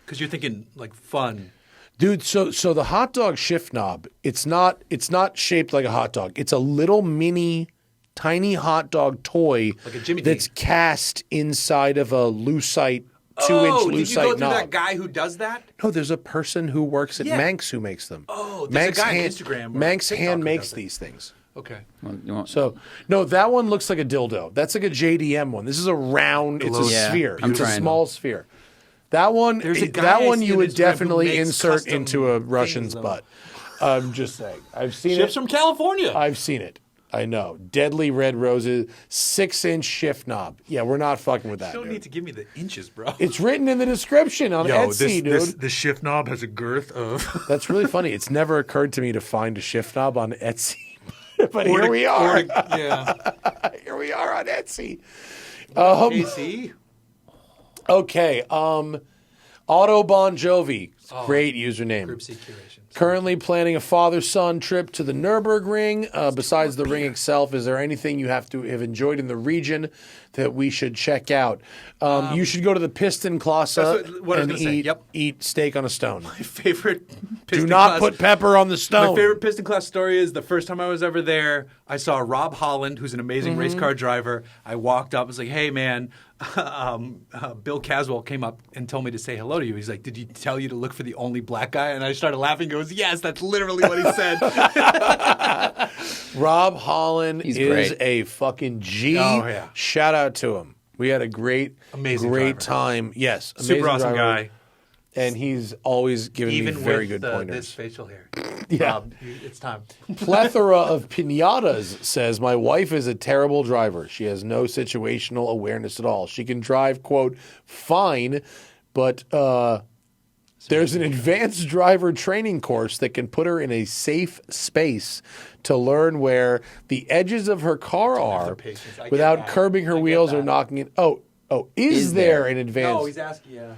Because you're thinking like fun. Dude, so the hot dog shift knob, it's not shaped like a hot dog. It's a little mini tiny hot dog toy Like a Jimmy that's Dean. cast inside of a lucite 2-inch Oh, did you go lucite through knob. that guy who does that? No, there's a person who works at Yeah. Manx who makes them. Oh, there's a guy on Instagram or Manx TikTok hand who makes does it. these things. Okay. You want- So no, that one looks like a dildo. That's like a JDM one. This is a round. It's a Yeah, sphere. I'm It's a trying. small sphere. That one. There's a guy That I one see you on would Instagram who definitely makes insert custom into a Russian's things, butt. I'm just saying. I've seen Ships it. from California. I've seen it. I know. Deadly red roses, 6-inch shift knob. Yeah, we're not fucking with that. you don't dude. need to give me the inches, bro. It's written in the description on Etsy, dude. this shift knob has a girth of. That's really funny. It's never occurred to me to find a shift knob on Etsy. But here we are. Yeah. Here we are on Etsy. AC. Okay. Auto Bon Jovi. Great username. Group C curation. Currently planning a father-son trip to the Nürburgring. Besides the ring itself, is there anything you have enjoyed in the region that we should check out? You should go to the Piston Classa That's what I was and gonna say. Yep. eat steak on a stone. My favorite Do piston not class, put pepper on the stone. My favorite piston class story is the first time I was ever there. I saw Rob Holland, who's an amazing race car driver. I walked up, I was like, "Hey, man." Bill Caswell came up and told me to say hello to you. He's like, "Did he tell you to look for the only black guy?" And I started laughing. He goes, "Yes, that's literally what he said." Rob Holland He's is great. a fucking G. Oh, yeah. Shout out to him. We had a great Driver. time. Yes, amazing Super awesome driver. guy. And he's always given me very good with pointers. this facial hair. Yeah. It's time. Plethora of pinatas says, my wife is a terrible driver. She has no situational awareness at all. She can drive, quote, fine, but there's an advanced driver training course that can put her in a safe space to learn where the edges of her car are patience. I get without that. curbing her I get wheels or that. knocking it. Oh, is there an advanced? No, he's asking. Yeah.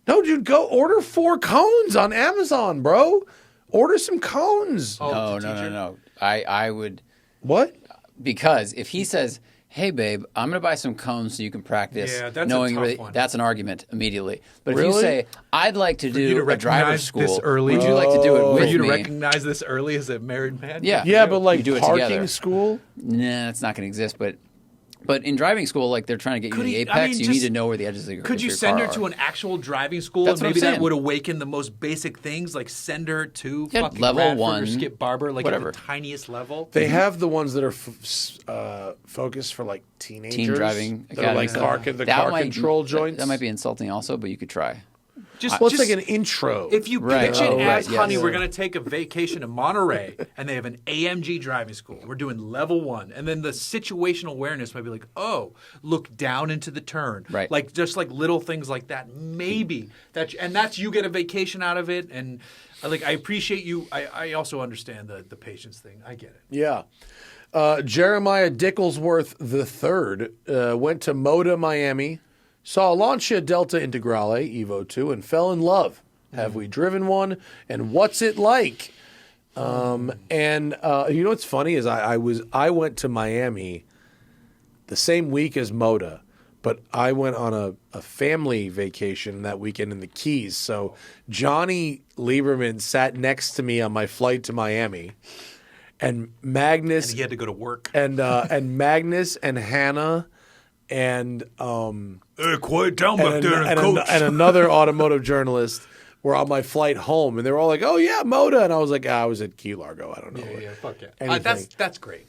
No, dude, go order 4 cones on Amazon, bro. Order some cones. No. I would, What? because if he says, "Hey, babe, I'm going to buy some cones so you can practice," Yeah, that's a knowing tough really, one. that's an argument immediately. But if Really? you say, "I'd like to you do to a driver's recognize school," this early? would you like to do it with For you to me? recognize this early as a married man? Yeah, Yeah, but like You do it parking together. school. Nah, it's not going to exist. But in driving school, like they're trying to get you to the apex, you need to know where the edges of your Could you your send car her to are. an actual driving school? That's and what I'm maybe that saying. would awaken the most basic things, like send her to Yeah, fucking level Radford or 1, Skip Barber, like whatever. at the tiniest level. They have the ones that are focused for like teenagers. teen driving that are like academy. the That car might- control joints. That might be insulting, also, but you could try. Well, it's like an intro. If you Right. pitch it Oh, as, right, honey, yes. we're going to take a vacation to Monterey, and they have an AMG driving school. We're doing level 1. And then the situational awareness might be like, oh, look down into the turn. Right. Like, just like little things like that. Maybe. And that's, you get a vacation out of it. And I appreciate you. I also understand the patience thing. I get it. Yeah. Jeremiah Dicklesworth III went to Moda, Miami, saw a Lancia Delta Integrale Evo 2 and fell in love. Have we driven one? And what's it like? And you know what's funny is I went to Miami the same week as Moda, but I went on a family vacation that weekend in the Keys. So Johnny Lieberman sat next to me on my flight to Miami. And Magnus And he had to go to work. and Magnus and Hannah and Quiet down back there, and another automotive journalist were on my flight home, and they were all like, "Oh yeah, Moda," and I was like, "I was at Key Largo. I don't know." Yeah, fuck yeah. Anything. That's great.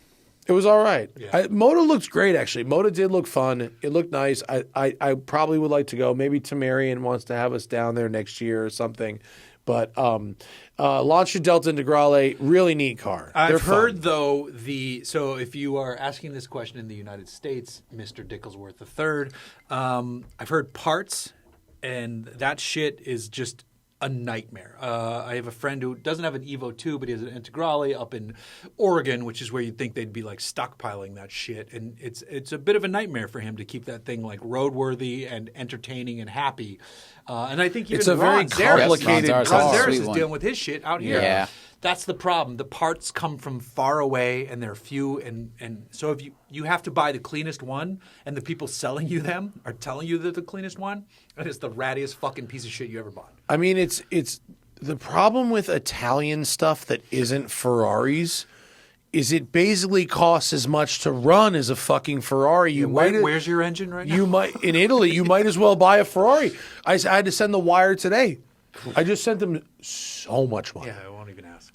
It was all right. Yeah. Moda looked great, actually. Moda did look fun. It looked nice. I probably would like to go. Maybe Tamarian wants to have us down there next year or something. But Lancia Delta Integrale, really neat car. They're I've fun. heard though so if you are asking this question in the United States, Mr. Dicklesworth III, I've heard parts, and that shit is just a nightmare. I have a friend who doesn't have an Evo 2, but he has an Integrale up in Oregon, which is where you'd think they'd be like stockpiling that shit. And it's a bit of a nightmare for him to keep that thing like roadworthy and entertaining and happy. And I think even It's a very Ron Zaris- complicated Ron car. Zaris Sweet is one. dealing with his shit out here. Yeah. That's the problem. The parts come from far away and they're few, and so if you have to buy the cleanest one, and the people selling you them are telling you they're the cleanest one, and it's the rattiest fucking piece of shit you ever bought. I mean, it's the problem with Italian stuff that isn't Ferraris is it basically costs as much to run as a fucking Ferrari. Where's your engine right now? You might in Italy. You might as well buy a Ferrari. I had to send the wire today. I just sent them so much money. Yeah, I won't even ask.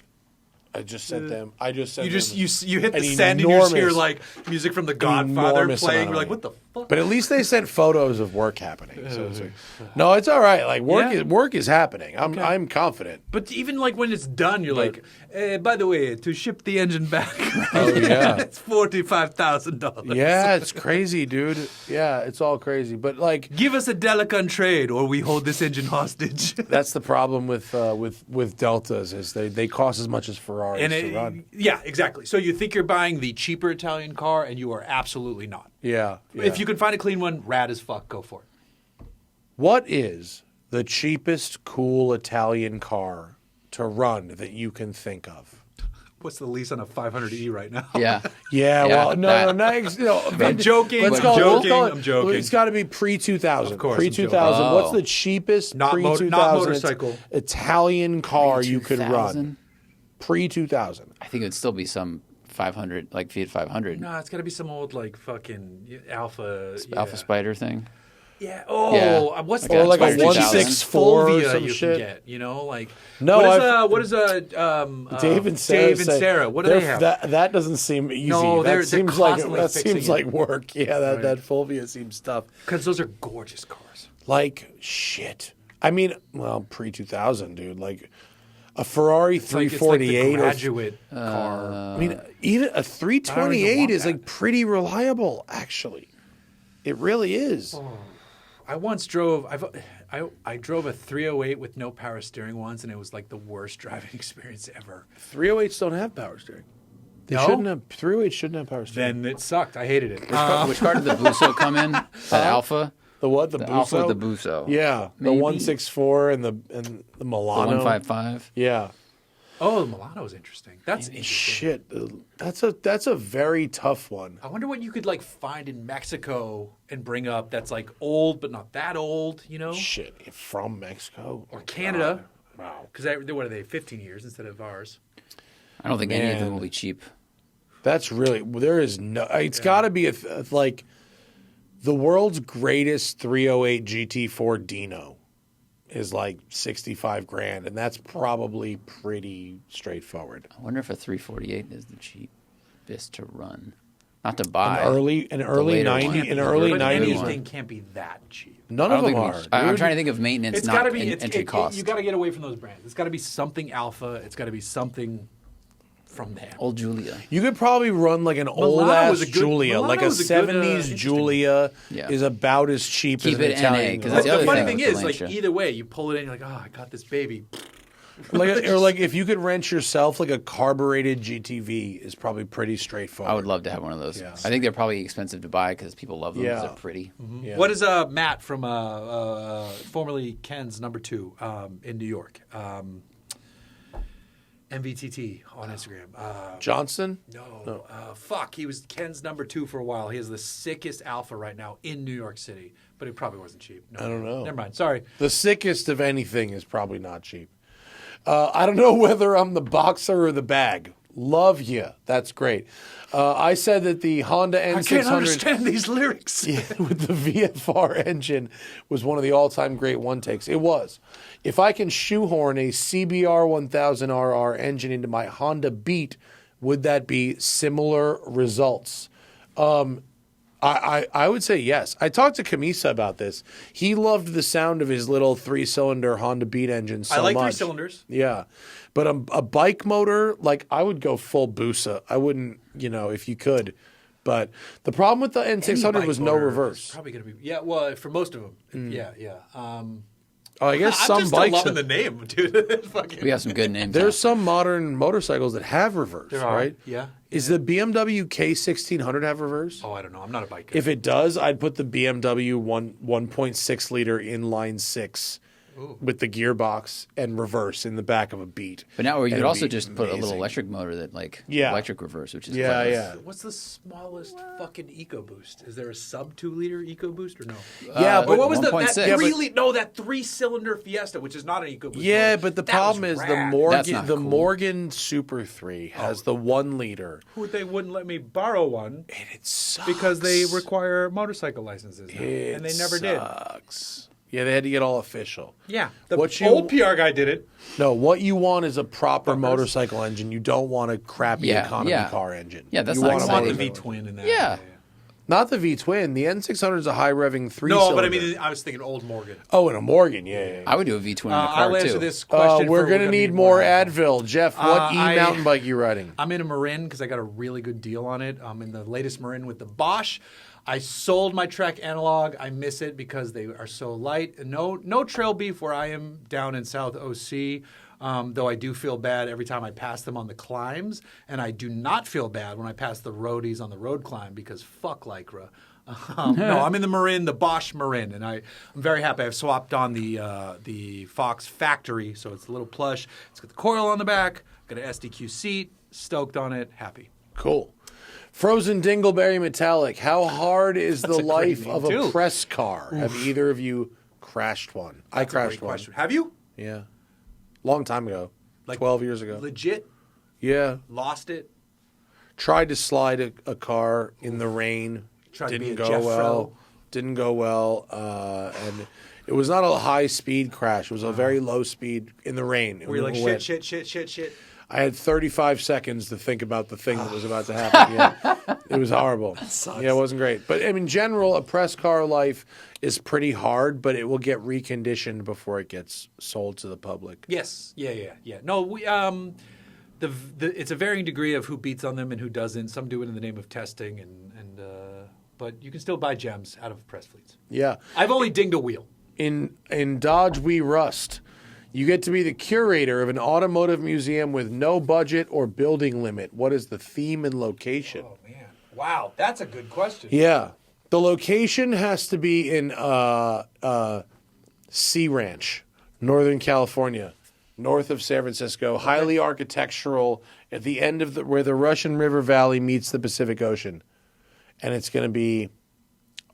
I just sent them. I just sent You just them you hit the an sand and you just hear enormous- like music from The Godfather enormous playing. amount You're of like, what money. the fuck? But at least they sent photos of work happening. So it's like, no, it's all right. Like work is happening. I'm confident. But even like when it's done, you're like, by the way, to ship the engine back, Oh yeah. it's $45,000. Yeah, it's crazy, dude. Yeah, it's all crazy. But like, Give us a Delican trade, or we hold this engine hostage. that's the problem with Deltas is they cost as much as Ferraris to run. Yeah, exactly. So you think you're buying the cheaper Italian car, and you are absolutely not. Yeah. If you can find a clean one, rad as fuck, go for it. What is the cheapest cool Italian car to run that you can think of? What's the lease on a 500E right now? Yeah. Yeah, Yeah, well, no, that- no. joking, Let's I'm call it- we'll joking, call it- I'm joking. It's got to be pre-2000. Of course, I'm Pre-2000. joking. What's Oh. the cheapest Not pre-2000 motorcycle. Italian car you could 2000? run? Pre-2000. I think it would still be some 500, like Fiat 500, No, it's got to be some old like fucking Alpha. Alpha Spider thing. Yeah. Oh, Yeah. what's Or like what's a the 164 or Fulvia some you shit. can get? You know, like No, what is Dave and Sarah. Dave and say Sarah. What do they have? That doesn't seem easy. No, they're that seems like constantly that fixing seems it. like work. Yeah, that Fulvia seems tough. Because those are gorgeous cars. Like shit. I mean, well, pre-2000, dude. Like A Ferrari It's like the 348. graduate car. I mean, even a 328 is like pretty reliable, actually. It really is. I once drove. I drove a 308 with no power steering once, and it was like the worst driving experience ever. 308s don't have power steering. They No? shouldn't have. 308s shouldn't have power steering. Then it sucked. I hated it. Which car did the Busso come in? That Alpha? The what? The The Busso? Alpha, the Busso. Yeah, the Maybe. 164 and the The Milano. 155. Yeah. Oh, the Milano is interesting. That's interesting. Shit, that's a very tough one. I wonder what you could like find in Mexico and bring up that's like old but not that old, you know? Shit, from Mexico Or Canada. Wow. Because what are they, 15 years instead of ours? I don't think any of them Man. will be cheap. That's really there is no. It's got to be like the world's greatest 308 GT4 Dino is like 65 grand, and that's probably pretty straightforward. I wonder if a 348 is the cheapest to run. Not to buy. An early later 90 one. an early But 90s. anything can't be that cheap. None I of don't them think are. I'm dude. trying to think of maintenance, It's not got to be entry cost. You got to get away from those brands. It's got to be something alpha. It's got to be something from them. Old Julia. You could probably run like an old Milano ass was a good- Giulia, Milano like a was a good, 70s interesting- Julia Yeah. is about as cheap Keep as an it NA, Italian. 'cause that's The the other funny thing thing with is, like Valencia. either way, you pull it in, you're like, oh, I got this baby. or like if you could rent yourself like a carbureted GTV is probably pretty straightforward. I would love to have one of those. Yeah. I think they're probably expensive to buy because people love them because Yeah. they're pretty. Yeah. What is Matt from formerly Ken's number 2 in New York? MVTT on Instagram. Johnson? No. Fuck. He was Ken's number 2 for a while. He has the sickest alpha right now in New York City, but it probably wasn't cheap. No, I don't know. Never mind. Sorry. The sickest of anything is probably not cheap. I don't know whether I'm the boxer or the bag. Love you. That's great. I said that the Honda N600 I can't understand these lyrics. with the VFR engine was one of the all-time great one-takes. It was. If I can shoehorn a CBR 1000RR engine into my Honda Beat, would that be similar results? I would say yes. I talked to Kamisa about this. He loved the sound of his little 3-cylinder Honda Beat engine so much. I like 3 cylinders. Yeah. But a bike motor, like I would go full Busa. I wouldn't, if you could. But the problem with the N600 was no reverse. Probably going to be. Yeah, well, for most of them. Yeah. I guess I'm some just bikes. loving the name, dude. Fucking- We have some good names. There's some modern motorcycles that have reverse, There are, right? yeah. Is the BMW K1600 have reverse? Oh, I don't know. I'm not a bike guy. If it does, I'd put the BMW 1.6 liter inline 6 with the gearbox and reverse in the back of a Beat. But now you That'd could also be just put a little amazing. electric motor that Yeah. electric reverse, which is Yeah, class. yeah. What's the smallest fucking EcoBoost? Is there a sub 2 liter EcoBoost or no? Yeah, But what was that 1.6. 3-cylinder Fiesta, which is not an EcoBoost. Yeah, motor. but the That problem was is the rad. That's Morgan not the cool. Morgan Super 3 has the 1 liter. Who they wouldn't let me borrow one And it sucks. because they require motorcycle licenses now, and they never did. Sucks. Yeah, they had to get all official. Yeah, the What you- old PR guy did it. No, what you want is a proper motorcycle engine. You don't want a crappy Yeah, economy yeah. car engine. Yeah, that's you not want a I want the exciting. motorcycle. V twin in that. Yeah. Not the V-twin. The N600 is a high revving 3-cylinder. No, but I mean, I was thinking old Morgan. Oh, and a Morgan. Yeah. I would do a V-twin in a car I'll answer too. this question. We're for- going to need more Advil. Jeff, what I- e-mountain bike you riding? I'm in a Marin because I got a really good deal on it. I'm in the latest Marin with the Bosch. I sold my Trek Analog. I miss it because they are so light. No trail beef where I am down in South OC, though I do feel bad every time I pass them on the climbs. And I do not feel bad when I pass the roadies on the road climb because fuck Lycra. No, I'm in the Marin, the Bosch Marin, and I'm very happy. I've swapped on the Fox Factory, so it's a little plush. It's got the coil on the back, got an SDQ seat, stoked on it, happy. Cool. Frozen Dingleberry Metallic. How hard is the a great life name, of a too. press car? Have either of you crashed one? I That's a great crashed one. question. Have you? Yeah. Long time ago. Like 12 years ago. Legit Yeah. lost it. Tried to slide a car in the rain. Tried to Didn't be a go Jeff well. Fro. Didn't go well. And it was not a high speed crash. It was a very low speed in the rain. Were you like Wet. shit? I had 35 seconds to think about the thing that was about to happen. Yeah, it was horrible. Yeah, it wasn't great. But in general, a press car life is pretty hard, but it will get reconditioned before it gets sold to the public. Yes. Yeah. No, we it's a varying degree of who beats on them and who doesn't. Some do it in the name of testing, but you can still buy gems out of press fleets. Yeah. I've only dinged a wheel. In Dodge We Rust, you get to be the curator of an automotive museum with no budget or building limit. What is the theme and location? Oh man, wow, that's a good question. Yeah. The location has to be in Sea Ranch, Northern California, north of San Francisco, highly architectural, at the end of where the Russian River Valley meets the Pacific Ocean. And it's going to be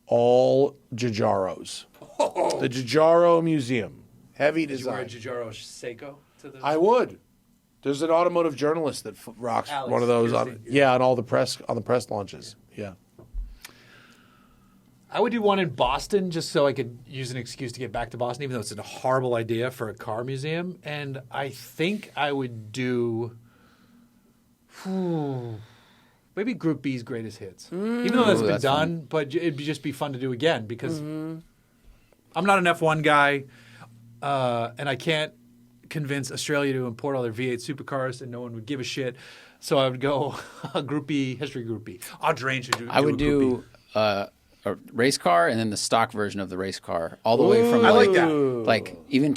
all Jaguars. Oh. The Giugiaro Museum. Heavy design. Did you wear a Giugiaro Seiko to the... I would. There's an automotive journalist that rocks Alex, one of those on all the press launches. Yeah. I would do one in Boston just so I could use an excuse to get back to Boston, even though it's a horrible idea for a car museum. And I think I would do maybe Group B's greatest hits, even though that's been done. Fun. But it'd just be fun to do again because I'm not an F1 guy, and I can't convince Australia to import all their V8 supercars, and no one would give a shit. So I would go Group B, history Group B. AutoTrader should do. I would do a race car and then the stock version of the race car, all the way from I like that. like even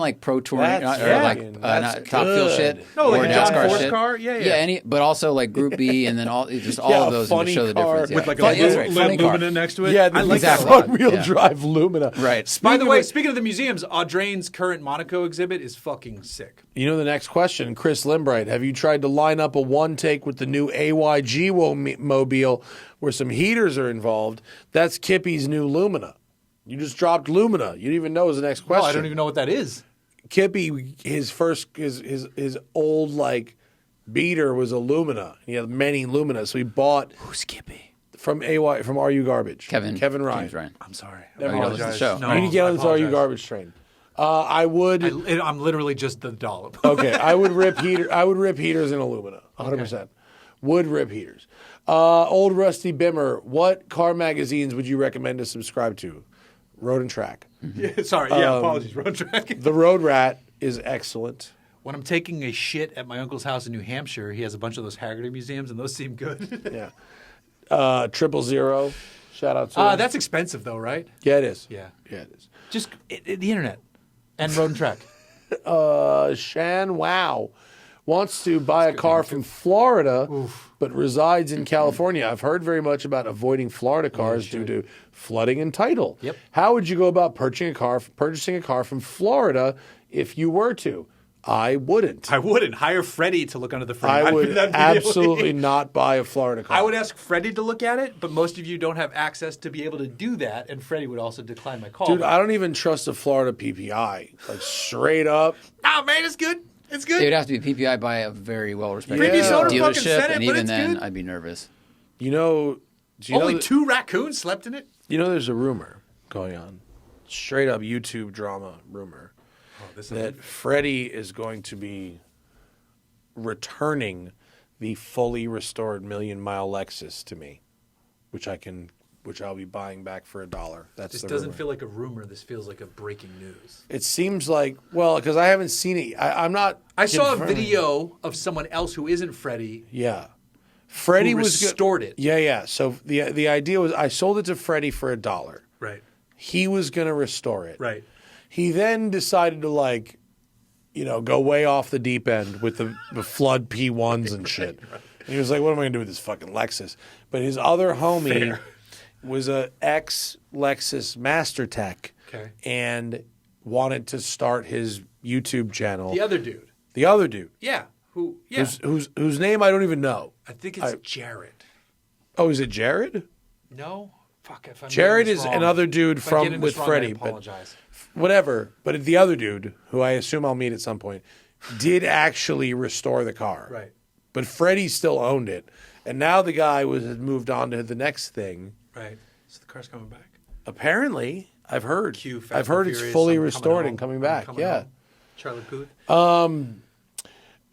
like pro touring That's or like not top fuel shit, No, like or a John NASCAR Force shit. car? Yeah. But also like Group B and then all Yeah, of those and to funny show the car difference. Yeah. with like Funny- that's a right, funny car. Lumina next to it. Yeah, I like exactly. that a lot. front-wheel Yeah. drive Lumina. Right. By the way, speaking of the museums, Audrain's current Monaco exhibit is fucking sick. You know the next question, Chris Limbright. Have you tried to line up a one-take with the new AYG mobile where some heaters are involved? That's Kippy's new Lumina. You just dropped Lumina. You didn't even know was the next question. Oh, I don't even know what that is. Kippy, his old like beater was a Lumina. He had many Lumina, so he bought. Who's Kippy? From Are You Garbage? Kevin Ryan. James Ryan. I'm sorry. Oh, you don't listen to the show. No, You need to get I on this Are You apologize. Garbage train. I would. I'm literally just the dollop. Okay, I would rip heaters in Illumina, 100%. Would rip heaters. Old Rusty Bimmer, what car magazines would you recommend to subscribe to? Road and Track. Yeah, sorry. Yeah, apologies. Road track. The Road Rat is excellent. When I'm taking a shit at my uncle's house in New Hampshire, he has a bunch of those Haggerty museums, and those seem good. Yeah. 000. Shout out to him. That's expensive, though, right? Yeah, it is. Yeah. Yeah, it is. Just the internet and Road and Track. Shan Wow wants to buy a car from Florida, but resides in California. I've heard very much about avoiding Florida cars due to flooding and title. Yep. How would you go about purchasing a car from Florida if you were to? I wouldn't. I wouldn't. Hire Freddie to look under the frame. I I'd do would that immediately. absolutely not buy a Florida car. I would ask Freddie to look at it, but most of you don't have access to be able to do that, and Freddie would also decline my call. Dude, I don't even trust a Florida PPI. Like, straight up. Oh, man, it's good. It's good. It would have to be PPI by a very well-respected Previous owner fucking dealership, said it, and but even it's then, good. I'd be nervous. You know, do you Only know 2 raccoons slept in it? You know, there's a rumor going on, straight up YouTube drama rumor, that Freddie is going to be returning the fully restored million-mile Lexus to me, which I'll be buying back for $1. That's This the doesn't rumor. feel like a rumor. This feels like a breaking news. It seems like, well, because I haven't seen it. I'm not. I saw a confirming. video of someone else who isn't Freddie. Yeah. Freddie Who was restored it. Yeah, yeah. So the idea was I sold it to Freddie for $1. Right. He was going to restore it. Right. He then decided to go way off the deep end with the flood P1s and shit. And he was like, what am I going to do with this fucking Lexus? But his other homie was a ex-Lexus Master Tech and wanted to start his YouTube channel. The other dude. The other dude. Yeah. Who? Yeah. Whose name I don't even know. I think it's Jared. Oh, is it Jared? No? Fuck. If I'm Jared getting this is wrong. another dude If I'm getting with this wrong, Freddie. I But apologize. whatever. But the other dude, who I assume I'll meet at some point, did actually restore the car. Right. But Freddie still owned it. And now the guy had moved on to the next thing. Right. So the car's coming back. Apparently, I've heard. Cue Fast I've heard and it's Furious, fully I'm restored coming and home. coming I'm back. coming Yeah. home. Charlie Puth.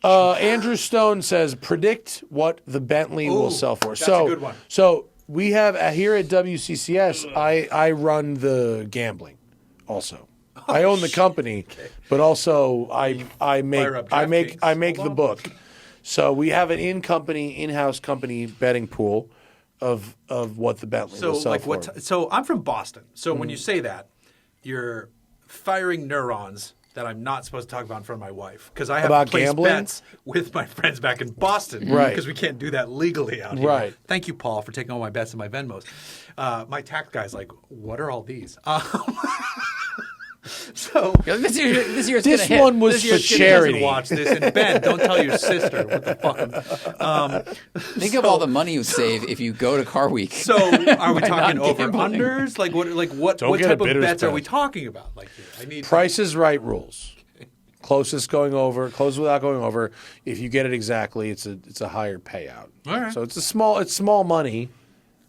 Andrew Stone says, predict what the Bentley will sell for. That's a good one. So we have here at WCCS, I run the gambling also. I own the company, but also I make the book. So we have an in-house company betting pool of what the Bentley will sell for. So I'm from Boston. So when you say that, you're firing neurons that I'm not supposed to talk about in front of my wife because I have About placed gambling? bets with my friends back in Boston, Right. Because we can't do that legally out here. Right. Thank you, Paul, for taking all my bets and my Venmos. My tax guy's like, "What are all these?" So This year's This gonna hit. one was this for year's kid charity. doesn't watch this, and Ben, don't tell your sister what the fuck. Think of all the money you save if you go to Car Week. So are we By talking not over gambling. unders? Like what Don't get type a of bidder's bets are bet. we talking about? Like here? I need Price is Right rules. Closest going over, close without going over. If you get it exactly, it's a higher payout. All right. So it's small money.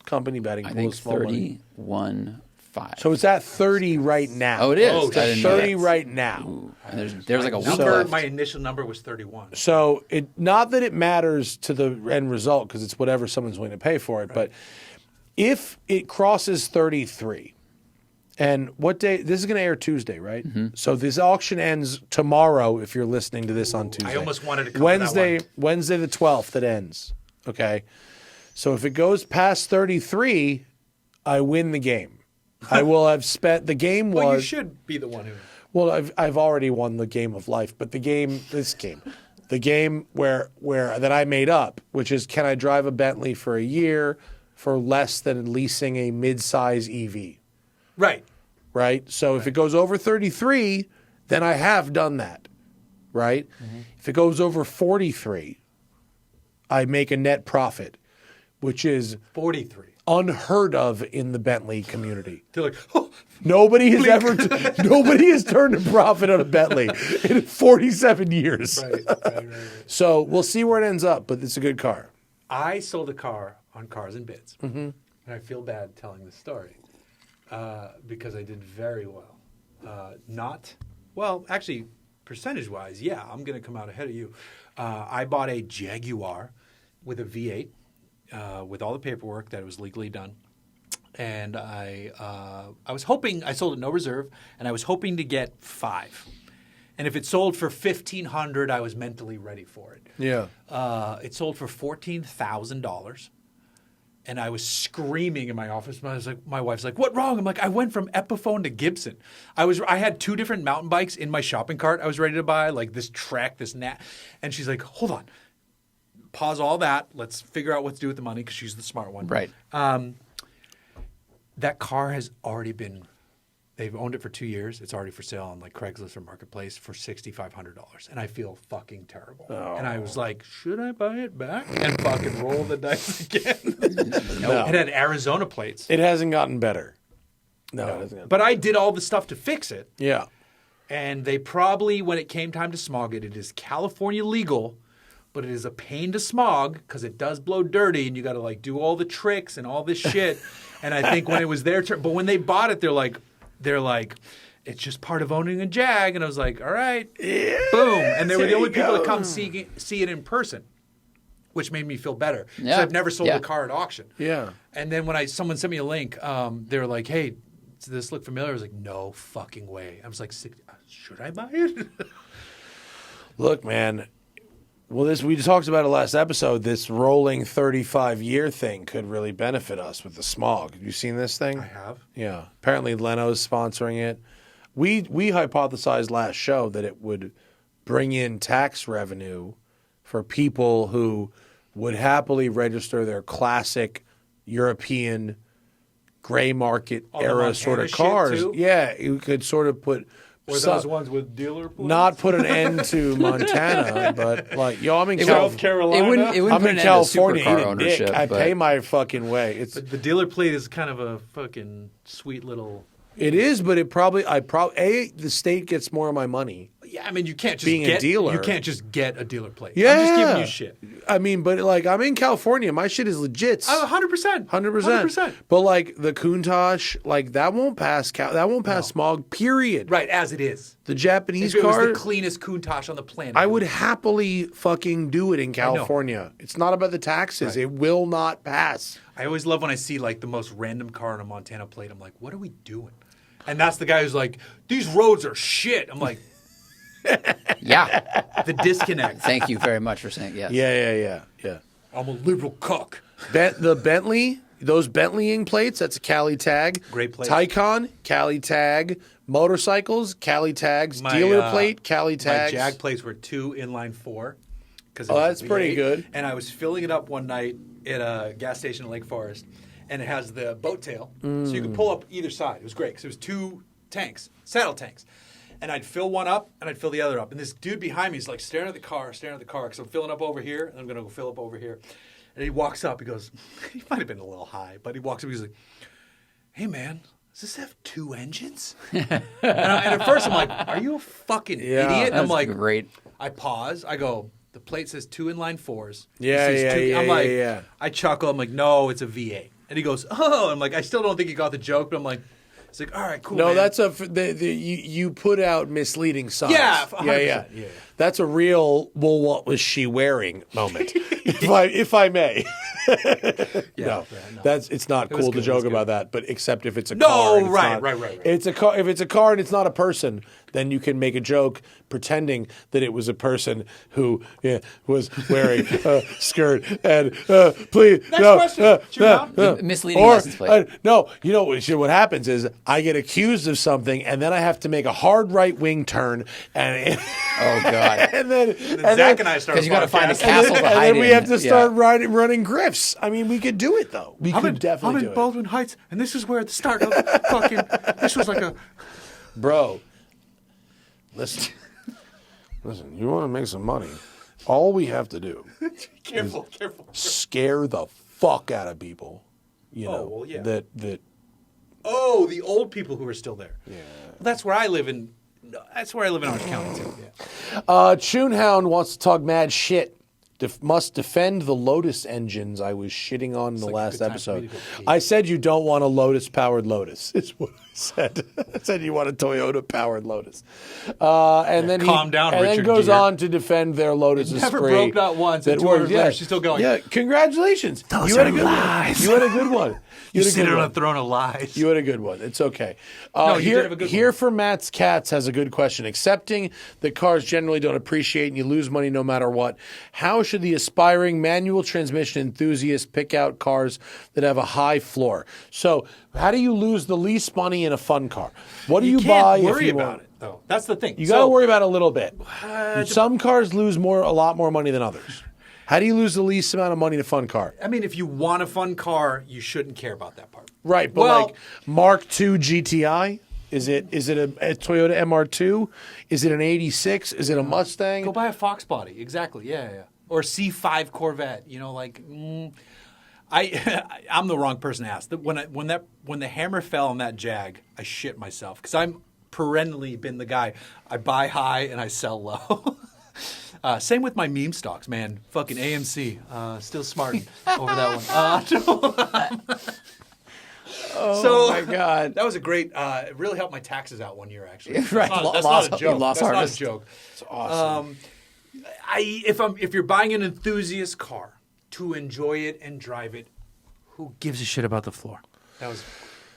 Company betting I pool think is small money. 31.5. So it's at 30 right now. Oh, it is. Oh, It's at I didn't know 30 that. right now. And there's like a week number. left. My initial number was 31. So not that it matters to the end result because it's whatever someone's willing to pay for it, but if it crosses 33, and what day? This is going to air Tuesday, right? Mm-hmm. So this auction ends tomorrow. If you're listening to this on Tuesday, I almost wanted to come to that one. Wednesday the 12th. It ends. Okay, so if it goes past 33, I win the game. I will have spent the game. Well, you should be the one who. Well, I've already won the game of life, but the game where that I made up, which is can I drive a Bentley for a year for less than leasing a mid-size EV, Right. right? So if it goes over 33, then I have done that, right? If it goes over 43, I make a net profit, which is 43. unheard of in the Bentley community. They're like, oh, Nobody has turned a profit on a Bentley in 47 years. right. So we'll see where it ends up, but it's a good car. I sold a car on Cars and Bids, and I feel bad telling this story because I did very well. Actually, percentage-wise, yeah, I'm going to come out ahead of you. I bought a Jaguar with a V8 with all the paperwork that was legally done. And I was hoping, I sold it no reserve, and I was hoping to get 5. And if it sold for $1,500, I was mentally ready for it. Yeah. It sold for $14,000, and I was screaming in my office. My wife's like, "What wrong?" I'm like, "I went from Epiphone to Gibson. I had 2 different mountain bikes in my shopping cart. I was ready to buy like this Trek, this Nat." And she's like, "Hold on, pause all that. Let's figure out what to do with the money," because she's the smart one. Right. That car has already been. They've owned it for 2 years. It's already for sale on like Craigslist or Marketplace for $6,500, and I feel fucking terrible. And I was like, should I buy it back and fucking roll the dice again? No. It had Arizona plates, It hasn't gotten better. No, it hasn't gotten but I did all the stuff to fix it. Yeah. And they probably, when it came time to smog it, it is California legal, but it is a pain to smog because it does blow dirty, and you got to like do all the tricks and all this shit. And I think when it was their turn, but when they bought it, they're like, it's just part of owning a Jag. And I was like, all right, boom. And they were the only people to come see it in person, which made me feel better. Yeah. Because I've never sold a car at auction. Yeah. And then when someone sent me a link, they were like, hey, does this look familiar? I was like, no fucking way. I was like, should I buy it? Look, man. Well, we talked about it last episode. This rolling 35-year thing could really benefit us with the smog. Have you seen this thing? I have. Yeah. Apparently, Leno's sponsoring it. We hypothesized last show that it would bring in tax revenue for people who would happily register their classic European gray market All the era Montana sort of shit, cars. too? Yeah, you could sort of put. Or those ones with dealer plates? Not put an end to Montana, but like, I'm in South Carolina. It wouldn't I'm put in an end to California supercar eating dick. ownership, I but- pay my fucking way. It's But the dealer plate is kind of a fucking sweet little. it is, but the state gets more of my money. Yeah, I mean, you can't just Being a get dealer. You can't just get a dealer plate. Yeah. I'm just giving you shit. I mean, but like I'm in California, my shit is legit. 100%. 100%. But like the Countach, like that won't pass. That won't pass smog. Period. Right, as it is. The Japanese If it was car. the cleanest Countach on the planet. I would happily fucking do it in California. It's not about the taxes. It will not pass. I always love when I see like the most random car on a Montana plate. I'm like, what are we doing? And that's the guy who's like, these roads are shit. I'm like, Yeah. the disconnect. Thank you very much for saying yes. Yeah. I'm a liberal cuck. The Bentley, those Bentleying plates, that's a Cali tag. Great plate. Taycan, Cali tag. Motorcycles, Cali tags. Dealer plate, Cali tags. My Jag plates were 2 inline 4. Oh, that's pretty good. And I was filling it up one night at a gas station in Lake Forest, and it has the boat tail, so you could pull up either side. It was great because it was 2 tanks, saddle tanks. And I'd fill one up, and I'd fill the other up. And this dude behind me is like staring at the car, because I'm filling up over here, and I'm going to go fill up over here. And he walks up. He goes, he might have been a little high, but he walks up. He's like, hey, man, does this have 2 engines? and at first I'm like, are you a fucking idiot? And I'm That's like, great. I pause. I go, the plate says 2 inline 4s. Yeah, It says yeah, I'm like, yeah. I chuckle. I'm like, no, it's a V8. And he goes, oh. I'm like, I still don't think he got the joke, but I'm like, it's like, all right, cool. No, man. that's you put out misleading signs. Yeah, 100%. Yeah. That's a real. Well, what was she wearing? Moment, if I may. No, it's not was cool good, to it joke was good. about that. But except if it's a No, car. and it's right, not- right. It's a car. If it's a car and it's not a person, then you can make a joke pretending that it was a person who was wearing a skirt and please Next question. Shoot out. Misleading license plate. no, you know what happens is I get accused of something and then I have to make a hard right wing turn and Oh God. and then Zach and I started. Because you got to find a podcast. castle to and hide then we in. have to start running grifts. I mean, we could do it though. We I'm could in definitely do it, Baldwin Heights, and this is where the start of fucking. This was like a. bro. Listen. You want to make some money? All we have to do Careful. scare the fuck out of people. You know well, yeah. that. Oh, the old people who are still there. Yeah. That's where I live in. That's where I live in Orange County too. Yeah. Choonhound wants to talk mad shit. Must defend the Lotus engines I was shitting on in the like a last good time for me episode. to go pee. I said you don't want a Lotus-powered Lotus, is what I said. I said you want a Toyota-powered Lotus. And then calm down, and then Richard goes Gere. on to defend their Lotus Never Esprit. broke not once, and That 2 hours works. later, she's still going. Yeah, congratulations. Those you had are a good lies. one. You had a good one. You had a sit good on one. a throne of lies. You had a good one. It's okay. No, you here, did have a good here one. for Matt's Cats has a good question. Accepting that cars generally don't appreciate and you lose money no matter what, how should the aspiring manual transmission enthusiast pick out cars that have a high floor? So how do you lose the least money in a fun car? What do you, can't buy worry if you about want? it though. That's the thing. You got to worry about it a little bit. Some cars lose a lot more money than others. How do you lose the least amount of money in a fun car? I mean, if you want a fun car, you shouldn't care about that part. Right, but Well- like Mark II GTI, is it a Toyota MR2? Is it an 86? Is it a Mustang? Go buy a Fox body. Exactly. Yeah. Or a C5 Corvette. You know, like I'm the wrong person to ask. When the hammer fell on that Jag, I shit myself because I'm perennially been the guy. I buy high and I sell low. Same with my meme stocks, man. Fucking AMC, still smarting over that one. Oh my God. That was a great. It really helped my taxes out one year, actually. Right. That's not a joke. Lost That's harvest. not a joke. It's awesome. If you're buying an enthusiast car to enjoy it and drive it, who gives a shit about the floor? That was.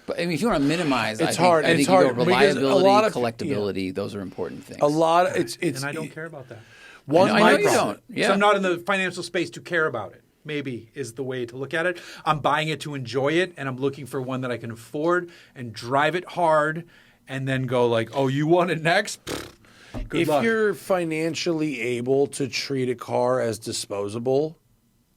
But I mean, if you want to minimize, It's I hard. think It's you go hard because a reliability, lot of- collectability. Those are important things. A lot of it's And I don't care about that. one I know my you problem. don't. Yeah. So I'm not in the financial space to care about it. Maybe is the way to look at it. I'm buying it to enjoy it, and I'm looking for one that I can afford and drive it hard, and then go like, "Oh, you want it next? Pfft, good If luck." you're financially able to treat a car as disposable,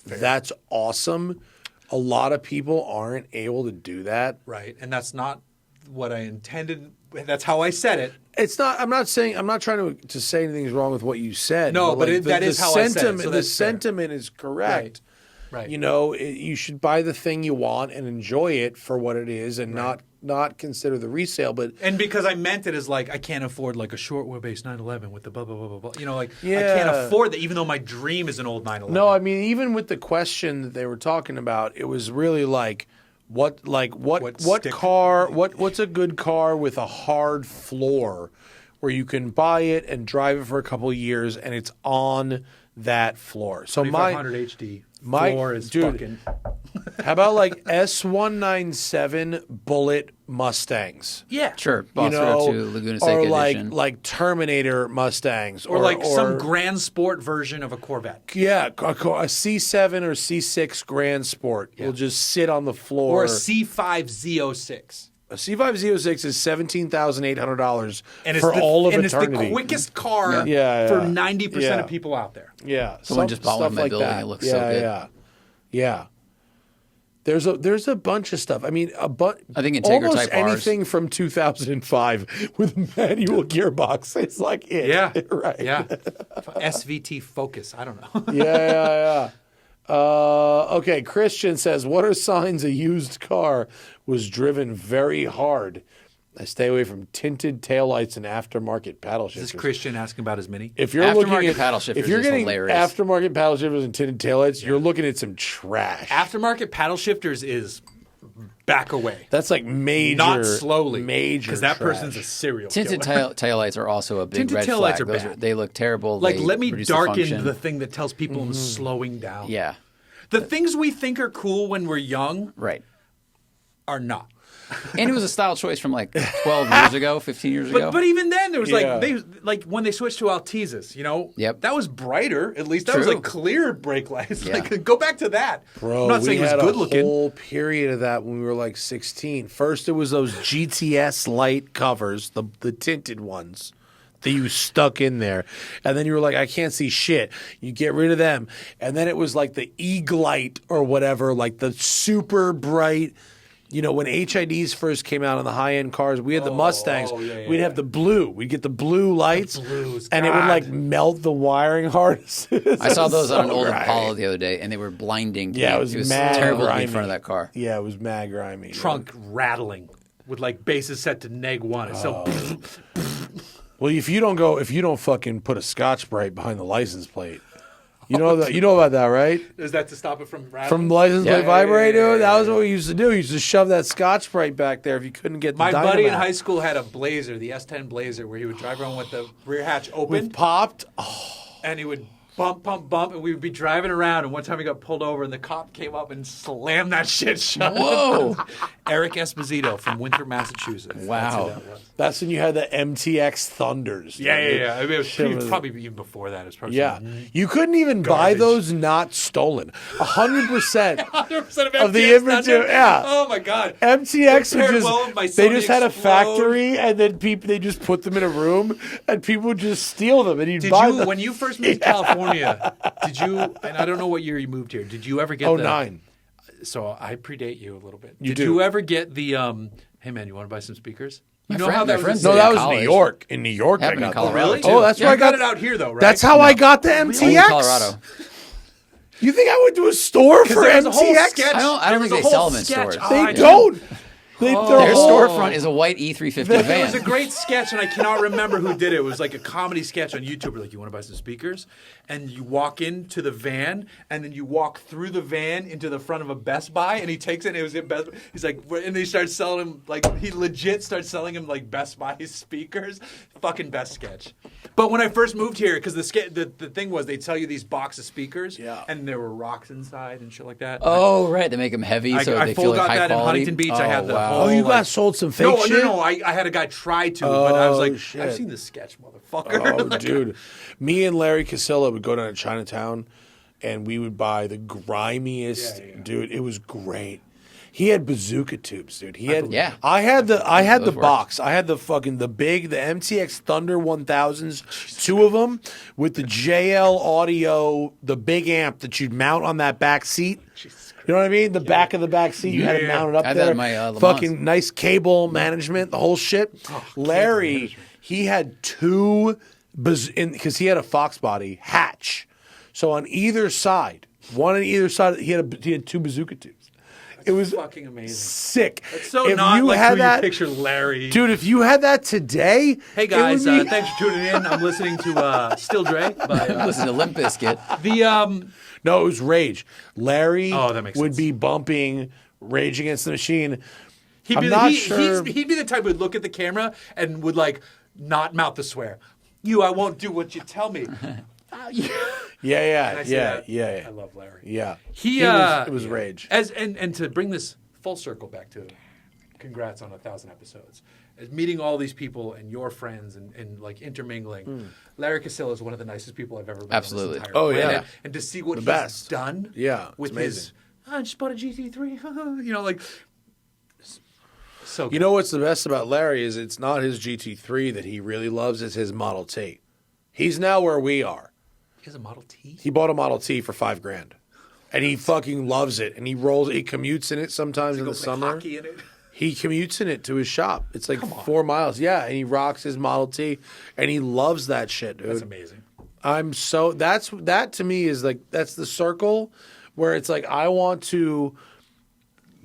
that's awesome. A lot of people aren't able to do that. Right, and that's not what I intended. That's how I said it. It's not. I'm not saying. I'm not trying to say anything's wrong with what you said. No, but that is how I said it, sentiment. so The that's fair. sentiment is correct. Right. You know, you should buy the thing you want and enjoy it for what it is, and not not consider the resale, but And because I meant it as like I can't afford like a short wheelbase 911 with the blah blah blah blah blah. You know, like I can't afford that, even though my dream is an old 911. no, I mean even with the question that they were talking about, it was really like what stick? car what's a good car with a hard floor where you can buy it and drive it for a couple of years and it's on that floor. So 2500 HD my floor is dude, fucking. how about like S197 Bullet Mustangs? Yeah, Sure. You Boss know, 2 Laguna or Seca like edition. Terminator Mustangs, or like some Grand Sport version of a Corvette. yeah, a C7 or C6 Grand Sport will just sit on the floor. Or a C5 Z06. A C5 Z06 is $17,800 And it's for all of and eternity. it's the quickest car Yeah. for 90% Yeah. of people out there. Yeah, Someone just bought one stuff in my like building. that. It looks so good. Yeah. There's a bunch of stuff. I mean, I think Integra almost type Rs. anything from 2005 with a manual gearbox. It's like it. Yeah, right. Yeah, SVT Focus. I don't know. Yeah. Okay, Christian says, what are signs a used car was driven very hard? I stay away from tinted taillights and aftermarket paddle Is shifters. this Christian asking about his Mini? If you're Aftermarket looking at paddle shifters if you're is getting hilarious. aftermarket paddle shifters and tinted taillights, you're looking at some trash. Aftermarket paddle shifters is back away. That's like major, Not slowly. major. Because that trash. person's a serial Tinted killer. taillights are also a big Tinted red taillights flag. are Those bad. they look terrible. Like, They let me reduce the darken function. the thing that tells people I'm slowing down. Yeah, The things we think are cool when we're young right. are not. And it was a style choice from like 12 years ago, 15 years ago. But even then, there was Yeah. like when they switched to Altezas, you know, Yep. that was brighter. At least that was True. like clear brake lights. Yeah. Like go back to that. Bro, I'm not we saying it was had good a looking. whole period of that when we were like 16. First, it was those GTS light covers, the tinted ones that you stuck in there, and then you were like, I can't see shit. You get rid of them, and then it was like the E-Glite or whatever, like the super bright. You know, when HIDs first came out on the high-end cars, we had the Mustangs. We'd have the blue. We'd get the blue lights, blues, and it would God. like melt the wiring harnesses. I saw those on an So old grimy. Impala the other day, and they were blinding. To Yeah, me. it was terrible mad to be in grimy. front of that car. Yeah, it was mad grimy. Trunk rattling with like bases set to -1. It's so Well, if you don't fucking put a Scotch Brite behind the license plate, you know about that, right? is that to stop it from rattling? From license Yeah. plate vibrate, dude. That was what we used to do. We used to shove that Scotch Brite back there if you couldn't get the My buddy in Dynamat. high school had a Blazer, the S10 Blazer, where he would drive around with the rear hatch open, With popped. and he would bump, and we would be driving around. And one time he got pulled over, and the cop came up and slammed that shit shut. Whoa. Eric Esposito from Winthrop, Massachusetts. That's who Wow. that was. That's when you had the MTX Thunders. Yeah. I mean, it was Shit was- probably even before that. It was probably Yeah, some you couldn't even buy Garbage. those not stolen. 100% 100% of the MTX inventory. Thunder. Yeah, Oh my god. MTX Paired would well with my just they Sony just had a Explode. factory and then they just put them in a room and people would just steal them and you'd Did buy you, them. when you first moved to California, did you, and I don't know what year you moved here, did you ever get 09. so I predate you a little bit. You did do. you ever get the, hey man, you want to buy some speakers? You My know friend- how my that friend was? No, did that in was college. New York. In New York, I Happened in got Colorado, them. Really? too. Oh, that's Yeah, where I I got it out here though, right? That's how I got the MTX. Only in Colorado. You think I went to a store for There was a whole MTX? sketch. I don't there think was a they sell whole them in sketch. stores. They I know. don't. Their Their whole storefront is a white E350 There van. was a great sketch, and I cannot remember who did it. It was like a comedy sketch on YouTube. Like, you want to buy some speakers? And you walk into the van, and then you walk through the van into the front of a Best Buy, and he takes it, and it was in Best Buy. He's like, and he starts selling him, like, he legit starts selling him, like, Best Buy speakers. Fucking best sketch. But when I first moved here, because the thing was, they'd sell you these box of speakers, Yeah. and there were rocks inside and shit like that. Oh, right. They make them heavy so I they full feel like got high that quality. in Huntington Beach. I had the wow. whole. Oh, you like- got sold some fake no, shit? No. I had a guy try to, but I was Oh, like, shit. I've seen this sketch, motherfucker. Oh, Like, dude. Me and Larry Casilla would go down to Chinatown and we would buy the grimiest. Dude, it was great. He had bazooka tubes, dude. He had. Yeah. I had the Those worked. box. I had the MTX Thunder 1000s, two of them with the JL audio, the big amp that you'd mount on that back seat. You know what I mean? The back of the back seat, you had it mounted up I had that there. in my, Le Mans. Fucking nice cable management, the whole shit. Larry, he had two, because he had a Fox body hatch. So on either side, one on either side, he had two bazooka tubes. It was fucking amazing. sick. It's so if not you like had who that, you picture Larry. dude. If you had that today, Hey it guys, would be- thanks for tuning in. I'm listening to Still Dre by Listen to Limp Bizkit. the No, it was Rage. Larry Oh, that makes would sense. be bumping Rage Against the Machine. He'd I'm be, not he, sure. he'd be the type who would look at the camera and would like not mouth the swear. I won't do what you tell me. Yeah, I say that? yeah. I love Larry. Yeah. He It was Rage. And to bring this full circle back to congrats on 1,000 episodes. As meeting all these people and your friends and like intermingling. Larry Casilla is one of the nicest people I've ever met. Absolutely. On this entire Oh, yeah. planet. And to see what The he's best. done Yeah, it's with amazing. his I just bought a GT3, like so good. You know what's the best about Larry is it's not his GT3 that he really loves, it's his Model T. He's now where we are. He has a Model T. He bought a Model T for $5,000. And he fucking loves it. And he commutes in it sometimes in the Play summer. hockey in it. He commutes in it to his shop. It's like 4 miles. Yeah, and he rocks his Model T. And he loves that shit, dude. That's amazing. That to me is like, that's the circle where it's like, I want to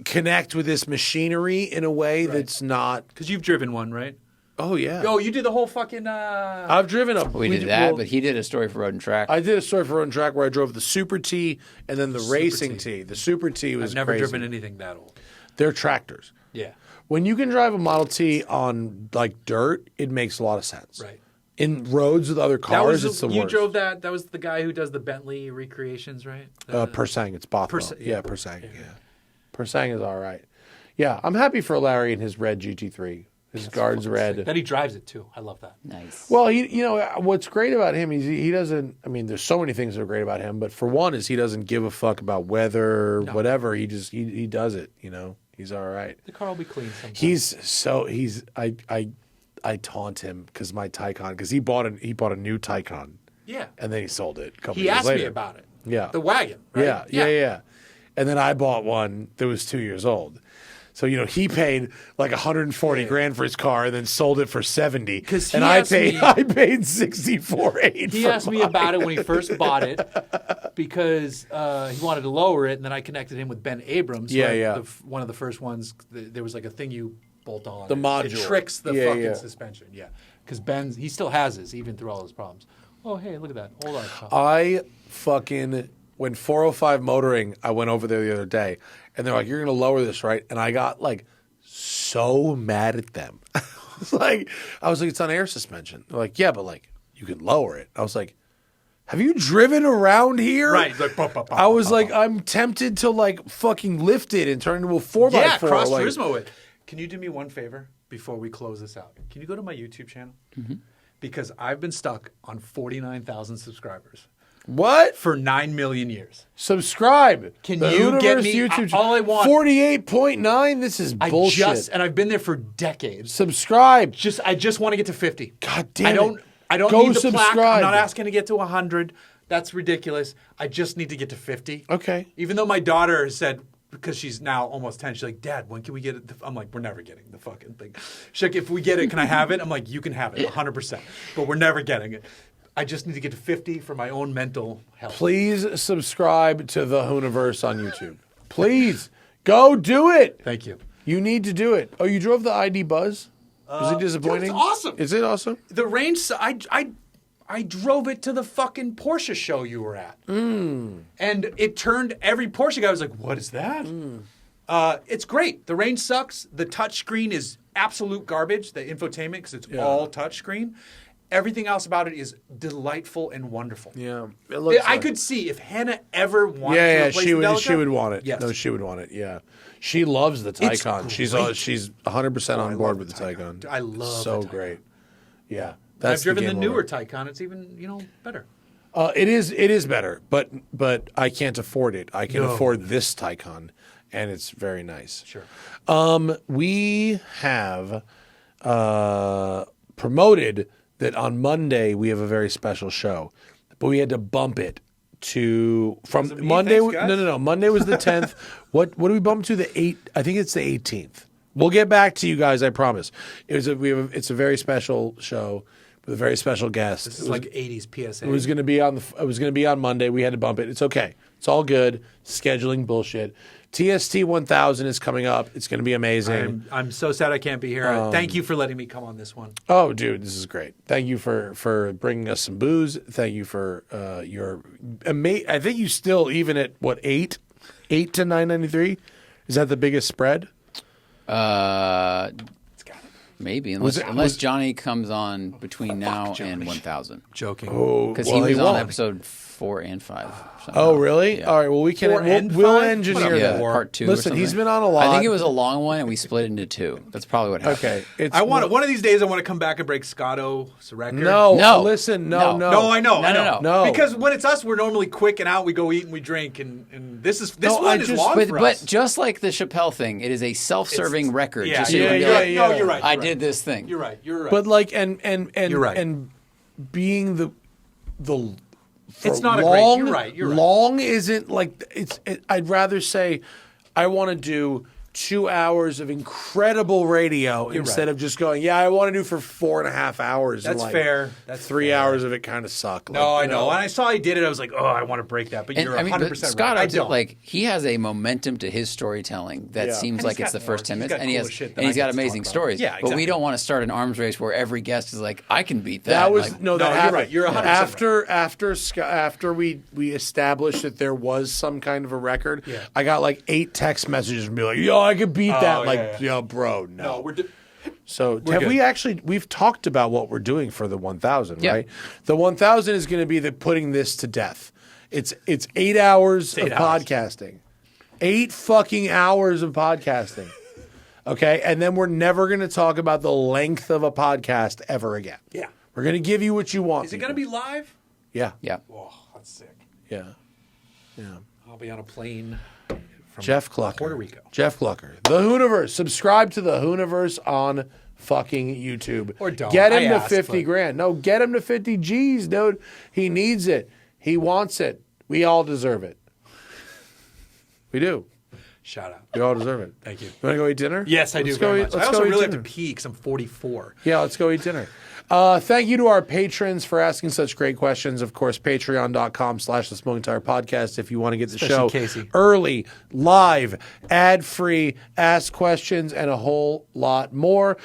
connect with this machinery in a way that's not, Because you've driven one, right? oh yeah. Oh, you did the whole fucking. I've driven a. We did that, but he did a story for Road and Track. I did a story for Road and Track where I drove the Super T and then the Racing T. T. The Super T was I've never crazy. driven anything that old. They're tractors. Yeah. When you can drive a Model T on like dirt, it makes a lot of sense. Right. In roads with other cars, it's the you worst. drove that. That was the guy who does the Bentley recreations, right? Persang, it's Bothwell. yeah. Persang. Yeah. Persang is all right. Yeah, I'm happy for Larry and his red GT3. His guard's red. That he drives it too. I love that. Nice. Well, what's great about him is he doesn't. I mean, there's so many things that are great about him, but for one, is he doesn't give a fuck about weather, whatever. He just he does it. He's all right. The car will be clean sometime. I taunt him because my Taycan, because he bought a new Taycan Yeah. and then he sold it a couple He years asked later. me about it. Yeah. The wagon. Right? Yeah. And then I bought one that was 2 years old. So, he paid like 140 grand for his car and then sold it for 70. 'Cause he and I asked paid me- I paid 64.8. He for asked me mine. about it when he first bought it because he wanted to lower it, and then I connected him with Ben Abrams. Yeah, right? yeah. One of the first ones. There was like a thing you bolt on. The It module. tricks the Yeah, fucking yeah. suspension. Yeah, because Ben he still has his even through all his problems. Oh hey, look at that. Hold on. I fucking when 405 Motoring, I went over there the other day, and they're like, "You're going to lower this, right?" And I got like so mad at them. I was like, "It's on air suspension." They're like, "Yeah, but like you can lower it." I was like, "Have you driven around here?" Right, like, pop, pop, pop, I was pop, like, pop. I'm tempted to like fucking lift it and turn it into a 4x4. Yeah, cross like, Turismo it. Can you do me one favor before we close this out? Can you go to my YouTube channel? Because I've been stuck on 49,000 subscribers What? for 9 million years. Subscribe. Can The you get Hooniverse me- YouTube all I want- 48.9. This is bullshit. And I've been there for decades. Subscribe. I just want to get to 50. God damn I don't Go need the plaque. subscribe. I'm not asking to get to 100. That's ridiculous. I just need to get to 50. Okay. Even though my daughter said, because she's now almost 10, she's like, Dad, when can we get it? I'm like, we're never getting the fucking thing. She's like, if we get it, can I have it? I'm like, you can have it 100%. But we're never getting it. I just need to get to 50 for my own mental health. Please subscribe to the Hooniverse on YouTube. Please. Go do it. Thank you. You need to do it. Oh, you drove the ID Buzz? Was it disappointing? Dude, it's awesome. Is it awesome? The range, I drove it to the fucking Porsche show you were at. And it turned every Porsche guy was like, what is that? It's great. The range sucks. The touchscreen is absolute garbage, the infotainment, because it's all touchscreen. Everything else about it is delightful and wonderful. Yeah. It looks I like- could see if Hannah ever wanted to Yeah, replace she the would. Delica, She would want it. Yes. No, she would want it. Yeah, she loves the It's Taycan. She's great. she's 100% on I board love with the the Taycan. Taycan. I love so the Taycan. great. Yeah, I've that's driven the game newer over. Taycan. It's even, better. It is better, but I can't afford it. I can afford this Taycan, and it's very nice. Sure. We have promoted that on Monday we have a very special show, but we had to bump it to from it me? Monday. Thanks, guys. No. Monday was the 10th. What do we bump to? The 8th? I think it's the 18th. We'll get back to you guys. I promise. It's a very special show. with a very special guest. This is like 80s PSA. It was going to be on it was going to be on Monday. We had to bump it. It's okay. It's all good. Scheduling bullshit. TST 1000 is coming up. It's going to be amazing. I'm so sad I can't be here. Thank you for letting me come on this one. Oh, dude, this is great. Thank you for bringing us some booze. Thank you for your I think you still even at what 8 to 993. Is that the biggest spread? Maybe unless Johnny comes on between now and 1000. Joking. Oh, Because well, he was on won't. episode 4 and 5. Oh, really? Yeah. All right. Well, we can. 4 and We'll 5? engineer Yeah, that. part 2. Listen, or he's something. been on a lot. I think it was a long one, and we split it into 2. That's probably what happened. Okay. It's, I want one of these days. I want to come back and break Scotto's record. No. Listen. No. No, I know. No. Because when it's us, we're normally quick and out. We go eat and we drink, and this No, one is long for But us. just like the Chappelle thing, it is a self-serving record. Yeah, just so you can be yeah, like, yeah. No, you're right. I did this thing. You're right. You're right. But like, and You're right. and being the It's not a long, great. You're right. You're right. long isn't like I'd rather say I want to do 2 hours of incredible radio instead of just going. Yeah, I want to do for 4.5 hours. That's and like fair. That's 3 fair. hours of it kind of suck. No, Like, I know. When I saw he did it, I was like, oh, I want to break that. But And, you're I mean, 100% but Scott, right. I don't. like he has a momentum to his storytelling that Yeah. seems And like he's it's the got first 10 more. He's minutes, got and he cooler has shit than and he's I got get to talk amazing about. stories. Yeah, But exactly. we don't want to start an arms race where every guest is like, I can beat that. That was Like, no. That you're happened. right. You're 100% after we established that there was some kind of a record. Yeah. I got like 8 text messages and be like, "Yo, I could beat that." Like, yo, bro, no. No, we're So We're good. we've talked about what we're doing for the 1000, Yeah. right? The 1000 is going to be putting this to death. It's 8 hours of 8 hours. podcasting. 8 fucking hours of podcasting. Okay? And then we're never going to talk about the length of a podcast ever again. Yeah. We're going to give you what you want. Is it going to be live? Yeah. yeah. Oh, that's sick. Yeah. Yeah. I'll be on a plane from Jeff Glucker. Puerto Rico. Jeff Glucker. The Hooniverse. Subscribe to the Hooniverse on fucking YouTube. Or don't. Get him I to asked, 50 but- grand. No, get him to 50 G's, dude. He needs it. He wants it. We all deserve it. We do. Shout out. We all deserve it. Thank you. You want to go eat dinner? Yes, I do Let's go very eat- much. let's I go also eat really have dinner. to pee because I'm 44. Yeah, let's go eat dinner. Thank you to our patrons for asking such great questions. Of course, patreon.com/the Smoking Tire Podcast if you want to get the show Casey. early, live, ad-free, ask questions, and a whole lot more.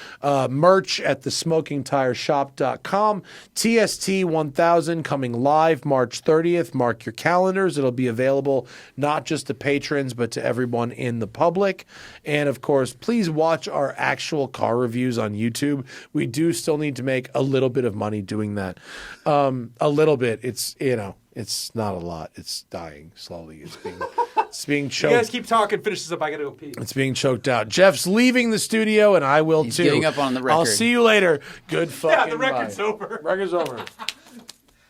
Merch at thesmokingtireshop.com. TST 1000 coming live March 30th. Mark your calendars. It'll be available not just to patrons, but to everyone in the public. And of course, please watch our actual car reviews on YouTube. We do still need to make a little bit of money doing that. A little bit. It's not a lot. It's dying slowly. It's being You choked. guys keep talking. Finish this up. I got to go pee. It's being choked out. Jeff's leaving the studio, and I will He's too. giving up on the I'll record. see you later. Good fucking the record's bye. over. Record's over.